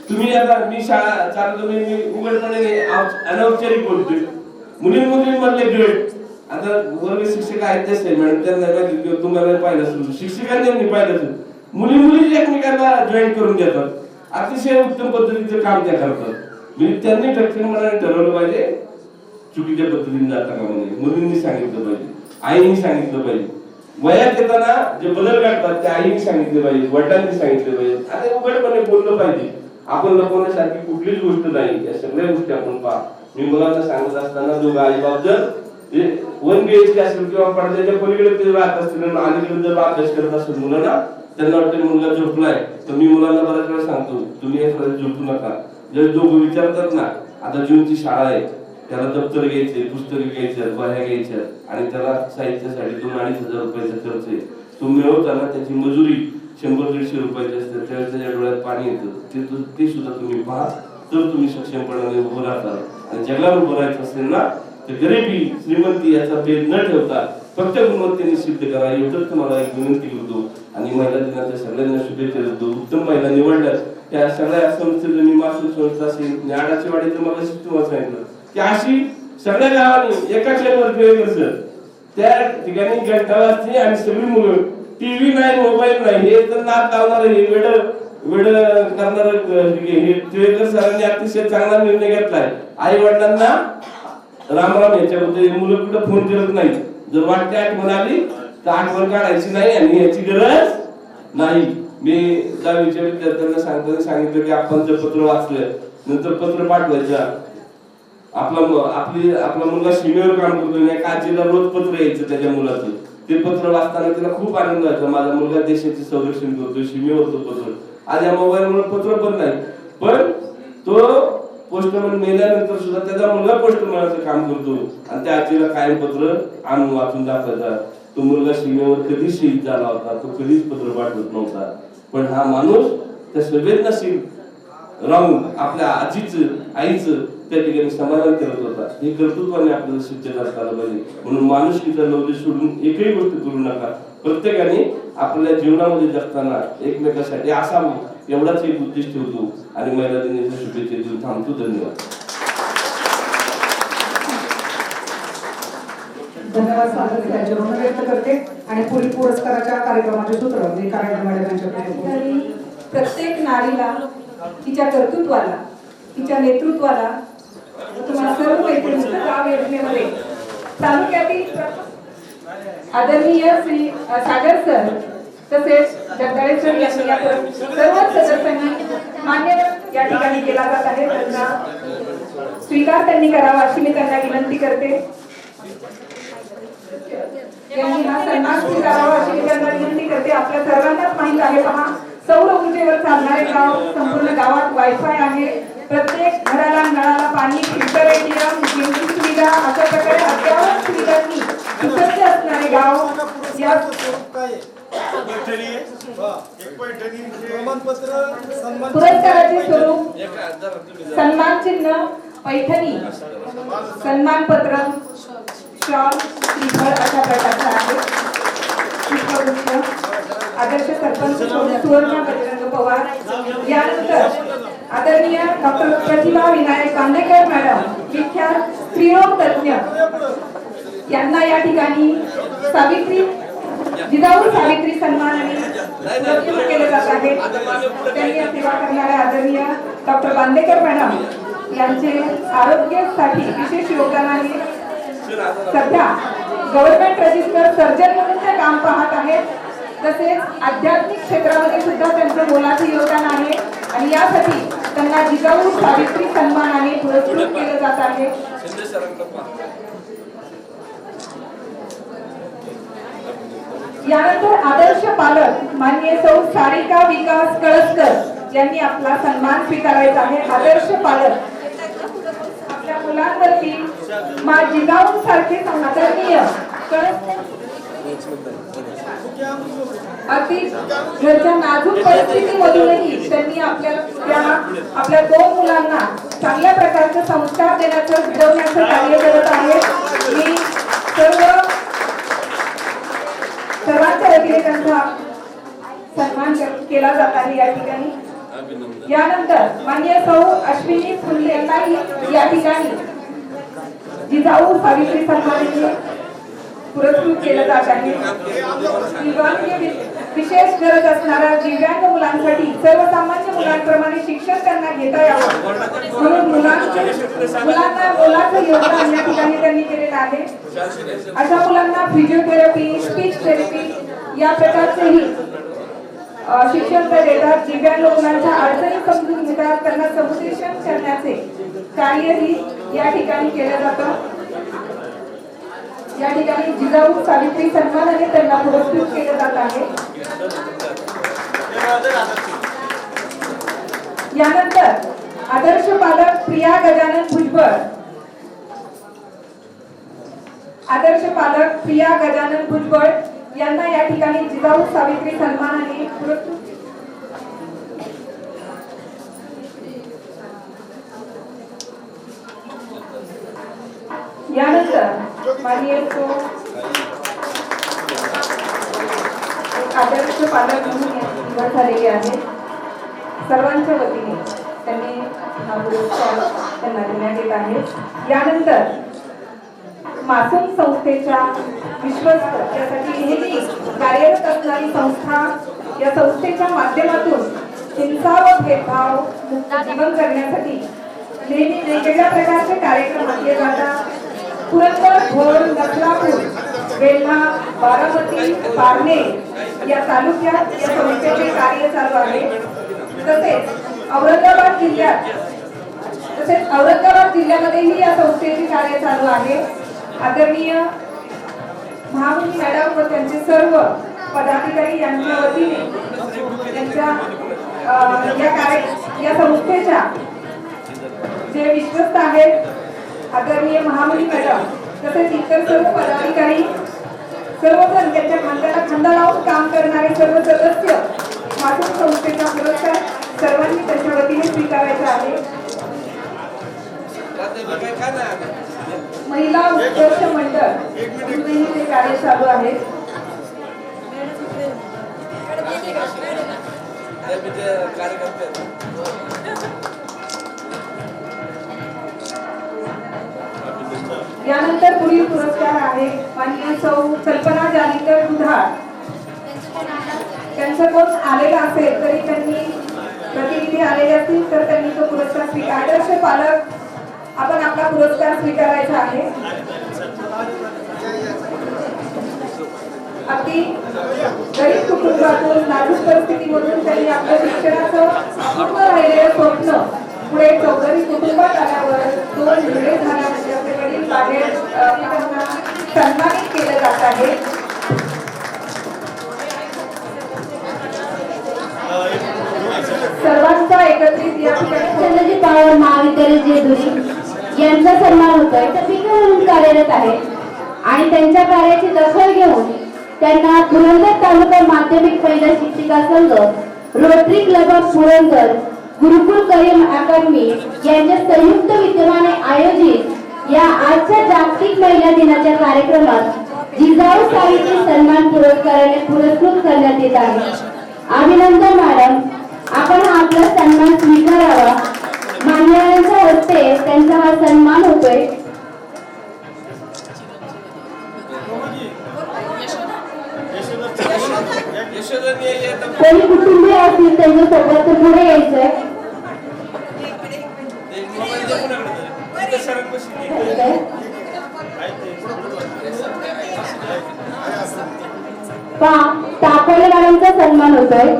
तुम्ही, आता मी शाळा चालतो, मी उघडपणे अनौपचारिक बोलतोय. मुलींमधले गट, आता वर्ग शिक्षक आहेत ते मॅडम, त्यांना तुम्हाला पाहिलं, शिक्षकांनी पाहिलं, मुली एकमेकांना जॉईन करून देतात. अतिशय उत्तम पद्धतीचं काम त्या करतात. म्हणजे त्यांनी ठरवून ठरवलं पाहिजे, चुकीच्या पद्धतीने जाता कामा नये. मुलींनी सांगितलं पाहिजे, आईनी सांगितलं पाहिजे. वयात येताना जे बदल घडतात ते आईनी सांगितले पाहिजे, वडिलांनी सांगितले पाहिजे. आता उघडपणे बोललं पाहिजे. आपण लपवण्यासारखी कुठलीच गोष्ट नाही. या सगळ्या गोष्टी आपण पहा. मी मुलांना सांगत असताना, दोघं आई बाप जर 1 BHK असेल किंवा पडद्याच्या पलीकडे ते राहत असतील आणि अलीकडे जर अभ्यास करत असेल मुलांना, त्यांना वाटतं मुलगा झोपलाय, तर मी मुलांना बऱ्याच वेळा सांगतो, तुम्ही या झोपू नका. जर दोघं विचारतात ना, आता जूनची शाळा आहे, त्याला दप्तर घ्यायचे, पुस्तकं घ्यायच्यात, वह्या घ्यायच्यात आणि त्याला साहित्यासाठी 2-2.5 हजार रुपयाचा खर्च आहे. तो मिळवताना त्याची मजुरी 100-150 रुपयाची असते. त्यावेळेस त्याच्या डोळ्यात पाणी येतं. ते सुद्धा तुम्ही पहा, तर तुम्ही सक्षमपणाने उभं राहता. आणि जगाला उभं राहायचं असेल ना, तर गरिबी श्रीमंती याचा भेद न ठेवता फक्त गुणवत्तेने सिद्ध करा, एवढंच तुम्हाला एक विनंती करतो. आणि महिला दिनाच्या सगळ्यांना शुभेच्छा देतो. उत्तम महिला निवडल्यात त्या सगळ्या संस्थेचं, मी मासूल संस्था असेल, न्याडाची वाडीचं मला तुम्हाला सांगितलं की अशी सगळ्या गावांनी एका चेनवर सर त्या ठिकाणी घंटा वाजते आणि सगळी मुलं टीव्ही नाही मोबाईल नाही हे तर नाद लावणार हे वेड करणार हे टिळेकर सरांनी अतिशय चांगला निर्णय घेतलाय. आई वडिलांना रामराम याच्याबद्दल मुलं कुठं फोन करत नाही. जर वाटते आठवण आली तर आठवण काढायची नाही आणि याची गरज नाही. मी 10वीच्या विद्यार्थ्यांना सांगितलं की आपण जर पत्र वाचलं नंतर पत्र पाठवायचं. आपला मुलगा सीमेवर काम करतो या काजीला रोज पत्र यायचं त्याच्या मुलाचं. ते पत्र वाचताना त्याला खूप आनंद व्हायचा. माझा मुलगा देशाचे संरक्षण करतो सीमेवर तो पत्र. आज या मोबाईल मुळे पत्र पण नाही पण तो पोस्टमन मेल्यानंतर सुद्धा त्याचा मुलगा पोस्टमनाचं काम करतो आणि त्या आजीला कायम पत्र आणून वाचून दाखवायचा. तो मुलगा सीमेवर कधी शहीद झाला होता तो कधीच पत्र पाठवत नव्हता. पण हा माणूस त्या संवेदनशील राहून आपल्या आजीचं आईचं त्या ठिकाणी समाधान करत होता. हे कर्तृत्वाने आपल्याला सिद्ध करता पाहिजे. म्हणून माणुसकीचा लवले सोडून एकही गोष्ट करू नका. प्रत्येकाने आपल्या जीवनामध्ये जगताना एकमेकांसाठी असावं एवढाच एक उद्देश ठेवतो आणि महिला दिनाच्या शुभेच्छा देऊन थांबतो. धन्यवाद. धन्यवाद सादर यांच्यावरून व्यक्त करते आणि पुढील पुरस्काराच्या कार्यक्रमाचे सूत्र मी कारण मॅडम यांच्याकडे. प्रत्येक नारीला तिच्या कर्तृत्वाला तिच्या नेतृत्वाला तुम्हाला सर्व मैत्रिणी गाव योजनेमध्ये तालुक्यातील आदरणीय श्री सागर सर तसेच जगदाळे सर यांनी या सर्व सदस्यांनी मान्यवर या ठिकाणी केला जात आहे. त्यांना स्वीकार त्यांनी करावा अशी मी त्यांना विनंती करते. यांनी हा सन्मान स्वीकारावा अशी मी त्यांना विनंती करते. आपल्या सर्वांनाच माहित आहे पहा सौर ऊर्जेवर चालणारे गाव संपूर्ण गावात वायफाय आहे. प्रत्येक घराला नळाला पाणी फिल्टर एटीएम जिमची सुविधा अशा प्रकारे अद्ययावत सुविधांनी सुसज्ज असणारे गाव. या पुरस्काराचे स्वरूप सन्मान चिन्ह पैठणी सन्मानपत्र शॉल श्रीफळ अशा प्रकारचा आहे. आदर्श सरपंच सुवर्णा बजरंग पवार. यानंतर आदरणीय डॉक्टर प्रतिभा विनायक बांदेकर मॅडम विख्यात स्त्रीरोग तज्ञ यांना या ठिकाणी जिजाऊ सावित्री सन्मानाने पुरस्कृत केले जात आहे. त्यांनी सेवा करणाऱ्या आदरणीय डॉक्टर बांदेकर मॅडम यांचे आरोग्यासाठी विशेष योगदान आहे. सध्या गव्हर्नमेंट रजिस्टर सर्जन म्हणून ते काम पाहत आहेत. तसेच आध्यात्मिक क्षेत्रामध्ये सुद्धा त्यांचं मोलाचं योगदान आहे आणि यासाठी त्यांना जिजाऊ सावित्री सन्मानाने पुरस्कृत केले जात आहे. यानंतर आदर्श पालक माननीय सौ सारिका विकास कळसकर यांनी आपला सन्मान स्वीकारायचा आहे. आदर्श पालक आपल्या मुलांवरती मा जिजाऊ सारखे आदरणीय अगदी घरच्या नाजूक परिस्थितीमधूनही त्यांनी आपल्या 2 मुलांना चांगल्या प्रकारचे संस्कार देण्याचं घडवण्याचं कार्य करत आहेत. मी सर्वांच्या वतीने त्यांचा सन्मान केला जात आहे या ठिकाणी. यानंतर माननीय सौ अश्विनी फुले यांनाही या ठिकाणी जिजाऊ सावित्री सन्मानाने पुरस्कृत केलं जात आहे. विशेष गरज असणाऱ्या दिव्यांग मुलांसाठी सर्वसामान्य मुलांप्रमाणे शिक्षण त्यांना घेता यावं म्हणून मुलांना मोलाचं योगदान या ठिकाणी त्यांनी केलेलं आहे. अशा मुलांना फिजिओथेरपी स्पीच थेरपी या प्रकारचेही शिक्षण ते देतात. दिव्यांग मुलांच्या अडचणी समजून घेतात. त्यांना समुपदेशन करण्याचे कार्यही या ठिकाणी केलं जातं. या ठिकाणी जिजाऊ सावित्री सन्मानाने त्यांना पुरस्कृत केले जात आहे. यानंतर आदर्श पालक प्रिया गजानन भुजबळ. आदर्श पालक प्रिया गजानन भुजबळ यांना या ठिकाणी जिजाऊ सावित्री सन्मानाने पुरस्कृत. यानंतर माननीय आदर्श पालक म्हणून निवड झालेली आहे. सर्वांच्या वतीने त्यांनी हा पुरस्कार त्यांना देण्यात येत आहे. यानंतर मासूम संस्थेच्या विश्वस्त यासाठी नेहमी कार्यरत असणारी संस्था, या संस्थेच्या माध्यमातून हिंसा व भेदभाव मुक्त जीवन करण्यासाठी नेहमी वेगवेगळ्या प्रकारचे कार्यक्रम आणले जातात. पुरंदर, भोर, नखलापूर, वेल्हा, बारामती, पारणे या तालुक्यात या संस्थेचे कार्य चालू आहे. तसेच औरंगाबाद जिल्ह्यामध्येही या संस्थेचे कार्य चालू आहे. आदरणीय महामुनी मॅडम व त्यांचे सर्व पदाधिकारी यांच्या वतीने त्यांच्या या संस्थेच्या जे विश्वस्त आहेत आदरणीय महामुनी मॅडम तसेच इतर सर्व पदाधिकारी, सर्वजण त्यांच्या खांद्याला खांदा लावून काम करणारे सर्व सदस्य मासूम संस्थेचा पुरस्कार सर्वांनी त्यांच्या वतीने स्वीकारायचा आहे. महिला उत्कर्ष मंडळ म्हणूनही ते कार्य चालू आहे. यानंतर पुढील पुरस्कार आहे माननीय सौ कल्पना जालिकर दुधाळ. त्यांचं कोण आलेला असेल तरी त्यांनी प्रतिनिधी आलेले असतील तर त्यांनी तो पुरस्कार स्वीकार. आदर्श पालक आपण आपला पुरस्कार स्वीकारायचा आहे. अगदी गरीब कुटुंबातून नाजूक परिस्थितीमधून त्यांनी आपल्या शिक्षणाचं अपूर्ण राहिलेलं स्वप्न पुढे चौधरी कुटुंबात आल्यावर 2 मुले झाल्यानंतर आपले वडील बाहेर त्यांना सन्मानित केलं जात आहे. सर्वांचा एकत्रित या ठिकाणी चंद्रजी पवार महाविद्यालय जेजुरी यांचा सन्मान होतोय. स्पीकर म्हणून कार्यरत आहे आणि त्यांच्या कार्याची दखल घेऊन त्यांना पुरंदर तालुका माध्यमिक महिला शिक्षिका संघ, Rotary Club of Purandar, Gurukul career academy यांच्या संयुक्त विद्यमाने आयोजित या आजच्या जागतिक महिला दिनाच्या कार्यक्रमात जिजाऊ सावित्री सन्मान पुरस्काराने पुरस्कृत करण्यात येत आहे. अभिनंदन मॅडम, आपण आपला सन्मान स्वीकारावा. मान्यवरांच्या हस्ते त्यांचा हा सन्मान होतोय. कोणी कुटुंबीय असतील त्यांच्या सोबत पुढे यायचंय. तापले मॅडमचा सन्मान होतोय.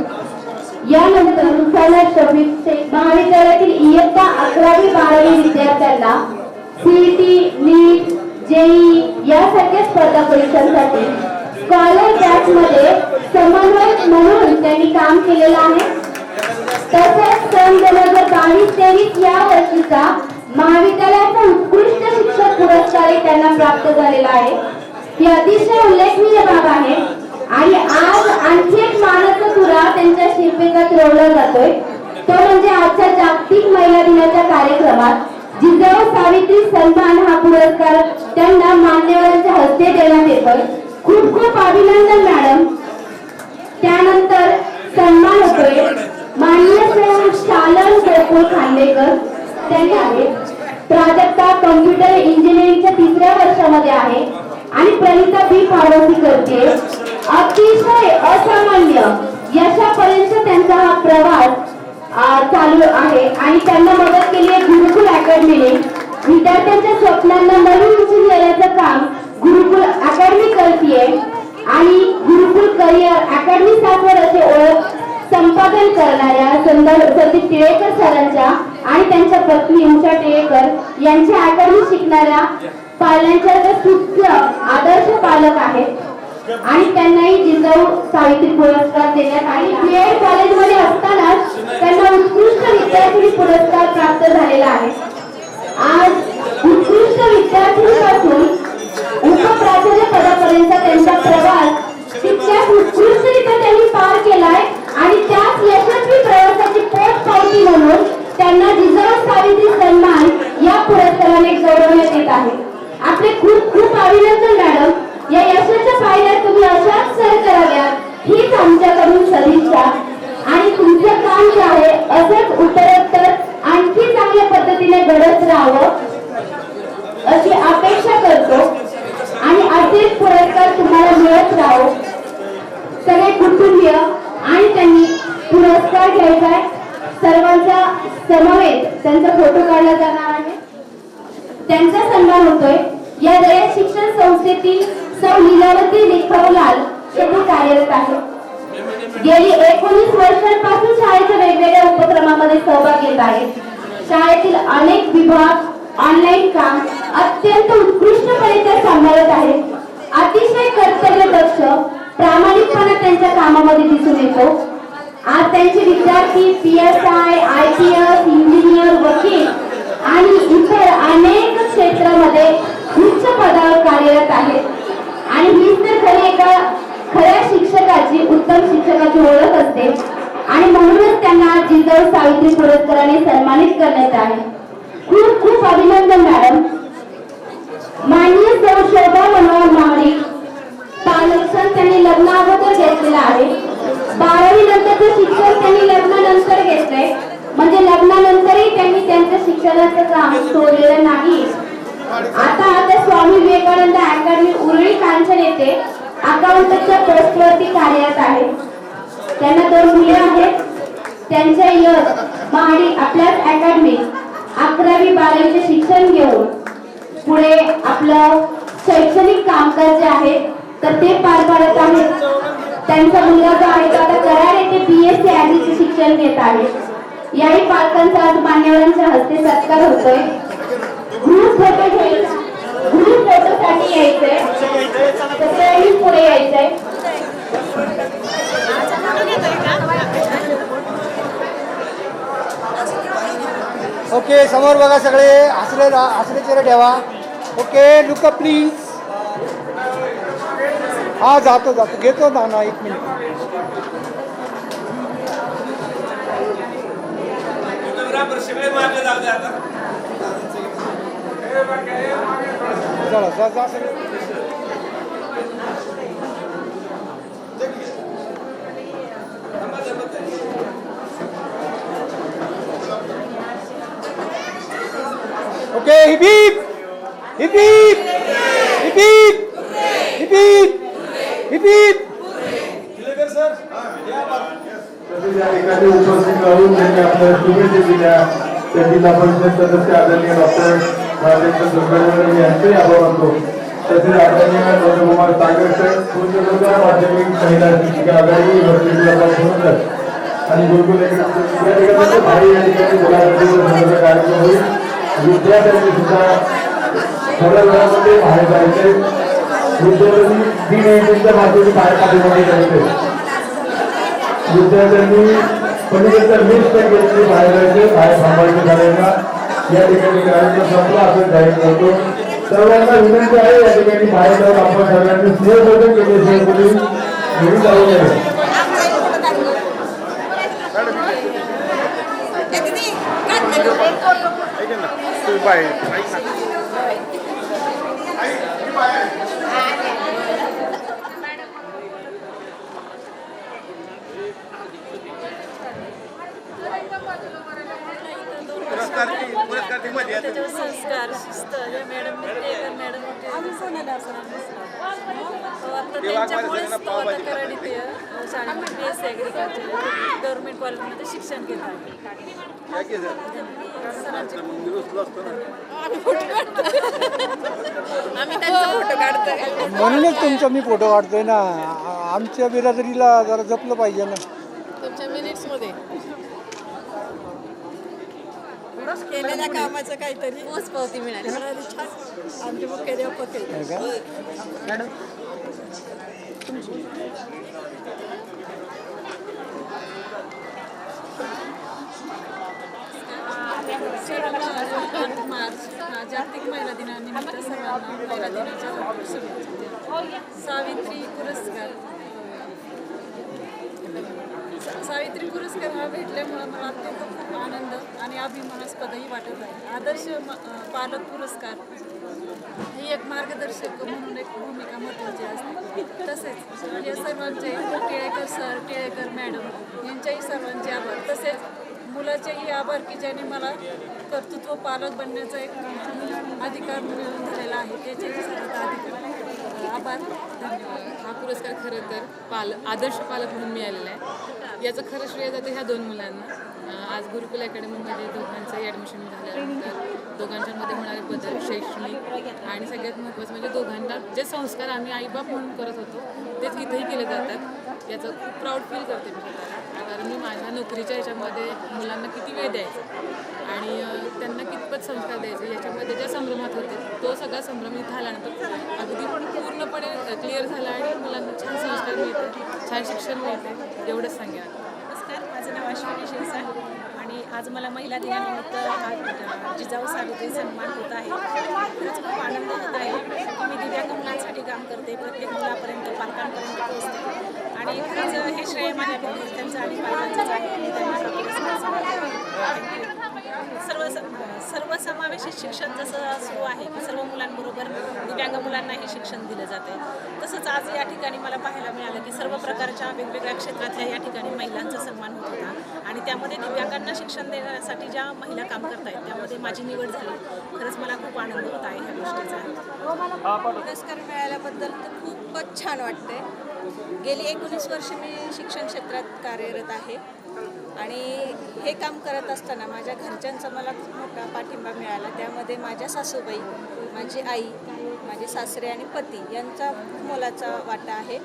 यानंतर रुसाना शफीक शेख महाविद्यालयातील इयत्ता 11वी-12वी विद्यार्थ्यांना सीईटी, नीट, जेई यासारख्या स्पर्धा परीक्षांसाठी स्कॉलर बॅच मध्ये समन्वयक म्हणून त्यांनी काम केलेलं आहे. तसेच सन 2022-23 या वर्षीचा महाविद्यालयाचा उत्कृष्ट शिक्षक पुरस्कार त्यांना प्राप्त झालेला आहे. ही अतिशय उल्लेखनीय बाब आहे आणि आज आणखी एक मानाचा तुरा त्यांच्या शिरपेटात रोवला जातोय. तो म्हणजे आजच्या जागतिक महिला दिनाच्या कार्यक्रमात जिजाऊ सावित्री सन्मान हा पुरस्कार त्यांना मान्यवरांच्या हस्ते देण्यात येतोय. खूप खूप अभिनंदन मॅडम. त्यानंतर सन्मान होतोय माननीय शालन गोकुळ खांडेकर. त्यांनी आहे प्राजक्ता कम्प्युटर इंजिनिअरिंगच्या 3ऱ्या वर्षामध्ये आहे आणि प्रणिता बी फार्मसी करते. अतिशय असामान्य यशापर्यंत त्यांचा हा प्रवास चालू आहे आणि त्यांना मदत केली आहे गुरुकुल अकॅडमीने. विद्यार्थ्यांच्या स्वप्नांना नवीन उंची देण्याचं काम गुरुकुल अकॅडमी करते आणि गुरुकुल करियर अकॅडमी 7 वर्षाची ओळख संपादन करणाऱ्या संदीप टिळेकर सरांच्या आणि त्यांच्या पत्नी उषा टिळेकर यांच्या अकॅडमी शिकणाऱ्या पालकांच्या सुप्त आदर्श पालक आहेत आणि त्यांनाही जिजाऊ सावित्री पुरस्कार देण्यात आले. बीएड कॉलेजमध्ये असतानाच त्यांना उत्कृष्ट विद्यार्थी पुरस्कार प्राप्त झालेला आहे. आज उत्कृष्ट विद्यार्थ्यांपासून उपप्राचार्य पदापर्यंत त्यांचा प्रवास तितक्याच उत्कृष्टरित्या त्यांनी पार केलाय आणि त्याच यशस्वी प्रवासाची पोचपावती म्हणून त्यांना जिजाऊ सावित्री सन्मान या पुरस्काराने गौरवण्यात येत आहे. आपले खूप खूप अभिनंदन मॅडम. या यशाच्या पायऱ्या तुम्ही अशाच सर कराव्यात हीच आमच्याकडून सदिच्छा आणि तुमचं काम जे आहे असंच उत्तरोत्तर आणखी चांगल्या पद्धतीने घडत राहावं अशी अपेक्षा करतो. असेच पुरस्कार तुम्हाला मिळत राहो. सगळे कुटुंबीय आणि त्यांनी पुरस्कार घ्यायचा आहे. सर्वांच्या समवेत त्यांचा फोटो काढला जाणार आहे. त्यांचा सन्मान होतोय. या रयत शिक्षण संस्थेतील सौ लीलावती लेखवलाल यांनी कार्यरत आहे. गेली 19 वर्षांपासून शाळेच्या वेगवेगळ्या उपक्रमामध्ये सहभाग घेत आहेत. शाळेतील अनेक विभाग ऑनलाईन काम अत्यंत उत्कृष्टपणे ते सांभाळत आहेत. अतिशय कर्तव्यदक्ष प्रामाणिकपणा त्यांच्या कामामध्ये दिसून येतो. आज त्यांचे विद्यार्थी PSI, IPS, इंजिनियर, वकील आणि इतर अनेक क्षेत्रामध्ये उच्च पदावर कार्यरत आहेत. आणि हीच तर खरी एका खऱ्या शिक्षकाची, उत्तम शिक्षकाची ओळख असते. आणि म्हणूनच त्यांना जिजाऊ सावित्री पुरस्काराने सन्मानित करण्यात आहे. खूप खूप अभिनंदन मॅडम. माननीय सौ शोभा मनोहर महाडिक पालक्षण त्यांनी लग्ना अगोदर घेतलेलं आहे. 12वी नंतरचं शिक्षण त्यांनी लग्नानंतर घेतलंय. म्हणजे लग्नानंतरही त्यांनी त्यांच्या शिक्षणाचं काम सोडलेलं नाही. आता स्वामी विवेकानंद अकॅडमी उरळी कांचन येथे अकाउंटच्या पोस्टवरती कार्यरत आहे. त्यांना 2 मुले आहेत. त्यांच्या यश महाडिक आपल्याच अकॅडमीत 11वी 12वीचे शिक्षण घेऊन पुढे आपलं शैक्षणिक कामकाज जे आहे तर ते पार पाडत आहेत. त्यांचा मुलगा जो आहे तो आता कराड येथे BSc ॲग्रीचे शिक्षण घेत आहे. याही पालकांचा आज मान्यवरांच्या हस्ते सत्कार होतोय. ग्रुप फोटोसाठी यायचंय तसंही पुढे यायचंय. ओके, समोर बघा सगळे. हसरे चेहरे ठेवा. Okay, look up please. हा जातो घेतो ना 1 मिनिट. चला जा सगळे. Okay, heap heap heap heap heap heap heap heap. या ठिकाणी उपस्थित राहून त्यांनी आपल्या शुभेच्छा दिल्या. त्या जिल्हा परिषद सदस्य आदरणीय डॉक्टर राजेंद्र जोगळेकर यांचे आभार मानतो. तसेच आदरणीय नंदकुमार सागर पूर्णगंगा माध्यमिक महिला शिक्षिका आघाडी आणि गुरुकुल या ठिकाणी भारी या ठिकाणी मुलाखतीचा कार्यक्रम होईल. विद्यार्थ्यांनी सुद्धा थोड्या वेळामध्ये बाहेर जायचे. विद्यार्थ्यांनी D19च्या माध्यमातून बाहेर पाठीमागे जायचे. विद्यार्थ्यांनी पलीकडच्या लिस्ट घेतली बाहेर जायचे. बाहेर थांबायचे झालेला या ठिकाणी कार्यक्रम संपला असं जाहीर करतो. सर्वांना विनंती आहे या ठिकाणी बाहेर जाऊन आपण सगळ्यांनी स्नेहबोधन केल्याशिवाय कोणी घरी जाऊ नये. त्याच्यावर संस्कार शिस्त या मॅडम त्यांच्यामुळेच तो आता कराड इथे शाळेमध्ये BSc ॲग्रिकल्चर गव्हर्नमेंट कॉलेजमध्ये शिक्षण घेत आहे. म्हणूनच तुमचा मी फोटो काढतोय ना. आमच्या बिरादरीला जरा जपलं पाहिजे ना. तुमच्या मिनिट्समध्ये केलेल्या कामाचं काहीतरी पोचपावती मिळाली. आमचे मुख्याध्यापक मॅडम मार्च जागतिक महिला दिनानिमित्त सर्वांना महिला दिनाच्या शुभेच्छा. सावित्री पुरस्कार हा भेटल्यामुळं मला अत्यंत खूप आनंद आणि अभिमानास्पदही वाटत आहे. आदर्श पालक पुरस्कार ही एक मार्गदर्शक म्हणून एक भूमिका महत्त्वाची असते. तसेच या सर्वांचे टिळेकर सर, टिळेकर मॅडम यांच्याही सर्वांचे आभार. तसेच मुलाचेही आभार की ज्याने मला कर्तृत्व पालक बनण्याचा एक अधिकार मिळवून दिलेला आहे. त्याचेही सर्वात अधिकार आभार, धन्यवाद. हा पुरस्कार खरं तर आदर्श पालक म्हणून मिळालेला आहे. याचं खरं श्रेय जातं ह्या 2 मुलांना. आज गुरुकुल अकॅडमीमध्ये दोघांचंही ॲडमिशन झाल्यानंतर दोघांच्यामध्ये होणारे बदल शैक्षणिक आणि सगळ्यात महत्त्वाचं म्हणजे दोघांना जे संस्कार आम्ही आईबाप म्हणून करत होतो तेच इथंही केले जातात. याचं खूप प्राऊड फील करते मी स्वतःला. कारण मी माझ्या नोकरीच्या ह्याच्यामध्ये मुलांना किती वेळ द्यायचा आणि त्यांना कितपत संस्कार द्यायचे याच्यामध्ये ज्या संभ्रमात होते तो सगळा संभ्रम इथं आल्यानंतर अगदी पूर्णपणे क्लिअर झाला आणि मुलांना छान संस्कार मिळते, छान शिक्षण मिळते, एवढंच सांगेन. नमस्कार, माझं नाव अश्विनी शिरसाट आणि आज मला महिला दिनानिमित्त हा जिजाऊ सावित्री सन्मान होत आहे. खरंच खूप आनंद होत आहे की मी दिव्यांग मुलांसाठी काम करते, प्रत्येक मुलापर्यंत पालकांपर्यंत पोहोचते आणि खरंच हे श्रेय माझ्या विद्यार्थ्यांचं आणि पालकांचंच आहे आणि त्यांना हा पुरस्कार सर्वसमावेशित शिक्षण जसं सुरू आहे की सर्व मुलांबरोबर दिव्यांग मुलांनाही शिक्षण दिलं जाते, तसंच आज या ठिकाणी मला पाहायला मिळालं की सर्व प्रकारच्या वेगवेगळ्या क्षेत्रातल्या या ठिकाणी महिलांचा सन्मान होत होता आणि त्यामध्ये दिव्यांगांना शिक्षण देण्यासाठी ज्या महिला काम करत आहेत त्यामध्ये माझी निवड झाली. खरंच मला खूप आनंद होत आहे ह्या गोष्टीचा. पुरस्कार मिळाल्याबद्दल तर खूपच छान वाटते. गेली 19 वर्ष मी शिक्षण क्षेत्रात कार्यरत आहे आणि हे काम करत असताना माझ्या घरच्यांचा मला खूप मोठा पाठिंबा मिळाला. त्यामध्ये माझ्या सासूबाई, माझी आई, माझे सासरे आणि पती यांचा मोलाचा वाटा आहे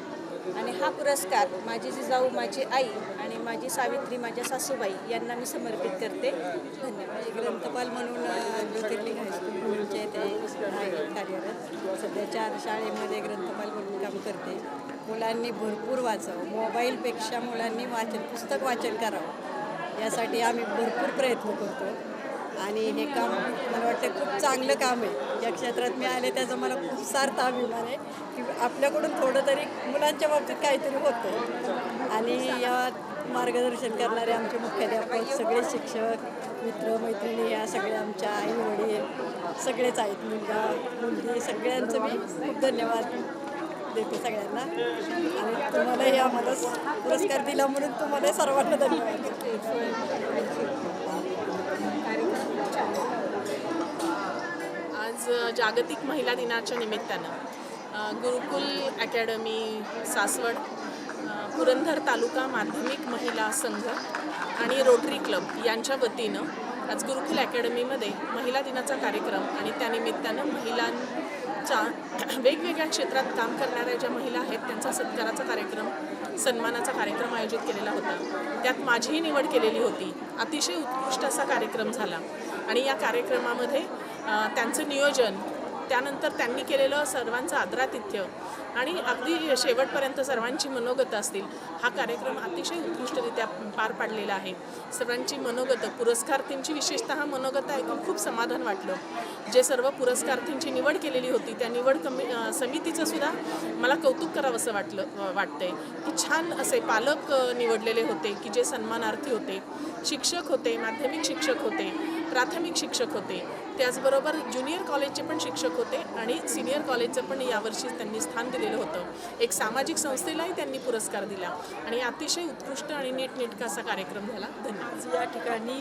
आणि हा पुरस्कार माझी जिजाऊ, माझी आई आणि माझी सावित्री, माझ्या सासूबाई यांना मी समर्पित करते. धन्यवाद. ग्रंथपाल म्हणून ज्योतिर्लिंग हायस्कूलचे ते आहे कार्यरत. सध्या 4 शाळेमध्ये ग्रंथपाल म्हणून काम करते. मुलांनी भरपूर वाचावं, मोबाईलपेक्षा मुलांनी पुस्तक वाचन करावं यासाठी आम्ही भरपूर प्रयत्न करतो आणि हे काम मला वाटतं खूप चांगलं काम आहे. या क्षेत्रात मी आले त्याचा मला खूप सार्थ अभिमान आहे की आपल्याकडून थोडं तरी मुलांच्या बाबतीत काहीतरी होतं आणि या मार्गदर्शन करणारे आमचे मुख्याध्यापक, सगळे शिक्षक, मित्र मैत्रिणी या सगळ्या आमच्या आई वडील सगळेच आहेत, मुलगा मुलगी सगळ्यांचं मी खूप धन्यवाद देते सगळ्यांना आणि तुम्हाला हे आम्हाला पुरस्कार दिला म्हणून तुम्हाला सर्वांना धन्यवाद. आज जागतिक महिला दिनाच्या निमित्तानं गुरुकुल अकॅडमी सासवड, पुरंदर तालुका माध्यमिक महिला संघ आणि रोटरी क्लब यांच्या वतीनं आज गुरुकुल अकॅडमीमध्ये महिला दिनाचा कार्यक्रम आणि त्यानिमित्तानं महिलांच्या वेगवेगळ्या क्षेत्रात काम करणाऱ्या ज्या महिला आहेत त्यांचा सत्काराचा कार्यक्रम, सन्मानाचा कार्यक्रम आयोजित केलेला होता. त्यात माझीही निवड केलेली होती. अतिशय उत्कृष्ट असा कार्यक्रम झाला आणि या कार्यक्रमामध्ये त्यांचं नियोजन, त्यानंतर त्यांनी केलेलं सर्वांचं आदरातिथ्य आणि अगदी शेवटपर्यंत सर्वांची मनोगतं असतील, हा कार्यक्रम अतिशय उत्कृष्टरित्या पार पाडलेला आहे. सर्वांची मनोगतं, पुरस्कारार्थींची विशेषतः मनोगतं ऐकून खूप समाधान वाटलं. जे सर्व पुरस्कारार्थींची निवड केलेली होती त्या निवड समितीचं सुद्धा मला कौतुक करावंसं वाटतंय की छान असे पालक निवडलेले होते की जे सन्मानार्थी होते, शिक्षक होते, माध्यमिक शिक्षक होते, प्राथमिक शिक्षक होते, त्याचबरोबर ज्युनियर कॉलेजचे पण शिक्षक होते आणि सिनियर कॉलेजचं पण यावर्षी त्यांनी स्थान दिलेलं होतं. एक सामाजिक संस्थेलाही त्यांनी पुरस्कार दिला आणि अतिशय उत्कृष्ट आणि नीटनेटका असा कार्यक्रम झाला. धन्यवाद. या ठिकाणी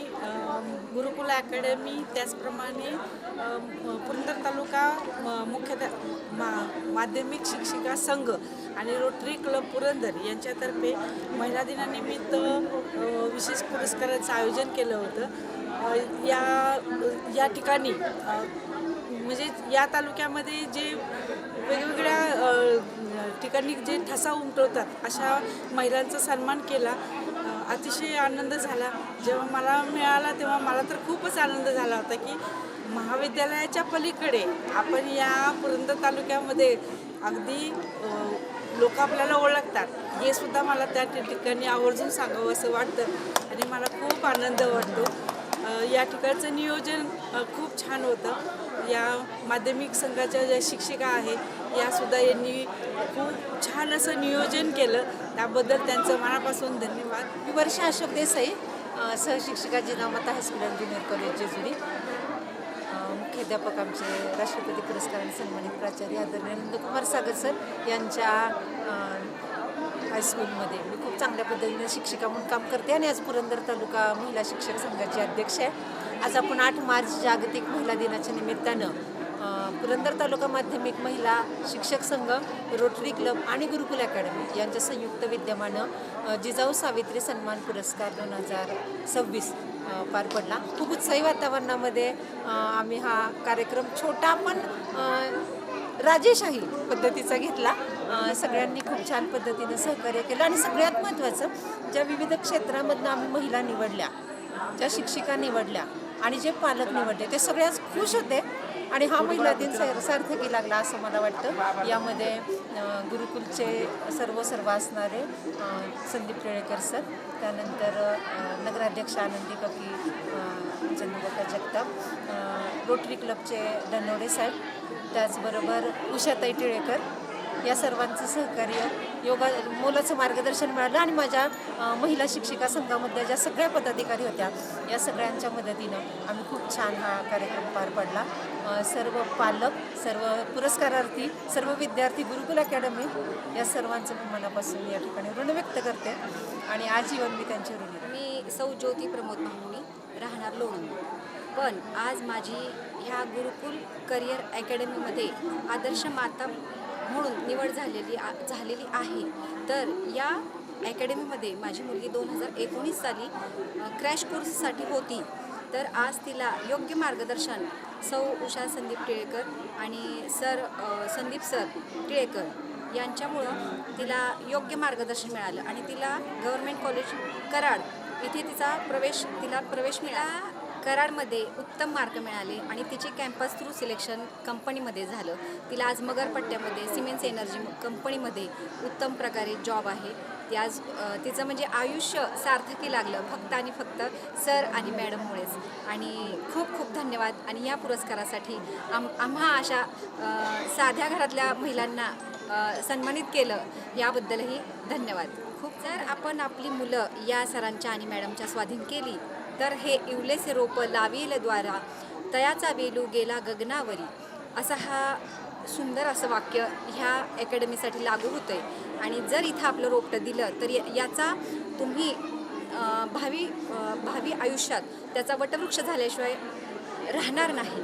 गुरुकुल अकॅडमी, त्याचप्रमाणे पुरंदर तालुका माध्यमिक शिक्षिका संघ आणि रोटरी क्लब पुरंदर यांच्यातर्फे महिला दिनानिमित्त विशेष पुरस्काराचं आयोजन केलं होतं. या ठिकाणी म्हणजे या तालुक्यामध्ये जे वेगवेगळ्या ठिकाणी जे ठसा उमटवतात अशा महिलांचा सन्मान केला. अतिशय आनंद झाला. जेव्हा मला मिळाला तेव्हा मला तर खूपच आनंद झाला होता की महाविद्यालयाच्या पलीकडे आपण या पुरंदर तालुक्यामध्ये अगदी लोक आपल्याला ओळखतात हे सुद्धा मला त्या ठिकाणी आवर्जून सांगावं असं वाटतं आणि मला खूप आनंद वाटतो. या ठिकाणचं नियोजन खूप छान होतं. या माध्यमिक संघाच्या ज्या शिक्षिका आहेत यासुद्धा यांनी खूप छान असं नियोजन केलं, त्याबद्दल त्यांचं मनापासून धन्यवाद. मी वर्षा अशोक देसाई, सहशिक्षिका Jijamata high school and junior college Jejuri. मुख्याध्यापक आमचे राष्ट्रपती पुरस्काराने सन्मानित प्राचार्य आदरणीय नंदकुमार सागर सर यांच्या हायस्कूलमध्ये मी खूप चांगल्या पद्धतीने शिक्षिका म्हणून काम करते आणि आज पुरंदर तालुका महिला शिक्षक संघाची अध्यक्ष आहे. आज आपण 8 मार्च जागतिक महिला दिनाच्या निमित्तानं पुरंदर तालुका माध्यमिक महिला शिक्षक संघ, रोटरी क्लब आणि गुरुकुल अकॅडमी यांच्या संयुक्त विद्यमानं जिजाऊ सावित्री सन्मान पुरस्कार 2026 पार पडला. खूप उत्साही वातावरणामध्ये आम्ही हा कार्यक्रम छोटा पण राजेशाही पद्धतीचा घेतला. सगळ्यांनी खूप छान पद्धतीनं सहकार्य केलं आणि सगळ्यात महत्त्वाचं ज्या विविध क्षेत्रामधनं आम्ही महिला निवडल्या, ज्या शिक्षिका निवडल्या आणि जे पालक निवडले ते सगळ्याच खुश होते आणि हा महिला दिन सार्थकी लागला असं मला वाटतं. यामध्ये गुरुकुलचे सर्व असणारे संदीप टिळेकर सर, त्यानंतर नगराध्यक्ष आनंदी ककी, चंद्रकाका जगताप, रोटरी क्लबचे धनवडे साहेब, त्याचबरोबर उषाताई टिळेकर या सर्वांचं सहकार्य, मोलाचं मार्गदर्शन मिळालं आणि माझ्या महिला शिक्षिका संघामधल्या ज्या सगळ्या पदाधिकारी होत्या या सगळ्यांच्या मदतीनं आम्ही खूप छान हा कार्यक्रम पार पाडला. सर्व पालक, सर्व पुरस्कारार्थी, सर्व विद्यार्थी, गुरुकुल अकॅडमी या सर्वांचं मी मनापासून या ठिकाणी ऋण व्यक्त करते आणि आजीवन मी त्यांचे ऋणी. मी सौ ज्योती प्रमोद माहुनी, राहणार लोणंद. पण आज माझी ह्या गुरुकुल करिअर अकॅडमीमध्ये आदर्श माता म्हणून निवड झालेली आहे. तर या अकॅडमीमध्ये माझी मुलगी 2019 साली क्रॅश कोर्ससाठी होती. तर आज तिला योग्य मार्गदर्शन सौ उषा संदीप टिळेकर आणि संदीप सर टिळेकर यांच्यामुळं तिला योग्य मार्गदर्शन मिळालं आणि तिला गव्हर्मेंट कॉलेज कराड इथे तिला प्रवेश मिळाला. कराडमध्ये उत्तम मार्क मिळाले आणि तिचे कॅम्पस थ्रू सिलेक्शन कंपनीमध्ये झालं. तिला आज मगरपट्ट्यामध्ये सिमेंट्स एनर्जी कंपनीमध्ये उत्तम प्रकारे जॉब आहे. ती आज तिचं म्हणजे आयुष्य सार्थकी लागलं फक्त आणि फक्त सर आणि मॅडममुळेच. आणि खूप खूप धन्यवाद. आणि या पुरस्कारासाठी आम्हा अशा साध्या घरातल्या महिलांना सन्मानित केलं याबद्दलही धन्यवाद. खूप जर आपण आपली मुलं या सरांच्या आणि मॅडमच्या स्वाधीन केली तर हे इवलेसे रोपं लावेल द्वारा तयाचा वेलू गेला गगनावरी असा हा सुंदर असं वाक्य ह्या अकॅडमीसाठी लागू होतं आहे. आणि जर इथं आपलं रोपटं दिलं तर याचा तुम्ही भावी आयुष्यात त्याचा वटवृक्ष झाल्याशिवाय राहणार नाही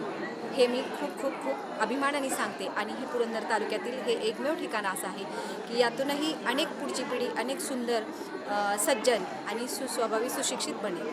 हे मी खूप अभिमानाने सांगते. आणि हे पुरंदर तालुक्यातील हे एकमेव ठिकाण असं आहे की यातूनही अनेक पुढची पिढी अनेक सुंदर सज्जन आणि सुस्वभावी सुशिक्षित बनेल.